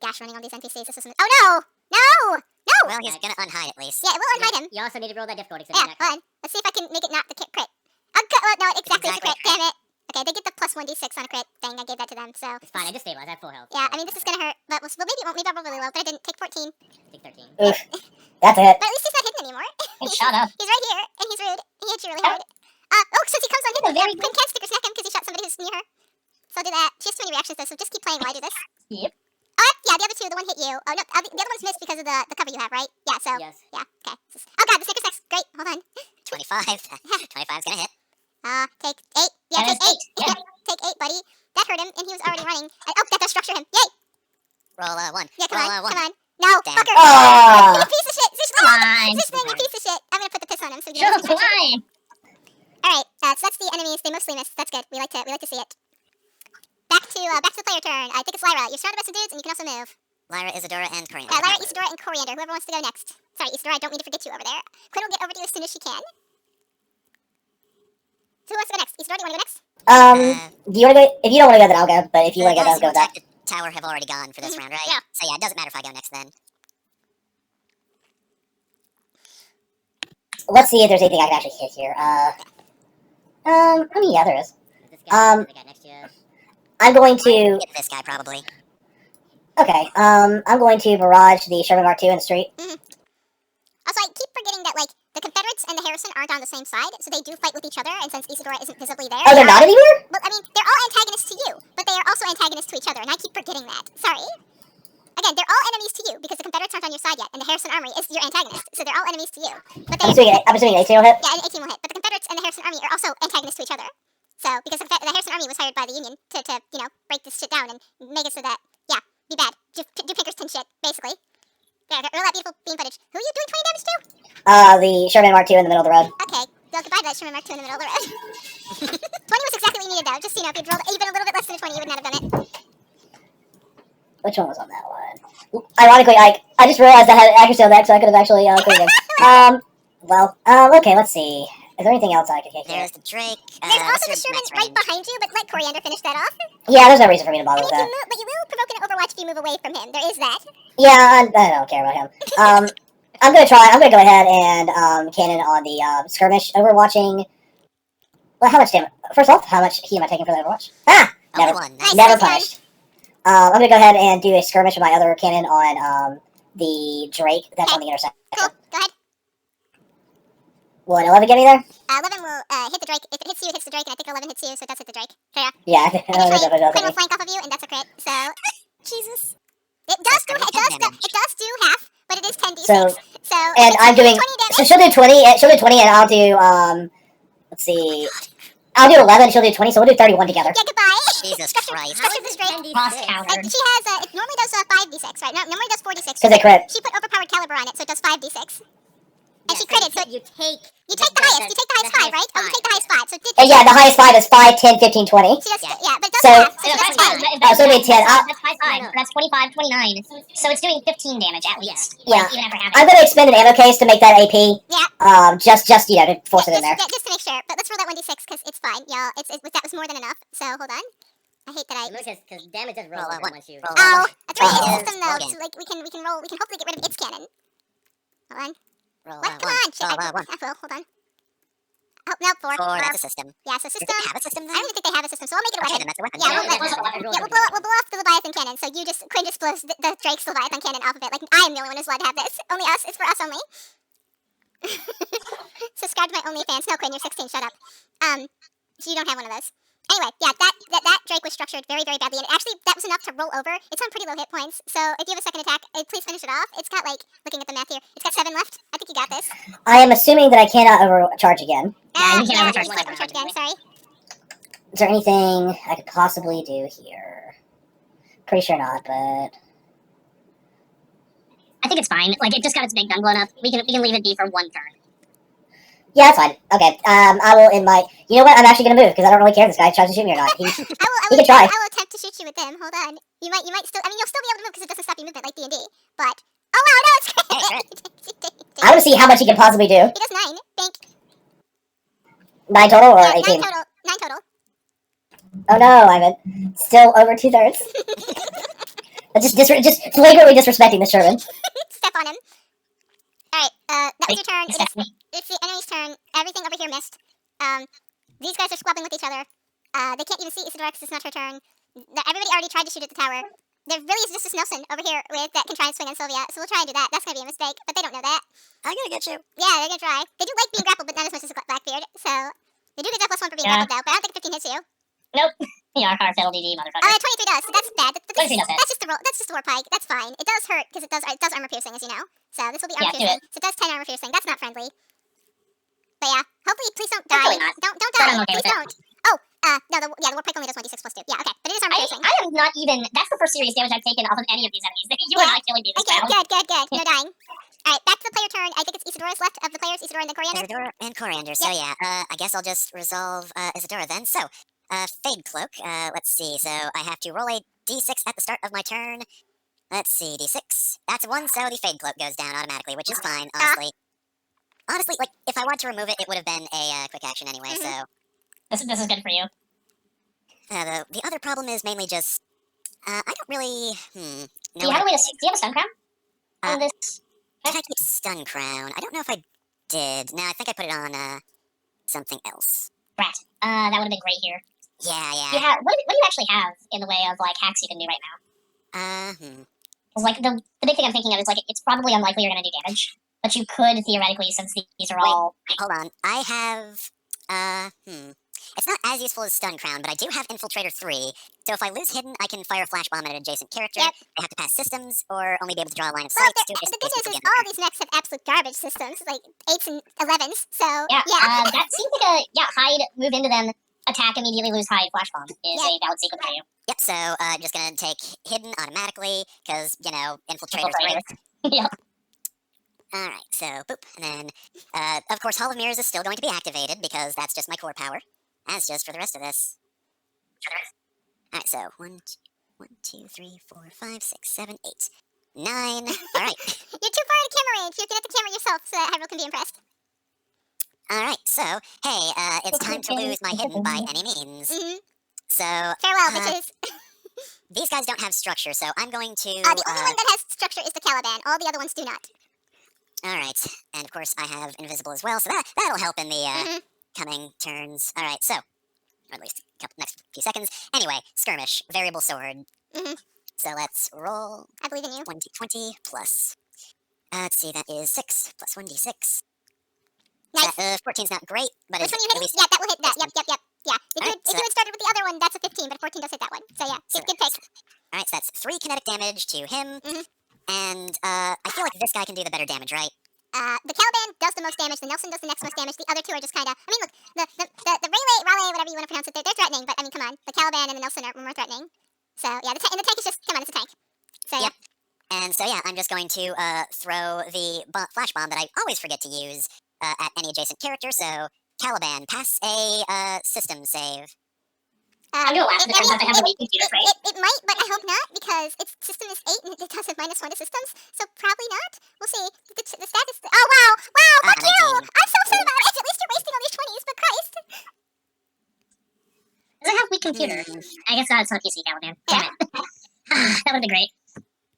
Gosh, running all these NPCs. This is... Oh, no! No! No! Well, he's gonna unhide at least. Yeah, it will unhide him. You also need to roll that difficulty. So Yeah, hold on. Let's see if I can make it not the crit. Oh, well, no, exactly, it's a crit. Damn it. Okay, they get the +1 plus 1d6 on a crit thing. I gave that to them, so. It's fine. I just stabilized. I have full health. Yeah, so I mean, this is gonna hurt, but maybe it won't. Maybe I'll roll really low, but I didn't. Take 14. Take 13. Oof. That's a hit. But at least he's not hidden anymore. It shot up. He's right here, and he's rude. He hit you really hard. Since he comes on hidden, very Quinn can't sticker snack him because he shot somebody who's near her. So I'll do that. She has too many reactions though, so just keep playing while I do this. Yep. Oh, yeah, the other two, the one hit you. Oh, no, the other one's missed because of the cover you have, right? Yeah, so. Yes. Yeah, okay. Oh, God, the snicker snack's great. Hold on. 25. 25's gonna hit. Take 8. Yeah, That take is 8. eight. Yeah, take 8, buddy. That hurt him, and he was already running. That does structure him. Yay! Roll 1. Yeah, come Roll on, 1. come on. No, Damn. fucker! Ah. You piece of shit! Come on. This thing, you piece of shit! I'm gonna put the piss on him so you Show can them why. Alright, so that's the enemies. They mostly miss. That's good. We like to see it. Back to the player turn. I think it's Lyra. You're surrounded by some dudes, and you can also move. Lyra, Isadora, and Coriander. Yeah, Lyra, Isadora, and Coriander. Whoever wants to go next. Sorry, Isadora, I don't mean to forget you over there. Quinn will get over to you as soon as she can. So who wants to go next? Isadora, do you want to go next? Do you want to go? If you don't want to go, then I'll go. But if you want to go, then guys I'll go with that. who attacked the tower have already gone for this round, right? Yeah. So yeah, it doesn't matter if I go next then. Let's see if there's anything I can actually hit here. I mean, yeah, there is. This guy, the guy next to you. I'm going to. Hit this guy probably. Okay. I'm going to barrage the Sherman Mark II in the street. Also, I keep forgetting that, like, the Confederates and the Harrison aren't on the same side, so they do fight with each other, and since Isadora isn't visibly there... Oh, they're not anywhere? Well, I mean, they're all antagonists to you, but they are also antagonists to each other, and I keep forgetting that. Sorry. Again, they're all enemies to you, because the Confederates aren't on your side yet, and the Harrison Army is your antagonist, so they're all enemies to you. But I'm they... assuming 18 will hit. Yeah, and 18 will hit, but the Confederates and the Harrison Army are also antagonists to each other. So, because the Harrison Army was hired by the Union to break this shit down and make it so that, yeah, be bad. Do Pinkerton shit, basically. There, roll that beautiful beam footage. Who are you doing 20 damage to? The Sherman Mark II in the middle of the road. Okay, well, goodbye to that Sherman Mark II in the middle of the road. 20 was exactly what you needed, though. Just, if you'd rolled even a little bit less than a 20, you would not have done it. Which one was on that one? Ironically, I just realized I had accuracy on that, so I could have actually cleared him. Okay, let's see. Is there anything else I could hit here? There's the Drake. There's also the what's your Sherman max right range? behind you, but let Coriander finish that off. Yeah, there's no reason for me to bother I with mean, that. but you will provoke an Overwatch if you move away from him. There is that. Yeah, I don't care about him. I'm gonna go ahead and cannon on the skirmish overwatching. Well, how much damage? First off, how much heat am I taking for the Overwatch? Only Never, one. Nice. never punished. I'm gonna go ahead and do a skirmish with my other cannon on the Drake that's on the intersection. Cool. Go ahead. Will an 11 get me there? 11 will hit the Drake. If it hits you, it hits the Drake, and I think 11 hits you, so it does hit the Drake. So, yeah. Yeah, I think Additionally, Quinn will that's flank off of you, and that's a crit. So, Jesus. it does do That's it gonna be does do half, but it is 10d6. So- So and it's I'm doing. 20 damage. So she'll do 20. She'll do 20, and I'll do let's see. I'll do 11. She'll do 20. So we'll do 31 together. Yeah, goodbye. Jesus Structure- Christ. structure this Drake. Cross Like, countered. she has it normally does 5d6, right? No, normally does 4d6. Because they crit. She put overpowered caliber on it, so it does 5d6. And Yeah, she critted, so you take you take the highest. You take the highest 5, right? Oh, you take the highest 5. So it did. And yeah, the highest 5 is 5, 10, 15, 20. She does, Yeah. yeah, but it does So- half. So So she that's does 10. fine. So it'll be 10. That's 5. That's 25, 29. So it's doing 15 damage at least. Yeah. Like, even after having. I'm gonna expend an ammo case to make that AP. Yeah. Just to force it in there. Just to make sure. But let's roll that 1d6 because it's fine, y'all. That was more than enough. So hold on. I hate that I. Because damage does roll Roll over one. once you. Roll Oh, one. that's right. Oh. It's system though. Okay. So like we can roll. We can hopefully get rid of its cannon. Hold on. Roll What? Come one. on. Shit. Roll I one. will. Hold on. Oh no, 4. 4, that's a system. Yeah. So Does system. it have a system I then? don't even think they have a system. So I'll make it a Okay, weapon. then that's a weapon. Yeah, Yeah, we'll that's let- a weapon. Yeah, we'll blow off the Leviathan cannon. So Quinn just blows the Drake's Leviathan cannon off of it. Like I am the only one who's allowed to have this. Only us. It's for us only. Subscribe to my OnlyFans. No, Quinn, you're 16. Shut up. So you don't have one of those. Anyway, yeah, that Drake was structured very, very badly, and actually that was enough to roll over. It's on pretty low hit points, so if you have a second attack, please finish it off. It's got looking at the math here, it's got 7 left. I think you got this. I am assuming that I cannot overcharge again. Yeah, you can't overcharge you can't overcharge again. Sorry. Is there anything I could possibly do here? Pretty sure not, but I think it's fine. Like, it just got its big gun blown up. We can leave it be for one turn. yeah, it's fine. Okay, I will in my. You know what? I'm actually gonna move because I don't really care if this guy tries to shoot me or not. I He can try. will attempt to shoot you with them. Hold on. You might still. I mean, you'll still be able to move because it doesn't stop your movement like D&D. But oh wow, no, it's great. I want to see how much he can possibly do. He does 9. Think. 9 total or Yeah, 18? 9 total. 9 total. Oh no, I'm still over 2/3. just flagrantly disrespecting the Sherman. Step on him. All right. That was your turn. Stephanie. It's the enemy's turn. Everything over here missed. These guys are squabbling with each other. They can't even see Isadora because it's not her turn. Everybody already tried to shoot at the tower. There really is just this Nelson over here that can try and swing on Sylvia, so we'll try and do that. That's gonna be a mistake, but they don't know that. I'm gonna get you. Yeah, they're gonna try. They do like being grappled, but not as much as Blackbeard, so they do get that +1 for being grappled though, but I don't think 15 hits you. Nope. Yeah, our fiddle DD motherfucker. 23 does, so that's bad. 23 does hit. That's just the roll. That's just the war pike. That's fine. It does hurt because it does armor piercing, as you know. So this will be armor Yeah, do piercing. So it does 10 armor piercing. That's not friendly. But yeah, hopefully, please don't die. Hopefully not. Don't But die. I'm okay Please with it. don't. Oh, no, the war pike only does 1d6 +2. Yeah, okay, but it is armor piercing. I am not even. That's the first serious damage I've taken off of any of these enemies. You are not killing me this Okay, round. good. No dying. All right, back to the player turn. I think it's Isadora's left of the players. Isadora and then Coriander. Isadora and Coriander. So yeah, I guess I'll just resolve Isadora then. So, Fade Cloak. Let's see. So I have to roll a d6 at the start of my turn. Let's see, d6. That's 1, so the Fade Cloak goes down automatically, which is fine, honestly. Honestly, like, if I wanted to remove it, it would have been a quick action anyway, so... This is good for you. The other problem is mainly just... I don't really... Do you have a way to? Do you have a stun crown? On this? Did I keep Stun Crown? I don't know if I did. No, I think I put it on, something else. Rat. That would have been great here. Yeah. What do you actually have in the way of, like, hacks you can do right now? Because, like, the big thing I'm thinking of is, like, it's probably unlikely you're going to do damage. But you could, theoretically, since these are all... Hold on. I have, It's not as useful as Stun Crown, but I do have Infiltrator 3, so if I lose Hidden, I can fire Flash Bomb at an adjacent character. Yep. They have to pass systems, or only be able to draw a line of Well, sight to adjacent the good characters news is again. all these mechs have absolute garbage systems, like 8s and 11s, so Yeah, yeah. that seems like a... Yeah, hide, move into them, attack, immediately lose hide, flash bomb is a valid sequence for you. Yep, so I'm just gonna take Hidden automatically, because, you know, Infiltrator's great. Yep. Alright, so, boop, and then, of course, Hall of Mirrors is still going to be activated, because that's just my core power, as just for the rest of this. Alright, so, 1, 2, 3, 4, 5, 6, 7, 8, 9, alright. You're too far out of camera range. You have to get the camera yourself so that Hyrule can be impressed. Alright, so, hey, it's time to lose my Hidden by any means. So, Farewell, bitches. these guys don't have structure, so I'm going to, The only one that has structure is the Caliban. All the other ones do not. Alright, and of course I have Invisible as well, so that'll help in the, coming turns. Alright, so, or at least next few seconds. Anyway, Skirmish, Variable Sword. So let's roll. I believe in you. 1d20 plus, let's see, that is 6 plus 1d6. Nice. 14's not great, but Which it's one are you at hitting? least... Yeah, that will hit that. Yep. Yeah. Alright, If you had started with the other one, that's a 15, but 14 does hit that one. So yeah, good pick. Alright, so that's 3 kinetic damage to him. And, I feel like this guy can do the better damage, right? The Caliban does the most damage, the Nelson does the next most damage, the other two are just kinda... I mean, look, the Rayleigh, whatever you want to pronounce it, they're threatening, but I mean, come on. The Caliban and the Nelson are more threatening. So, yeah, and the tank is just... Come on, it's a tank. So, Yep. And so, yeah, I'm just going to, throw the Flash Bomb that I always forget to use, at any adjacent character, so... Caliban, pass a, system save. I'm gonna laugh because I have a weak computer frame. It might, but I hope not, because its system is 8 and it does have -1 to systems, so probably not. We'll see. The stat is... Oh, wow! Fuck you! 19. I'm so upset about it! At least you're wasting all these 20s, but Christ! Does it have weak computer? I guess it's on PC, Caliban. Damn it. That would've been great.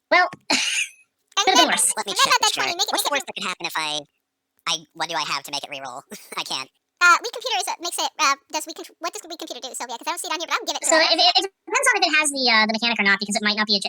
Well, could have been worse. Let me Remember check. that Sure. 20, make it- What's the worst that could happen if what do I have to make it reroll? I can't. Weak computer makes it, what does weak computer do, Sylvia? Because I don't see it on here, but I'll give it to So her. it depends on if it has the mechanic or not, because it might not be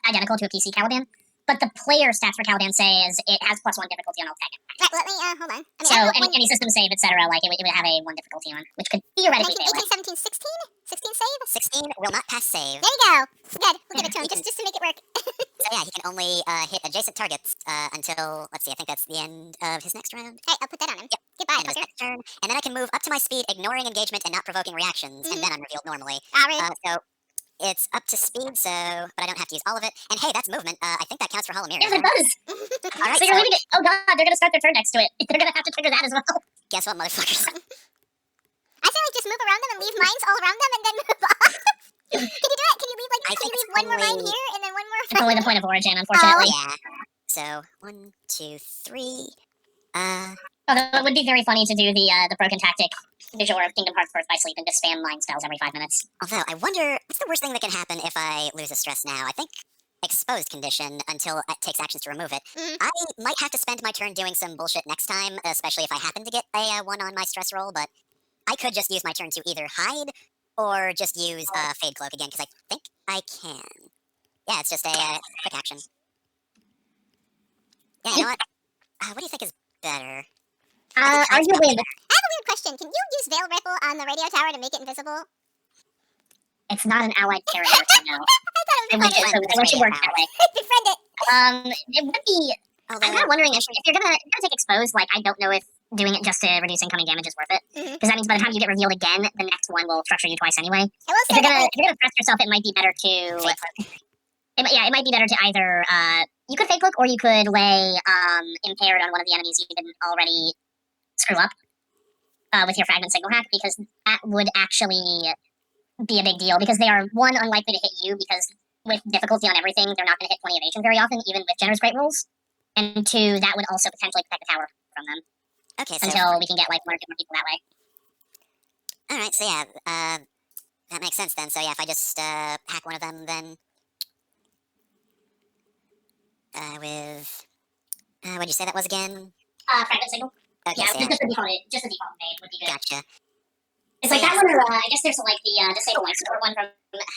identical to a PC Caliban. But the player stats for Caliban say is it has +1 difficulty on all tag attacks. Right, let me, hold on. I mean, So I don't know any system save, etc., like it would have a 1 difficulty on, which could theoretically 19, fail 18, it. 17, 16? 16 save? 16 will not pass save. There you go. Good. We'll give it to him, just to make it work. So yeah, he can only hit adjacent targets until, let's see, I think that's the end of his next round. Alright, I'll put that on him. Goodbye, End of his fucker. next turn. And then I can move up to my speed, ignoring engagement and not provoking reactions, and then I'm revealed normally. Rude. So it's up to speed, but I don't have to use all of it. And hey, that's movement. I think that counts for Hall of Mirrors. Yes, it does. Alright, So you're leaving it. Oh god, they're gonna start their turn next to it. They're gonna have to trigger that as well. guess what, motherfuckers? I say like just move around them and leave mines all around them and then move off. Can you do it? Can you leave I can think you it's leave one more mine only- here and then one more It's only the point of origin, unfortunately. Yeah. So 1, 2, 3. Although it would be very funny to do the broken tactic visual of Kingdom Hearts Birth by Sleep and just spam mind spells every 5 minutes. Although I wonder, what's the worst thing that can happen if I lose a stress now? I think exposed condition until it takes actions to remove it. I might have to spend my turn doing some bullshit next time, especially if I happen to get a 1 on my stress roll, but I could just use my turn to either hide or just use Fade Cloak again, because I think I can. Yeah, it's just a quick action. Yeah, you know what? What do you think is better? I think hide's Arguably, probably better. I have a weird question. Can you use Veil Ripple on the radio tower to make it invisible? it's not an allied character, so no. I thought it I would wish be it, funny. I wish it worked that way. Befriend it. It would be. I'm Although, kind of wondering if you're gonna take exposed. Like, I don't know if doing it just to reduce incoming damage is worth it, because that means by the time you get revealed again, the next one will structure you twice anyway. I will If say you're that gonna press yourself, it might be better to. It might be better to either you could fake look or you could lay impaired on one of the enemies you didn't already screw up with your fragment signal hack, because that would actually be a big deal, because they are, one, unlikely to hit you, because with difficulty on everything they're not going to hit 20 evasion very often, even with generous great rolls, and two, that would also potentially protect the tower from them okay, so until we can get like more different people that way. all right, so yeah, that makes sense then. So yeah, if I just hack one of them, then with what'd you say that was again? Fragment signal. Okay, Yeah, so yeah, just the default made would be good. gotcha. It's like that one, or I guess there's like the disable life support one from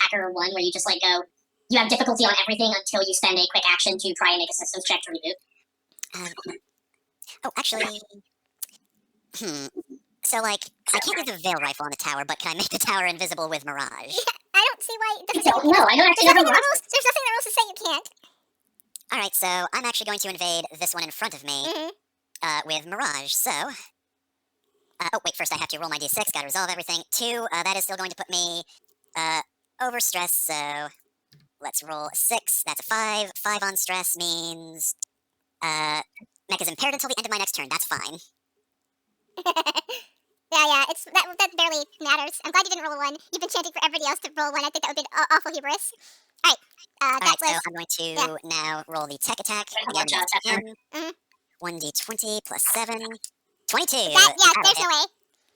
Hacker One, where you just like go, you have difficulty on everything until you spend a quick action to try and make a systems check to reboot. Oh, actually, so like I can't use the Veil Rifle on the tower, but can I make the tower invisible with Mirage? I don't see why it I doesn't say don't know. I don't actually There's know nothing in how the rules. There's nothing in the rules to say you can't. All right, so I'm actually going to invade this one in front of me with Mirage. So, oh wait, first I have to roll my d6. Got to resolve everything. 2. That is still going to put me over stress. So let's roll a 6. That's a 5. 5 on stress means mech is impaired until the end of my next turn. That's fine. Yeah, it's that barely matters. I'm glad you didn't roll a 1. You've been chanting for everybody else to roll 1. I think that would be awful hubris. All right, All that right, was. so I'm going to now roll the tech attack. Again, that's 1d20 plus 7. 22. Yeah, That'll there's hit. no way.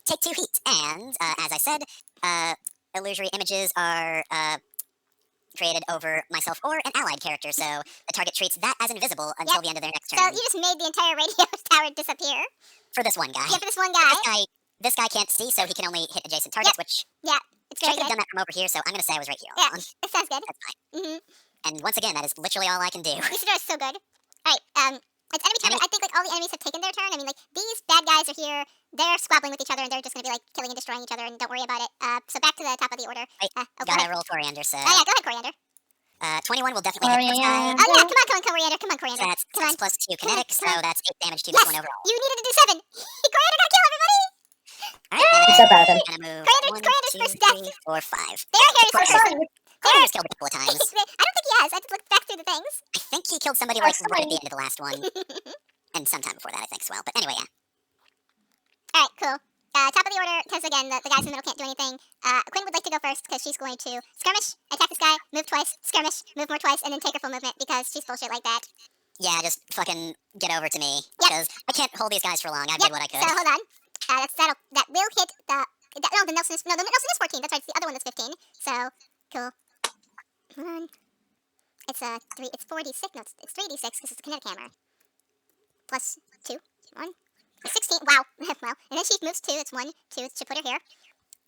Take 2 heat. And as I said, illusory images are created over myself or an allied character, so the target treats that as invisible until the end of their next So turn. you just made the entire radio tower disappear. For this one guy. Yeah, for this one guy. This guy can't see, so he can only hit adjacent targets, which It's I very could have good. done that from over here, so I'm going to say I was right here all Yeah. along. It sounds good. That's fine. Mm-hmm. And once again, that is literally all I can do. Isidore is so good. All right, it's enemy turn. I think like all the enemies have taken their turn. I mean, like these bad guys are here. They're squabbling with each other, and they're just gonna be like killing and destroying each other. And don't worry about it. So back to the top of the order. Wait, go gotta ahead. roll Coriander, so... Oh yeah, go ahead, Coriander. 21 will definitely hit this guy. Oh yeah, come on, Coriander. Come on, Coriander. So that's Come 6 on. plus 2 kinetic, so that's 8 damage to Yes, this one overall. you needed to do 7. Coriander got kill everybody. Alright, I'm so proud of him. I'm gonna move Corander's 1, 2, first death. 3, 4, 5. There, Harry's first person. Coriander's killed a couple of times. I don't think he has. I have to look back through the things. I think he killed somebody like right at the end of the last one. And sometime before that, I think as well. But anyway, yeah. All right, cool. Top of the order, because again, the guys in the middle can't do anything. Quinn would like to go first because she's going to skirmish, attack this guy, move twice, skirmish, move more twice, and then take her full movement because she's bullshit like that. Yeah, just fucking get over to me. Because I can't hold these guys for long. I did what I could. So hold on. That will hit the Nelson is 14. That's right. It's the other one that's 15. So cool. Hold on. It's 3. It's 4d6. No, it's 3d6 because it's a kinetic hammer. Plus 2. 1. 16. Wow. Well, and then she moves 2. It's 1, 2. She put her here.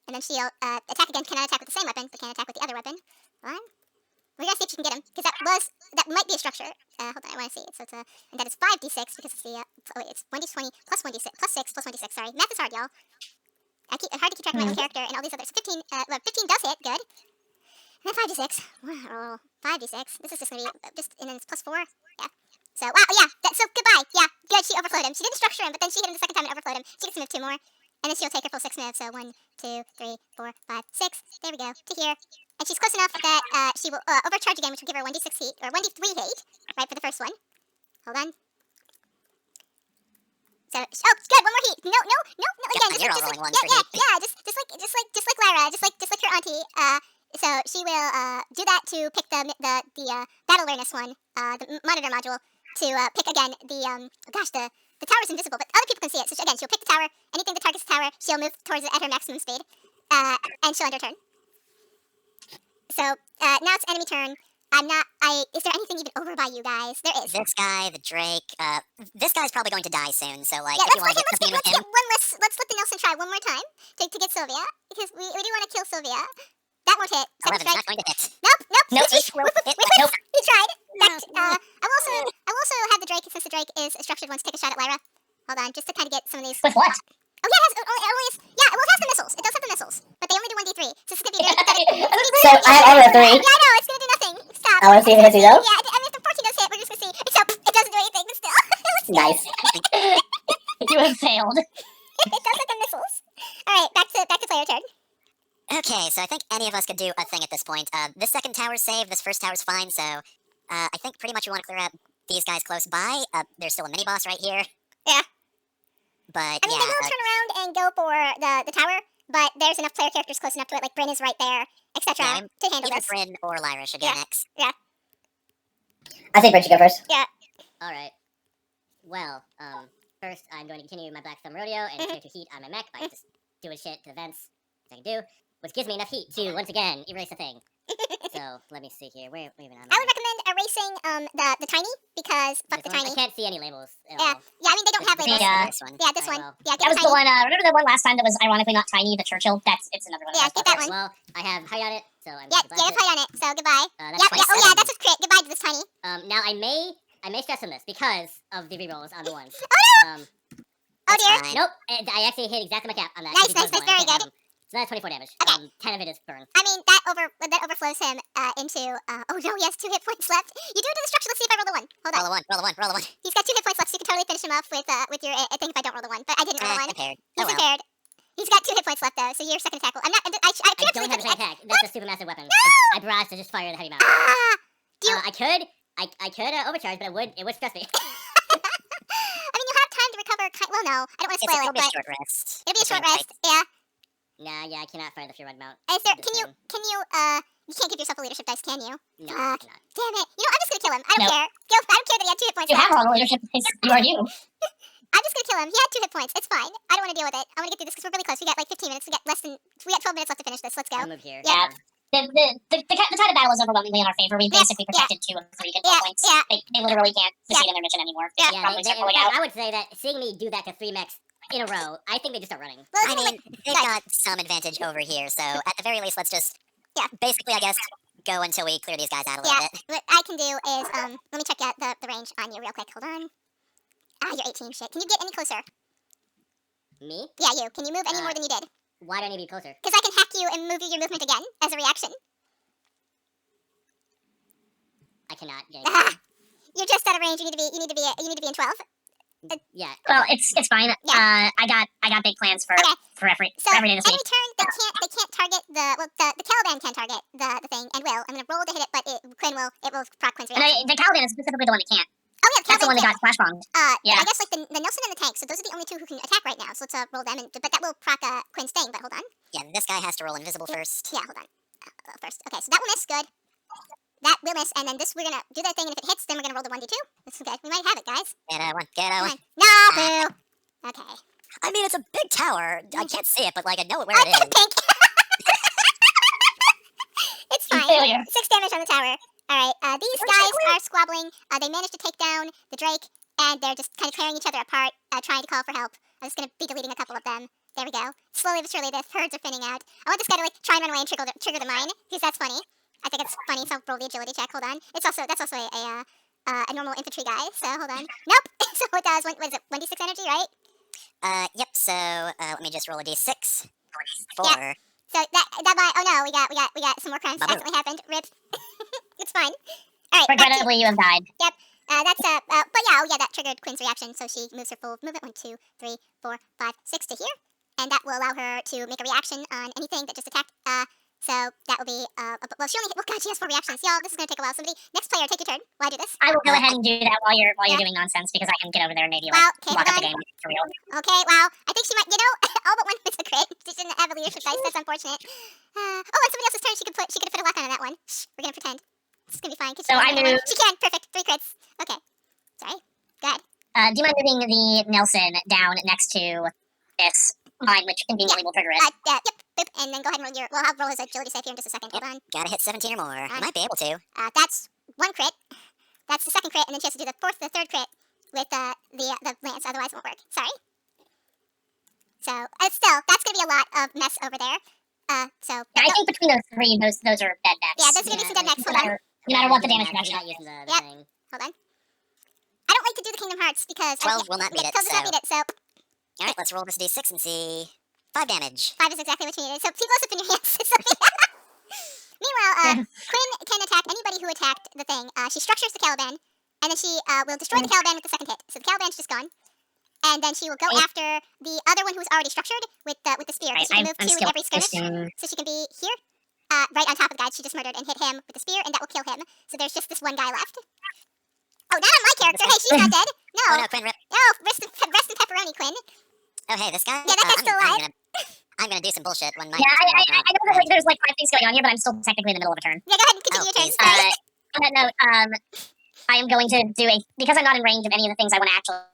And then she'll attack again. Cannot attack with the same weapon, but can attack with the other weapon. Hold on. We gotta see if she can get him, because that might be a structure. Hold on, I want to see it. So it's and that is 5d6 because it's the it's 1d20 plus 1d6 plus 6 plus 1d6. Sorry, math is hard, y'all. Hard to keep track of my own character and all these others. 15. 15 does hit. Good. And then 5d6. Roll 5d6. This is just gonna be and then it's plus 4. Yeah. So wow, yeah. So goodbye. Yeah, good. She overflowed him. She didn't structure him, but then she hit him the second time and overflowed him. She gets to move 2 more, and then she'll take her full 6 moves. So 1, 2, 3, 4, 5, 6. There we go. To here. And she's close enough that she will overcharge again, which will give her 1d6 heat, or 1d3 heat, right, for the first one. Hold on. So, oh, good, 1 more heat. No, again, You're all rolling ones for heat. just like Lyra, just like her auntie. So she will do that to pick the battle awareness one, the monitor module, to pick again the tower's invisible, but other people can see it. So again, she'll pick the tower. Anything that targets the tower, she'll move towards it at her maximum speed, and she'll end her turn. So now it's enemy turn. I'm not. Is there anything even over by you guys? There is. This guy, the Drake. This guy's probably going to die soon. So like, Yeah, if you let's want to get something with him, one less. Let's let the Nelson try one more time to get Sylvia because we do want to kill Sylvia. That won't hit. 11's Second not going to hit. Nope. No, He, 8 will hit. Nope. he tried. Next, No. I will also have the Drake since the Drake is structured once. Take a shot at Lyra. Hold on, just to kind of get some of these. With what? Oh yeah, it only is. Yeah, well, it has the missiles. It does have the missiles, but they only do 1d3. So this is gonna be very pathetic. So I have armor of 3. Yeah, I know. It's gonna do nothing. Stop. I want to see if it hits me though. Yeah, I mean, if the 14 does hit, we're just gonna see. Except it doesn't do anything, but still. Nice. You have failed. It does have the missiles. All right, back to player turn. Okay, so I think any of us could do a thing at this point. This second tower's saved. This first tower's fine. So I think pretty much we want to clear out these guys close by. There's still a mini boss right here. Yeah. But I mean, yeah, they will turn around and go for the tower, but there's enough player characters close enough to it. Like Bryn is right there, etc. Yeah, to handle either this. Bryn or Lyra should go Yeah. next. I think Bridge should go first. All right. Well, first I'm going to continue my Blackstone rodeo and clear to heat on my mech by just doing shit to the vents as I can do, which gives me enough heat to once again erase the thing. So let me see here. Where even am I would recommend erasing the tiny because fuck the This one? tiny. I can't see any labels at Yeah, all. yeah. I mean, they don't have labels. Yeah. This one. Yeah, this Alright, one. well, Yeah, That get was the the tiny. one. Remember the one last time that was ironically not tiny, the Churchill? It's another one. of Yeah, those. get that one. Well, I have height on it, so I'm Yeah, going to get a fight on it. So goodbye. That's Yeah, oh yeah, 27. that's a crit. Goodbye to this tiny. Now I may stress on this because of the rerolls on the ones. Oh That's dear. fine. Nope, I actually hit exactly my cap on that. Nice, because nice, it was nice, one. very Okay, so that's 24 damage. Okay. 10 of it is burn. I mean, that overflows him into. Oh no, he has 2 hit points left. You do it to destruction. Let's see if I roll the 1. Hold on. Roll a one. Roll a one. Roll a one. He's got 2 hit points left, so you can totally finish him off with your thing if I don't roll the 1. But I didn't roll the 1. Impaired. He's Oh well. impaired. He's got 2 hit points left though, so your second attack will. I'm not. I I previously don't have a couldn't- second attack. That's a super massive weapon. I barrage to just fire the heavy mount. Ah! Do you- I could overcharge, but it would stress me. I mean, you have time to recover. Well, no, I don't want to spoil It'll it, be a but short rest. it'll be a short Between rest. Yeah. Nah, yeah, I cannot fire the free red mount. Is there? Just Can you? You can't give yourself a leadership dice, can you? No, I Fuck. cannot. Damn it! You know, I'm just gonna kill him. I don't Nope. care. I don't care that he had 2 hit points. You have left. all the leadership. You are you. I'm just gonna kill him. He had 2 hit points. It's fine. I don't want to deal with it. I want to get through this because we're really close. We got like 15 minutes. We got 12 minutes left to finish this. Let's go. I'll move here. Yeah. The tide of battle is overwhelmingly in our favor. We basically protected 2 of 3 hit points. yeah. They literally can't succeed in their mission anymore. They Yeah. should probably start pulling in fact, out. I would say that seeing me do that to 3 mechs in a row, I think they just start running. Well, I it's mean, like- they've got some advantage over here, so at the very least, let's just basically, I guess, go until we clear these guys out a little bit. what I can do is let me check out the range on you real quick. Hold on. You're 18. Shit. Can you get any closer? Me? Yeah, you. Can you move any more than you did? Why do I need to be closer? Because I can hack you and move your movement again as a reaction. I cannot get Ah, you're just out of range. You need to be in 12. Yeah. Well, it's fine. Yeah. I got big plans for Okay. every So every day this any week. turn they can't target the Caliban can target the thing and will. I'm gonna roll to hit it, but it will proc Quinn's And reaction. the Caliban is specifically the one that can't. Oh yeah, That's the one that Caliban got splash bombed. yeah. yeah. I guess like the Nelson and the tank. So those are the only 2 who can attack right now. So let's roll them. But that will proc Quinn's thing. But hold on. Yeah, this guy has to roll invisible first. Yeah, hold on. First. Okay, so that will miss. Good. That will miss, and then this we're gonna do that thing, and if it hits, then we're gonna roll the 1d2. This is good. We might have it, guys. Get a one. Get a Come one. on. No, boo. Okay. I mean, it's a big tower. I can't see it, but like I know where it is. Pink. It's fine. Failure. 6 damage on the tower. All right. These guys are squabbling. They managed to take down the Drake, and they're just kind of tearing each other apart, trying to call for help. I'm just gonna be deleting a couple of them. There we go. Slowly but surely, the herds are thinning out. I want this guy to like try and run away and trigger the mine, because that's funny. I think it's funny. So I'll roll the agility check. Hold on. That's also a normal infantry guy. So hold on. Nope. So it does. What is it? 1d6 energy, right? Yep. So let me just roll a d6. 4. Yeah. So that by oh no, we got some more crimes Bubble. accidentally happened. Rip. It's fine. All right. back to- Regrettably, you have died. but yeah, oh yeah, that triggered Quinn's reaction, so she moves her full movement 1, 2, 3, 4, 5, 6 to here, and that will allow her to make a reaction on anything that just attacked. So that will be well, she only hit, oh god, she has 4 reactions, y'all. This is gonna take a while. Somebody, next player, take your turn. While I do this. I will go ahead and do that while you're doing nonsense because I can get over there and maybe Wow, okay, lock up hold the game for real. Okay, wow. I think she might, all but one was a crit. She didn't have a leadership dice. That's unfortunate. On somebody else's turn, she could put a lock on that one. Shh, we're gonna pretend. It's gonna be fine. So I move. She can. Perfect. 3 crits. Okay. Sorry. Go ahead. Do you mind moving the Nelson down next to this mine, which conveniently will trigger it. Yep, boop, and then go ahead and roll your. Well, I'll roll his agility save here in just a second. Hold on. Gotta hit 17 or more. You might be able to. That's one crit. That's the second crit, and then she has to do the third crit with the lance. Otherwise, it won't work. Sorry. So still, that's gonna be a lot of mess over there. So. Yeah, I think between those three, those are dead necks. Yeah, those are gonna be some dead necks. Hold on. No matter what the damage reduction. Not using the Yep. thing. Hold on. I don't like to do the Kingdom Hearts because 12 will not beat it. 12 does not beat it. So Alright, let's roll this d6 and see. 5 damage. 5 is exactly what you needed. So keep those up in your hands. Meanwhile, Quinn can attack anybody who attacked the thing. She structures the Caliban, and then she will destroy the Caliban with the second hit. So the Caliban's just gone. And then she will go after the other one who was already structured with the spear. Right, She can move I'm 2 in still every skirmish. So she can be here, right on top of the guy she just murdered, and hit him with the spear, and that will kill him. So there's just this one guy left. Oh, not on my character. Hey, she's not dead. No. Oh no, Quinn, rip. No, rest in pepperoni, Quinn. Oh hey, this guy? Yeah, that guy's still alive. I'm gonna do some bullshit when my... Yeah, I know that there's like 5 things going on here, but I'm still technically in the middle of a turn. Yeah, go ahead and continue your turn. please. Sorry. On that note, I am going to do because I'm not in range of any of the things I want to actually.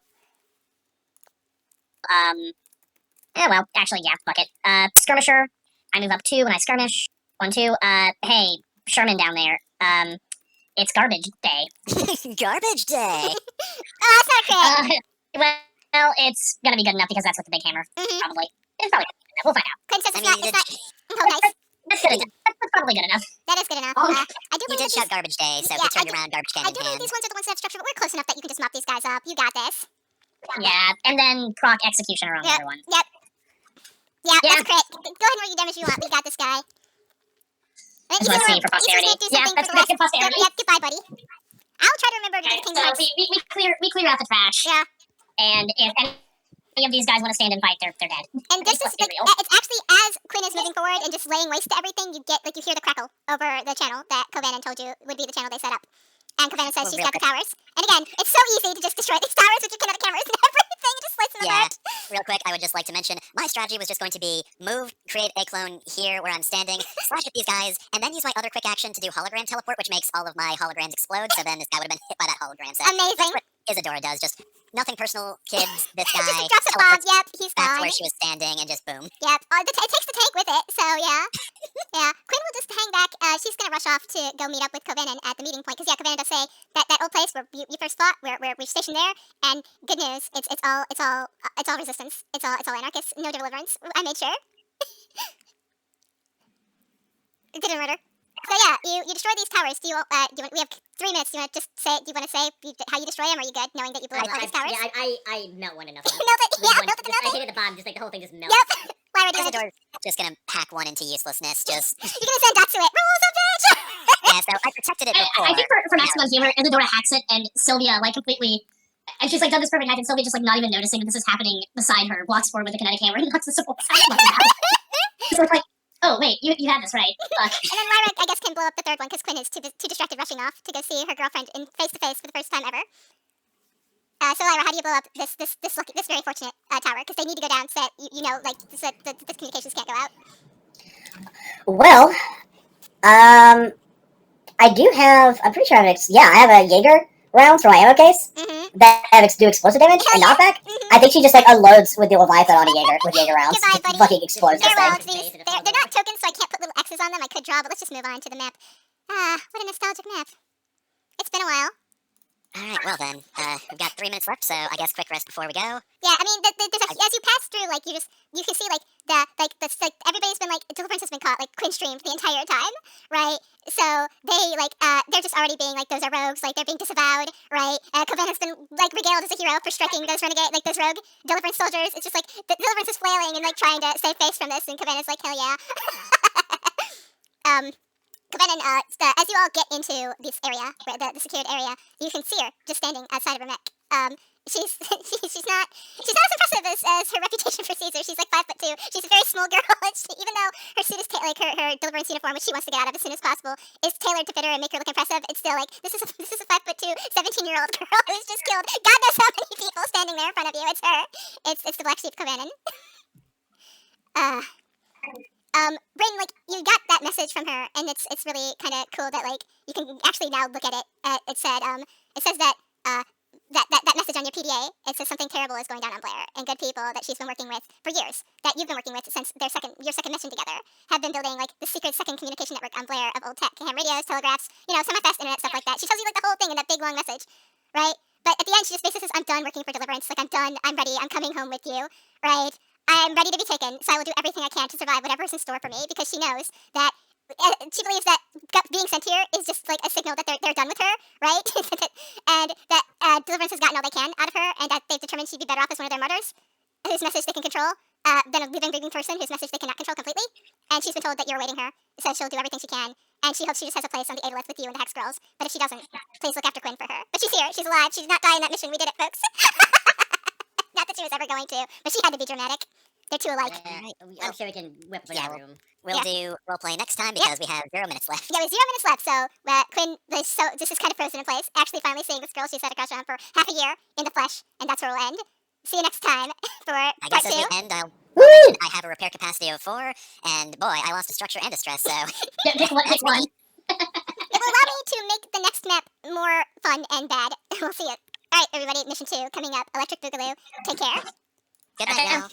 Well, actually, yeah, fuck it. Skirmisher. I move up 2 and I skirmish. 1, 2. Hey, Sherman down there. It's garbage day. Garbage day. Oh, that's not great. Well, it's gonna be good enough because that's with the big hammer. Probably. It's probably good enough. We'll find out. Quinn says I it's mean, not. Oh, nice. That's good enough. That's probably good enough. That is good enough. Oh. I do You believe did that shout these, garbage day, so Yeah, we I turned do- around garbage can I in do believe hand. these ones are the ones that have structure, but we're close enough that you can just mop these guys up. You got this. Yeah, and then proc executioner on the other one. Yep. Yeah, Yeah. that's great. Go ahead and roll your damage if you want. We got this guy. And Just wanna see for posterity. Yeah, that's good for posterity. Yep, goodbye, buddy. I'll try to remember to do Okay, the Kingdom so Hearts. we clear out the trash. Yeah. And if any of these guys want to stand and fight, they're dead. And this is Let's be like, real. it's actually as Quinn is moving forward and just laying waste to everything, you get, like, you hear the crackle over the channel that Kovanen told you would be the channel they set up. And Kovanen says Oh, she's real got the towers. And again, it's so easy to just destroy these towers with your kinetic cameras and everything. You just slice them Yeah, apart. real quick, I would just like to mention, my strategy was just going to be move, create a clone here where I'm standing, slash at these guys, and then use my other quick action to do hologram teleport, which makes all of my holograms explode, so then this guy would have been hit by that hologram. So Amazing. that's what Isadora does, just nothing personal, kids, this guy, Just drops a bomb. teleports Yep, he's back to gone. where she was standing, and just boom. Yep. It takes the tank with it, so yeah. Yeah. Quinn will just hang back. She's gonna rush off to go meet up with Kovanen at the meeting point, because yeah, Kovanen does say that old place where you first fought, where we're stationed there, and good news, it's all resistance. It's all anarchists, no deliverance. I made sure. It didn't murder. So yeah, you destroy these towers. We have 3 minutes. Do you want to just say? Do you want to say how you destroy them? Are you good, knowing that you blew up all these towers? Yeah, I melt one to nothing. Melt it. Yeah, One- melt it to just- I nothing. hit the bottom, just like the whole thing just melts. Yep. Lyra, do you want to? Isidora's just gonna hack one into uselessness, just... You're gonna send Datsu it. Rules of bitch. Yeah, so I protected it before. I think for maximum humor, Isadora hacks it, and Sylvia like completely. And she's like done this perfect hack, and Sylvia just like not even noticing that this is happening beside her, walks forward with a kinetic hammer and knocks the support out. So it's like, oh wait, you had this right. Fuck. And then Lyra, I guess, can blow up the third one because Quinn is too distracted rushing off to go see her girlfriend in face to face for the first time ever. So Lyra, how do you blow up this very fortunate tower? Because they need to go down so that you know, like, so that the communications can't go out. Well, I do have. I'm pretty sure I have. I have a Jaeger rounds for my ammo case Mm-hmm. that do explosive damage and knockback. I think she just like unloads with the Leviathan on a Jaeger with Jaeger rounds. Goodbye, Just buddy. fucking explodes this Farewell. thing. They're not tokens, so I can't put little X's on them. I could draw, but let's just move on to the map. What a nostalgic map. It's been a while. Alright, well then, we've got 3 minutes left, so I guess quick rest before we go. Yeah, I mean, as you pass through, like, you can see, like, everybody's been, like, Deliverance has been caught, like, Quinn streamed the entire time, right? So, they're just already being, like, those are rogues, like, they're being disavowed, right? Coven has been, like, regaled as a hero for striking those renegade, like, those rogue Deliverance soldiers. It's just, like, the Deliverance is flailing and, like, trying to save face from this, and Coven is like, hell yeah. Coven, as you all get into this area, the secured area, you can see her just standing outside of her mech. She's not as impressive as her reputation precedes her. She's like 5'2". She's a very small girl, and even though her suit is like her Deliverance uniform, which she wants to get out of as soon as possible, is tailored to fit her and make her look impressive. It's still like this is a 5'2", 17-year-old girl who's just killed God knows how many people standing there in front of you. It's her. It's the Black Sheep Kovanen. Brayden, like, you got that message from her, and it's really kind of cool that, like, you can actually now look at it. It says that that message on your PDA. It says something terrible is going down on Blair, and good people that she's been working with for years, that you've been working with since your second mission together, have been building like the secret second communication network on Blair of old tech, ham radios, telegraphs, semi-fast internet stuff like that. She tells you like the whole thing in that big long message, right? But at the end, she just basically says, "I'm done working for Deliverance. Like I'm done. I'm ready. I'm coming home with you, right? I'm ready to be taken. So I will do everything I can to survive whatever is in store for me because she knows that." She believes that being sent here is just like a signal that they're done with her, right? And that Deliverance has gotten all they can out of her, and that they've determined she'd be better off as one of their martyrs, whose message they can control, than a living, breathing person whose message they cannot control completely. And she's been told that you're awaiting her, so she'll do everything she can. And she hopes she just has a place on the Adolith with you and the Hex Girls. But if she doesn't, please look after Quinn for her. But she's here. She's alive. She did not die in that mission. We did it, folks. Not that she was ever going to, but she had to be dramatic. They're two alike. Yeah, I'm sure we can whip up Yeah, another room. We'll do roleplay next time because we have 0 minutes left. Yeah, we have 0 minutes left, so Quinn this is kind of frozen in place. Actually, finally seeing this girl she's had a crush on for half a year in the flesh, and that's where we'll end. See you next time for I part guess as 2. we end, I'll mention I have a repair capacity of 4, and boy, I lost a structure and a stress, so Pick one. Pick one. It will allow me to make the next map more fun and bad. We'll see it. All right, everybody, mission 2 coming up. Electric Boogaloo. Take care. good night now.